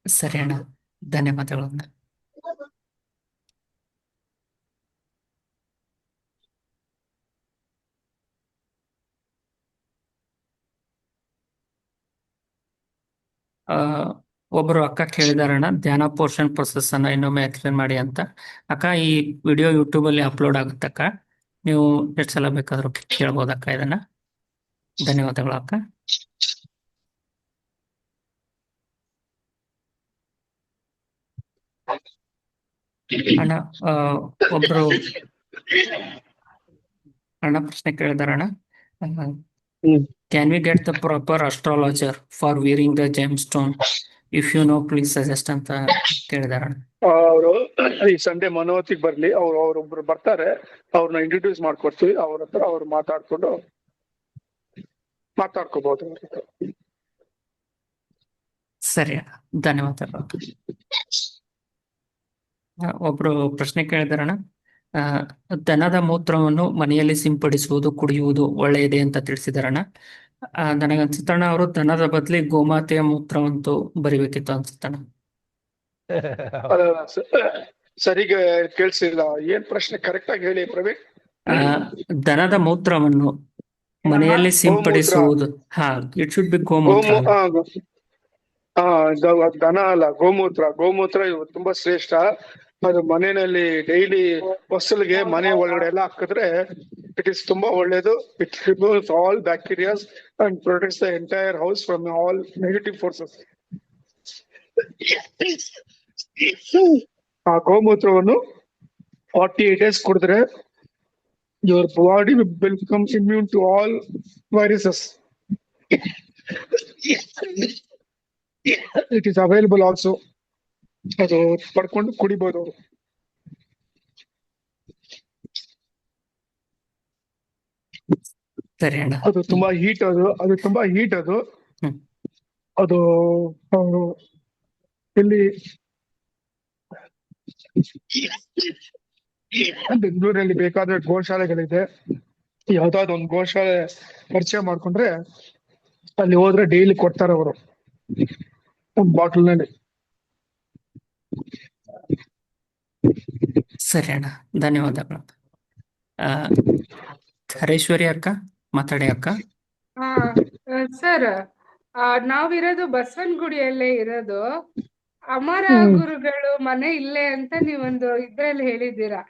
ಸರಿ ಅಣ್ಣ, ಧನ್ಯವಾದಗಳು. ಆ, ಒಬ್ರು ಅಕ್ಕ ಕೇಳಿದಾರಣ್ಣ, ಧ್ಯಾನ ಪೋರ್ಷನ್ ಪ್ರೊಸೆಸ್ ಅನ್ನ ಇನ್ನೊಮ್ಮೆ ಎಕ್ಸ್ಪ್ಲೇನ್ ಮಾಡಿ ಅಂತ. ಅಕ್ಕ, ಈ ವಿಡಿಯೋ ಯೂಟ್ಯೂಬ್ ಅಲ್ಲಿ ಅಪ್ಲೋಡ್ ಆಗುತ್ತಕ್ಕ, ನೀವು ಎಷ್ಟು ಸಲ ಬೇಕಾದ್ರೂ ಕೇಳ್ಬೋದಕ್ಕ ಇದನ್ನ. ಧನ್ಯವಾದಗಳು ಅಕ್ಕ. ಅಣ್ಣ, ಒಬ್ರು ಅಣ್ಣ ಪ್ರಶ್ನೆ ಕೇಳಿದಾರಣ್ಣ, can we get the proper astrologer for wearing the gem stone? If you know please suggest ಅಂತ ಕೇಳಿದಾರಣ್ಣ. ಅವರು ಈ ಸಂಡೇ ಮನೋತಿಗೆ ಬರ್ಲಿ, ಅವ್ರೊಬ್ರು ಬರ್ತಾರೆ, ಅವ್ರನ್ನ ಇಂಟ್ರೊಡ್ಯೂಸ್ ಮಾಡ್ಕೊಡ್ತೀವಿ. ಅವ್ರ ಹತ್ರ ಅವ್ರು ಮಾತಾಡ್ಕೋಬಹುದು. ಸರಿ ಅಣ್ಣ, ಧನ್ಯವಾದಗಳು. ಒಬ್ರು ಪ್ರಶ್ನೆ ಕೇಳಿದಾರಣ್ಣ, ದನದ ಮೂತ್ರವನ್ನು ಮನೆಯಲ್ಲಿ ಸಿಂಪಡಿಸುವುದು, ಕುಡಿಯುವುದು ಒಳ್ಳೆಯದೇ ಅಂತ ತಿಳಿಸಿದಾರಣ್ಣ. ನನಗನ್ಸುತ್ತಣ್ಣ ಅವರು ದನದ ಬದಲಿ ಗೋಮಾತೆಯ ಮೂತ್ರವಂತೂ ಬರಿಬೇಕಿತ್ತು ಅನ್ಸುತ್ತಣ್ಣ. ಸರಿಗೆ ಕೇಳಿಸಿಲ್ಲ, ಏನ್ ಪ್ರಶ್ನೆ ಕರೆಕ್ಟ್ ಆಗಿ ಹೇಳಿ ಪ್ರವೀಣ್. ದನದ ಮೂತ್ರವನ್ನು ಮನೆಯಲ್ಲಿ ಸಿಂಪಡಿಸುವುದು, ಇಟ್ ಶುಡ್ ಬಿ ಗೋಮೂತ್ರ. ದನ ಅಲ್ಲ, ಗೋಮೂತ್ರ ತುಂಬಾ ಶ್ರೇಷ್ಠ. ಅದು ಮನೆಯಲ್ಲಿ ಡೈಲಿ ಫಸಲ್ಗೆ ಮನೆ ಒಳಗಡೆ ಎಲ್ಲ ಹಾಕಿದ್ರೆ ಇಟ್ ಇಸ್ ತುಂಬಾ ಒಳ್ಳೇದು. It removes all bacterias and protects the entire house from all negative forces. ಆ ಗೋಮೂತ್ರವನ್ನು 48 days ಕುಡಿದ್ರೆ your body will become immune to all viruses. It is available also. ಅದು ಪಡ್ಕೊಂಡು ಕುಡಿಬಹುದು ಅವರು. ಸರಿ ಅಣ್ಣ. ಅದು ತುಂಬಾ ಹೀಟ್, ಅದು ಅವರು ಇಲ್ಲಿ ಬೆಂಗಳೂರಲ್ಲಿ ಬೇಕಾದ್ರೆ ಗೋಶಾಲೆಗಳಿದೆ. ಯಾವ್ದಾದ್ರು ಒಂದು ಗೋಶಾಲೆ ಪರಿಚಯ ಮಾಡ್ಕೊಂಡ್ರೆ ಅಲ್ಲಿ ಹೋದ್ರೆ ಡೈಲಿ ಕೊಡ್ತಾರೆ ಅವರು ಒಂದು ಬಾಟಲ್ನಲ್ಲಿ. ಸರಿ ಅಣ್ಣ, ಧನ್ಯವಾದಗಳು. ಹರೇಶ್ವರಿ ಅಕ್ಕ, ಮಾತಾಡಿ ಅಕ್ಕ. ಸರ್, ನಾವಿರೋದು ಬಸವನಗುಡಿಯಲ್ಲೇ ಇರೋದು. ಅಮರ ಗುರುಗಳು ಮನೆ ಇಲ್ಲೇ ಅಂತ ನೀವೊಂದು ಇದ್ರಲ್ಲಿ ಹೇಳಿದ್ದೀರಾ,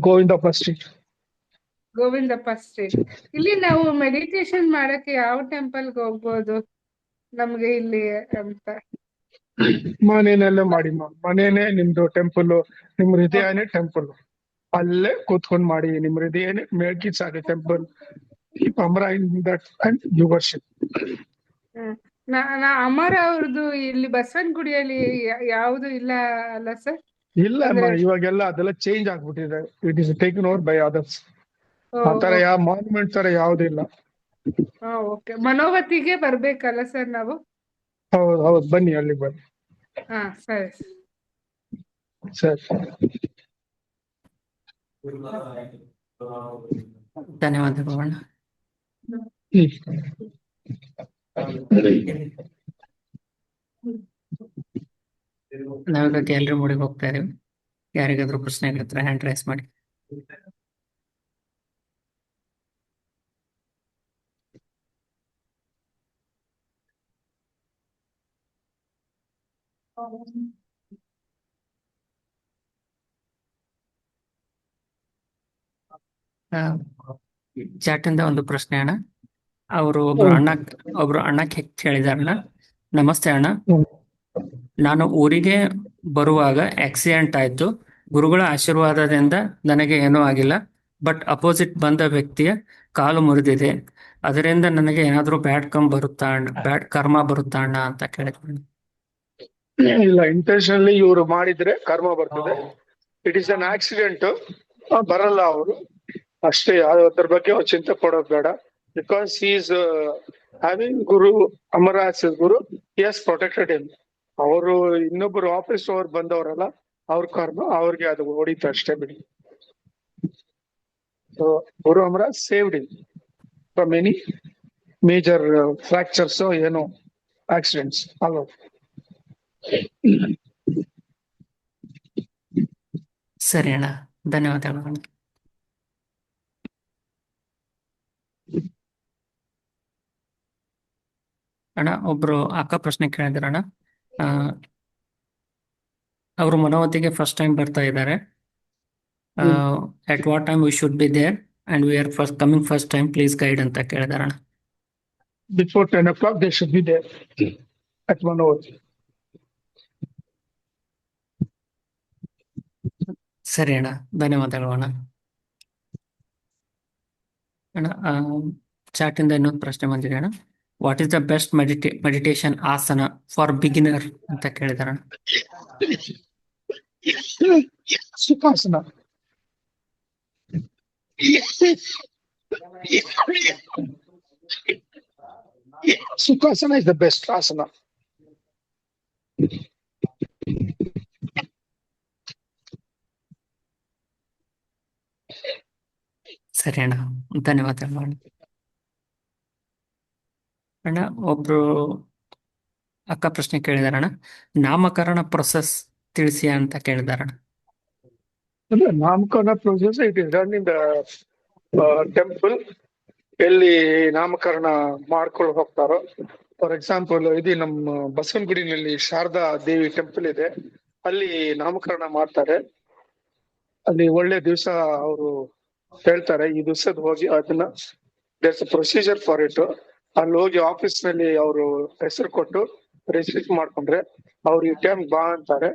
ಗೋವಿಂದಪ್ಪ ಸ್ಟ್ರೀಟ್. ಇಲ್ಲಿ ನಾವು ಮೆಡಿಟೇಷನ್ ಮಾಡಕ್ಕೆ ಯಾವ ಟೆಂಪಲ್ಗೆ ಹೋಗ್ಬೋದು ನಮ್ಗೆ ಇಲ್ಲಿ ಅಂತ? ಮನೆಯಲ್ಲೇ ಮಾಡಿ, ಮನೇನೆ ನಿಮ್ದು ಟೆಂಪಲ್, ನಿಮ್ ಹೃದಯನೇ ಟೆಂಪಲ್. ಅಲ್ಲೇ ಕೂತ್ಕೊಂಡ್ ಮಾಡಿ, ನಿಮ್ ಹೃದಯನೇ ಮೇಲ್ಕಿ sorry temple. Amara in that and you worship. Amara ಅವ್ರದ್ದು ಇಲ್ಲಿ ಬಸವನಗುಡಿಯಲ್ಲಿ ಯಾವುದು ಇಲ್ಲ ಅಲ್ಲ ಸರ್? ಇಲ್ಲ, ಇವಾಗೆಲ್ಲ ಅದೆಲ್ಲ ಚೇಂಜ್ ಆಗ್ಬಿಟ್ಟಿದೆ. It is taken over by others. ಆತರ ಯಾವ ಮಾನ್ಯುಮೆಂಟ್ ತರ ಯಾವುದಿಲ್ಲ. ಓಕೆ, ಮನೋವತಿಗೆ ಬರ್ಬೇಕಲ್ಲ ಸರ್ ನಾವು? ಹೌದು, ಬನ್ನಿ, ಅಲ್ಲಿಗೆ ಬನ್ನಿ. ಸರಿ ಸರಿ, ಧನ್ಯವಾದಗಳು ಅಣ್ಣ. ನಾವೀಗ ಗ್ಯಾಲರಿ ಮೋಡಿಗೆ ಹೋಗ್ತಾ ಇದೀವಿ. ಯಾರಿಗಾದ್ರೂ ಪ್ರಶ್ನೆಗಳಿದ್ರೆ ಹ್ಯಾಂಡ್ ರೈಸ್ ಮಾಡಿ. ಚಾಟ್ ಇಂದ ಒಂದು ಪ್ರಶ್ನೆ ಅಣ್ಣ. ಅವರು ಒಬ್ರು ಅಣ್ಣ ಕೇಳಿದಾರಣ್ಣ. ನಮಸ್ತೆ ಅಣ್ಣ, ನಾನು ಊರಿಗೆ ಬರುವಾಗ ಆಕ್ಸಿಡೆಂಟ್ ಆಯ್ತು. ಗುರುಗಳ ಆಶೀರ್ವಾದದಿಂದ ನನಗೆ ಏನೂ ಆಗಿಲ್ಲ. ಬಟ್ ಅಪೋಸಿಟ್ ಬಂದ ವ್ಯಕ್ತಿಯ ಕಾಲು ಮುರಿದಿದೆ. ಅದರಿಂದ ನನಗೆ ಏನಾದ್ರೂ ಬ್ಯಾಡ್ ಕರ್ಮ ಬರುತ್ತಾ ಅಣ್ಣ ಅಂತ ಕೇಳಿದ್ರು. ಇಲ್ಲ, ಇಂಟೆನ್ಷನಲಿ ಇವರು ಮಾಡಿದ್ರೆ ಕರ್ಮ ಬರ್ತದೆ. ಇಟ್ ಈಸ್ ಅನ್ ಆಕ್ಸಿಡೆಂಟ್, ಬರಲ್ಲ ಅವರು ಅಷ್ಟೇ. ಅದ್ರ ಬಗ್ಗೆ ಅವ್ರು ಚಿಂತೆ ಪಡೋದು ಬೇಡ. Because he is having guru, Amara Guru, he has protected him. ಅವರು ಇನ್ನೊಬ್ರು ಆಫೀಸ್ ಅವ್ರು ಬಂದವರಲ್ಲ, ಅವ್ರ ಕರ್ಮ ಅವ್ರಿಗೆ ಅದು ಹೊಡಿತು ಅಷ್ಟೇ ಬಿಡಿ. So Guru Amara saved him from any major fractures ಏನೋ ಆಕ್ಸಿಡೆಂಟ್ಸ್ ಅಲ್ವಾ. ಸರಿ ಅಣ್ಣ, ಧನ್ಯವಾದಗಳು ಅಣ್ಣ. ಅಣ್ಣ ಒಬ್ರು ಅಕ್ಕ ಪ್ರಶ್ನೆ ಕೇಳಿದಾರಣ್ಣ. ಅವರು ಮನೋವತಿಗೆ ಫಸ್ಟ್ ಟೈಮ್ ಬರ್ತಾ ಇದ್ದಾರೆ. At what time we should be there and we are first coming first time, please guide ಅಂತ ಕೇಳಿದಾರಣ್ಣ. Before 10 o'clock, they should be there at 1 hour. ಸರಿ ಅಣ್ಣ, ಧನ್ಯವಾದಗಳು ಅಣ್ಣ. ಅಣ್ಣ ಚಾಟ್ ಇಂದ ಇನ್ನೊಂದು ಪ್ರಶ್ನೆ ಬಂದಿದೆ ಅಣ್ಣ. What is the best meditation ಆಸನ ಫಾರ್ ಬಿಗಿನರ್ ಅಂತ ಕೇಳಿದಾರಣ್ಣ. Sukhasana. Sukhasana is the best asana. ಸರಿ ಅಣ್ಣ, ಧನ್ಯವಾದಗಳು ಅಣ್ಣ. ಅಣ್ಣ ಒಬ್ರು ಅಕ್ಕ ಪ್ರಶ್ನೆ ಕೇಳಿದಾರಣ್ಣ. ನಾಮಕರಣ ಪ್ರೊಸೆಸ್ ತಿಳಿಸಿ ಅಂತ ಕೇಳಿದಾರಣ್ಣ. ನಾಮಕರಣ process, it is done in the temple. ಎಲ್ಲಿ ನಾಮಕರಣ ಮಾಡ್ಕೊಂಡು ಹೋಗ್ತಾರೋ. ಫಾರ್ ಎಕ್ಸಾಂಪಲ್ ಇದು ನಮ್ಮ ಬಸವನಗುಡಿನಲ್ಲಿ ಶಾರದಾ ದೇವಿ ಟೆಂಪಲ್ ಇದೆ, ಅಲ್ಲಿ ನಾಮಕರಣ ಮಾಡ್ತಾರೆ. ಅಲ್ಲಿ ಒಳ್ಳೆ ದಿವಸ ಅವರು ಹೇಳ್ತಾರೆ, ಈ ದಿವಸದ ಹೋಗಿ ಅದನ್ನ there's a procedure for it. ಅಲ್ಲಿ ಹೋಗಿ ಆಫೀಸ್ ನಲ್ಲಿ ಅವರು ಹೆಸರು ಕೊಟ್ಟು ರಿಜಿಸ್ಟರ್ ಮಾಡ್ಕೊಂಡ್ರೆ ಅವ್ರು ಈ ಟೈಮ್ ಬಾ ಅಂತಾರೆ.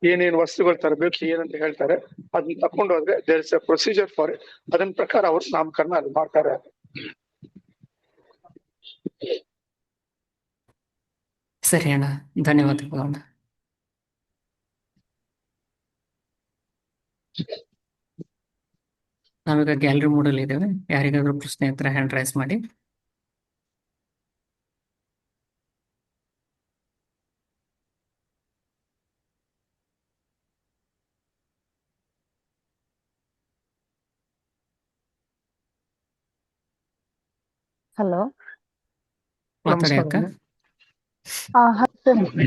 ಏನೇನ್ ವಸ್ತುಗಳು ತರಬೇಕು ಏನಂತ ಹೇಳ್ತಾರೆ, ಅದನ್ನ ತಕೊಂಡು ಹೋದ್ರೆ there is a procedure for it. ಅದನ್ನ ಪ್ರಕಾರ ಅವ್ರು ನಾಮಕರಣ ಅಲ್ಲಿ ಮಾಡ್ತಾರೆ. ಸರಿ ಅಣ್ಣ, ಧನ್ಯವಾದಗಳು ಅಣ್ಣ. ನಾವೀಗ ಗ್ಯಾಲರಿ ಮೋಡಲ್ಲಿ ಇದ್ದೇವೆ. ಯಾರಿಗಾದ್ರೂ ಪ್ರಶ್ನೆ ಇದ್ರೆ ಹ್ಯಾಂಡ್ ರೈಸ್ ಮಾಡಿ. ಹಲೋ, ಮಾತಾಡಿ ಅಕ್ಕ.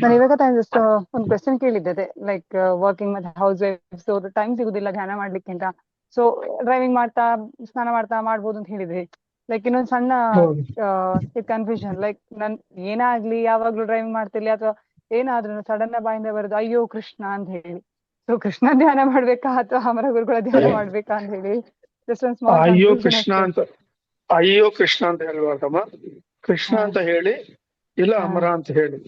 ನಾನು ಇವಾಗ ಜಸ್ಟ್ ಒಂದು ಕ್ವೆಶನ್ ಕೇಳಿದ್ದೆ, ಲೈಕ್ ವರ್ಕಿಂಗ್ ಮತ್ತೆ ಹೌಸ್ ವೈಫ್ಸ್ ಟೈಮ್ ಸಿಗುದಿಲ್ಲ ಧ್ಯಾನ ಮಾಡ್ಲಿಕ್ಕೆ ಅಂತ. ಸೊ ಡ್ರೈವಿಂಗ್ ಮಾಡ್ತಾ ಸ್ನಾನ ಮಾಡ್ತಾ ಮಾಡ್ಬೋದು ಅಂತ ಹೇಳಿದ್ರಿ. ಲೈಕ್ ಇನ್ನೊಂದು ಸಣ್ಣ ಕನ್ಫ್ಯೂಷನ್, ಲೈಕ್ ನನ್ ಏನಾಗ್ಲಿ ಯಾವಾಗ್ಲೂ ಡ್ರೈವಿಂಗ್ ಮಾಡ್ತಿರ್ಲಿ ಅಥವಾ ಏನಾದ್ರೂ ಸಡನ್ ಬಾಯಿಂದ ಬರೋದು ಅಯ್ಯೋ ಕೃಷ್ಣ ಅಂತ ಹೇಳಿ. ಸೊ ಕೃಷ್ಣ ಧ್ಯಾನ ಮಾಡ್ಬೇಕಾ ಅಥವಾ ಅಮರ ಗುರುಗಳ ಧ್ಯಾನ ಮಾಡ್ಬೇಕಾ ಅಂತ ಹೇಳಿ ಜಸ್ಟ್ ಒಂದು ಸ್ಮಾಲ್ ಅಯ್ಯೋ ಕೃಷ್ಣ ಅಂತ, ಅಯ್ಯೋ ಕೃಷ್ಣ ಅಂತ ಹೇಳ್ಬಾರ್ದಮ್ಮ. ಕೃಷ್ಣ ಅಂತ ಹೇಳಿ, ಇಲ್ಲ ಅಮರ ಅಂತ ಹೇಳಿ.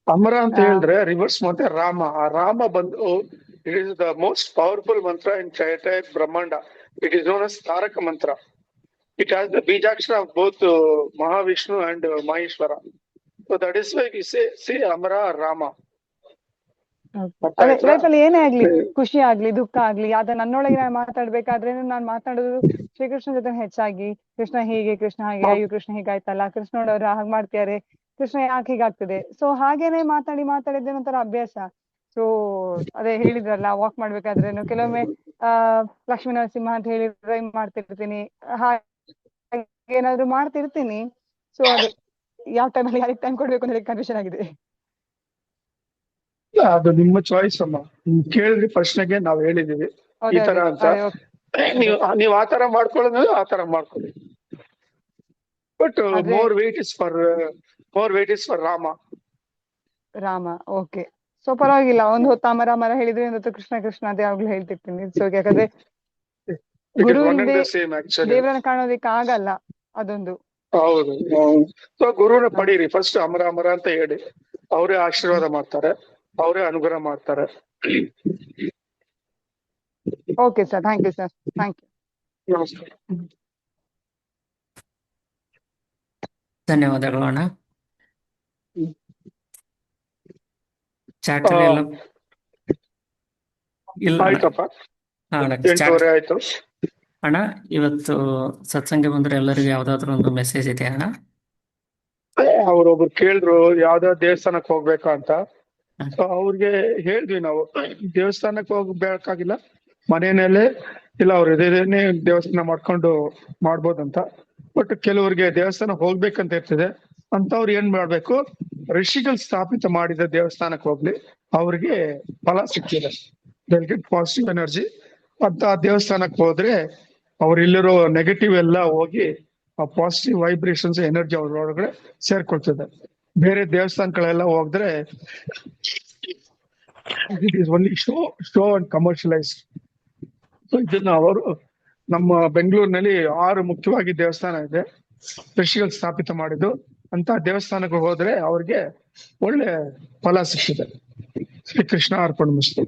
ಅಮರ ಅಂತ ಹೇಳಿದ್ರೆ ರಿವರ್ಸ್ ಮತ್ತೆ ರಾಮ. ಆ ರಾಮ ಬಂದು it is the most powerful ಮಂತ್ರ ಇನ್ ಎಂಟೈರ್ ಬ್ರಹ್ಮಾಂಡ. ಇಟ್ ಇಸ್ ನೋನ್ as ತಾರಕ ಮಂತ್ರ. It has the Bijakshara of both Mahavishnu and Maheshwara. So that is why we say Amara or Rama. Life ಅಲ್ಲಿ ಏನೇ ಆಗ್ಲಿ, ಖುಷಿ ಆಗ್ಲಿ ದುಃಖ ಆಗ್ಲಿ, ಅದ ನನ್ನೊಳಗೆ ನಾನು ಮಾತಾಡ್ಬೇಕಾದ್ರೆ ನಾನು ಮಾತಾಡೋದು ಶ್ರೀಕೃಷ್ಣ ಜೊತೆ ಹೆಚ್ಚಾಗಿ. ಕೃಷ್ಣ ಹೀಗೆ, ಕೃಷ್ಣ ಹಾಗೆ, ಅಯ್ಯೋ ಕೃಷ್ಣ ಹೀಗಾಯ್ತಲ್ಲ, ಕೃಷ್ಣನವ್ರು ಹಾಗೆ ಮಾಡ್ತಾರೆ, ಕೃಷ್ಣ ಯಾಕೆ ಹೀಗಾಗ್ತದೆ. ಸೊ ಹಾಗೇನೆ ಮಾತಾಡಿದ್ದೆ ಒಂಥರ ಅಭ್ಯಾಸ. ಸೊ ಅದೇ ಹೇಳಿದ್ರಲ್ಲ, ವಾಕ್ ಮಾಡ್ಬೇಕಾದ್ರೆ ಕೆಲವೊಮ್ಮೆ ಲಕ್ಷ್ಮೀ ನರಸಿಂಹ ಅಂತ ಹೇಳಿ ಡ್ರೈವ್ ಮಾಡ್ತಿರ್ತೀನಿ, ಏನಾದ್ರು ಮಾಡ್ತಿರ್ತೀನಿ. ಸೊ ಅದು ಯಾವ ಟೈಮಲ್ಲಿ ಯಾರಿಗೆ ಟೈಮ್ ಕೊಡ್ಬೇಕು ಅಂತ ಹೇಳಿ ಕನ್ಫ್ಯೂಷನ್ ಆಗಿದೆ. ಅದು ನಿಮ್ಮ ಚಾಯ್ಸ್ ಅಮ್ಮ. ಕೇಳಿದ್ರಿ ಪ್ರಶ್ನೆಗೆ ನಾವ್ ಹೇಳಿದೀವಿ ಈ ತರ ಅಂತ. ನೀವ್ ಆತರ ಮಾಡ್ಕೊಳ್ಳೋದು ಆತರ ಮಾಡ್ಕೊಳ್ಳಿ. But more weight is for Rama. Rama, okay. So ಪರವಾಗಿಲ್ಲ, ಒಂದು ಹೊತ್ತು ಅಮರ ಹೇಳಿದ್ರೆ ಒಂದು ಹೊತ್ತು ಕೃಷ್ಣ ಕೃಷ್ಣ ಅಂತ ಯಾವಾಗ್ಲೂ ಹೇಳ್ತಿರ್ತೀನಿ. ಸೊ ಯಾಕಂದ್ರೆ ಗುರು ಇಲ್ಲದೆ ದೇವರನ್ನ ಕಾಣೋದಿಕ್ಕೆ ಆಗಲ್ಲ, ಅದೊಂದು. ಹೌದು. ಸೊ ಗುರುನ ಪಡೀರಿ ಫಸ್ಟ್, ಅಮರ ಅಂತ ಹೇಳಿ. ಅವರೇ ಆಶೀರ್ವಾದ ಮಾಡ್ತಾರೆ, ಅವರೇ ಅನುಗ್ರಹ ಮಾಡ್ತಾರೆ. Okay sir, thank you sir, thank you. ನಮಸ್ಕಾರ. ಧನ್ಯವಾದಗಳು ಅಣ್ಣ. ಚಾಟ್ ಎಲ್ಲ ಇಲ್ಲ ಆಯ್ತಪ್ಪ, 8:30 ಆಯ್ತು ಅಣ್ಣ. ಇವತ್ತು ಸತ್ಸಂಗ ಬಂದ್ರೆ ಎಲ್ಲರಿಗೂ ಯಾವ್ದಾದ್ರು ಒಂದು ಮೆಸೇಜ್ ಇದೆ ಅಣ್ಣ? ಅವ್ರೊಬ್ರು ಕೇಳಿದ್ರು ಯಾವ್ದಾವ್ ದೇವಸ್ಥಾನಕ್ಕೆ ಹೋಗ್ಬೇಕಾ ಅಂತ. ಅವ್ರಿಗೆ ಹೇಳಿದ್ವಿ ನಾವು, ದೇವಸ್ಥಾನಕ್ಕೆ ಹೋಗ್ಬೇಕಾಗಿಲ್ಲ, ಮನೆಯಲ್ಲೇ ಇಲ್ಲ ಅವ್ರ ಇದೇನೆ ದೇವಸ್ಥಾನ ಮಾಡ್ಕೊಂಡು ಮಾಡ್ಬೋದಂತ. ಬಟ್ ಕೆಲವ್ರಿಗೆ ದೇವಸ್ಥಾನ ಹೋಗ್ಬೇಕಂತ ಇರ್ತದೆ ಅಂತವ್ರು ಏನ್ ಮಾಡ್ಬೇಕು, ಋಷಿಗಳು ಸ್ಥಾಪಿತ ಮಾಡಿದ ದೇವಸ್ಥಾನಕ್ಕೆ ಹೋಗ್ಲಿ, ಅವ್ರಿಗೆ ಫಲ ಸಿಗ್ತಿದೆ. they'll get positive energy. ಅಂತ ದೇವಸ್ಥಾನಕ್ಕೆ ಹೋದ್ರೆ ಅವ್ರಿಲ್ಲಿರೋ ನೆಗೆಟಿವ್ ಎಲ್ಲ ಹೋಗಿ ಆ ಪಾಸಿಟಿವ್ ವೈಬ್ರೇಷನ್ಸ್ ಎನರ್ಜಿ ಅವ್ರೊಳಗಡೆ ಸೇರ್ಕೊಳ್ತದೆ. ಬೇರೆ ದೇವಸ್ಥಾನಗಳೆಲ್ಲ ಹೋದ್ರೆ it is only show and commercialise. So ಇದನ್ನ ಅವರು ನಮ್ಮ ಬೆಂಗಳೂರಿನಲ್ಲಿ 6 ಮುಖ್ಯವಾಗಿ ದೇವಸ್ಥಾನ ಇದೆ ಋಷಿಗಳು ಸ್ಥಾಪಿತ ಮಾಡಿದ್ದು. ಅಂತ ದೇವಸ್ಥಾನಕ್ಕೆ ಹೋದ್ರೆ ಅವ್ರಿಗೆ ಒಳ್ಳೆ ಫಲ ಸಿಗ್ತದೆ. ಶ್ರೀ ಕೃಷ್ಣ ಅರ್ಪಣಮಸ್ತು.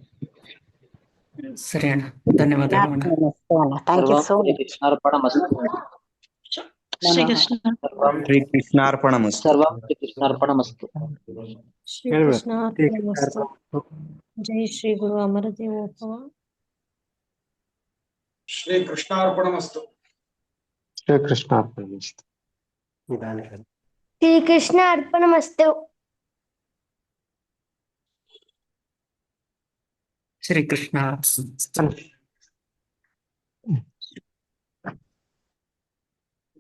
ಸರಿ ಅಣ್ಣ, ಧನ್ಯವಾದಗಳು ಅಣ್ಣ. Thank you so much. Shri Krishna Shri ಕೃಷ್ಣಾರ್ಪಣಮಸ್ತು. ಸರ್ವಂ ಶ್ರೀ ಕೃಷ್ಣಾರ್ಪಣಮಸ್ತು. ಶ್ರೀ ಕೃಷ್ಣ ಅರ್ಪಣಮಸ್ತು. ಜೈ ಶ್ರೀ ಗುರು ಅಮರದೇವೋಭವ. ಶ್ರೀ ಕೃಷ್ಣಾರ್ಪಣಮಸ್ತು. ಶ್ರೀ ಕೃಷ್ಣಾರ್ಪಣಮಸ್ತು. ಶ್ರೀ ಕೃಷ್ಣ ಅರ್ಪಣಮಸ್ತು. ಶ್ರೀ ಕೃಷ್ಣ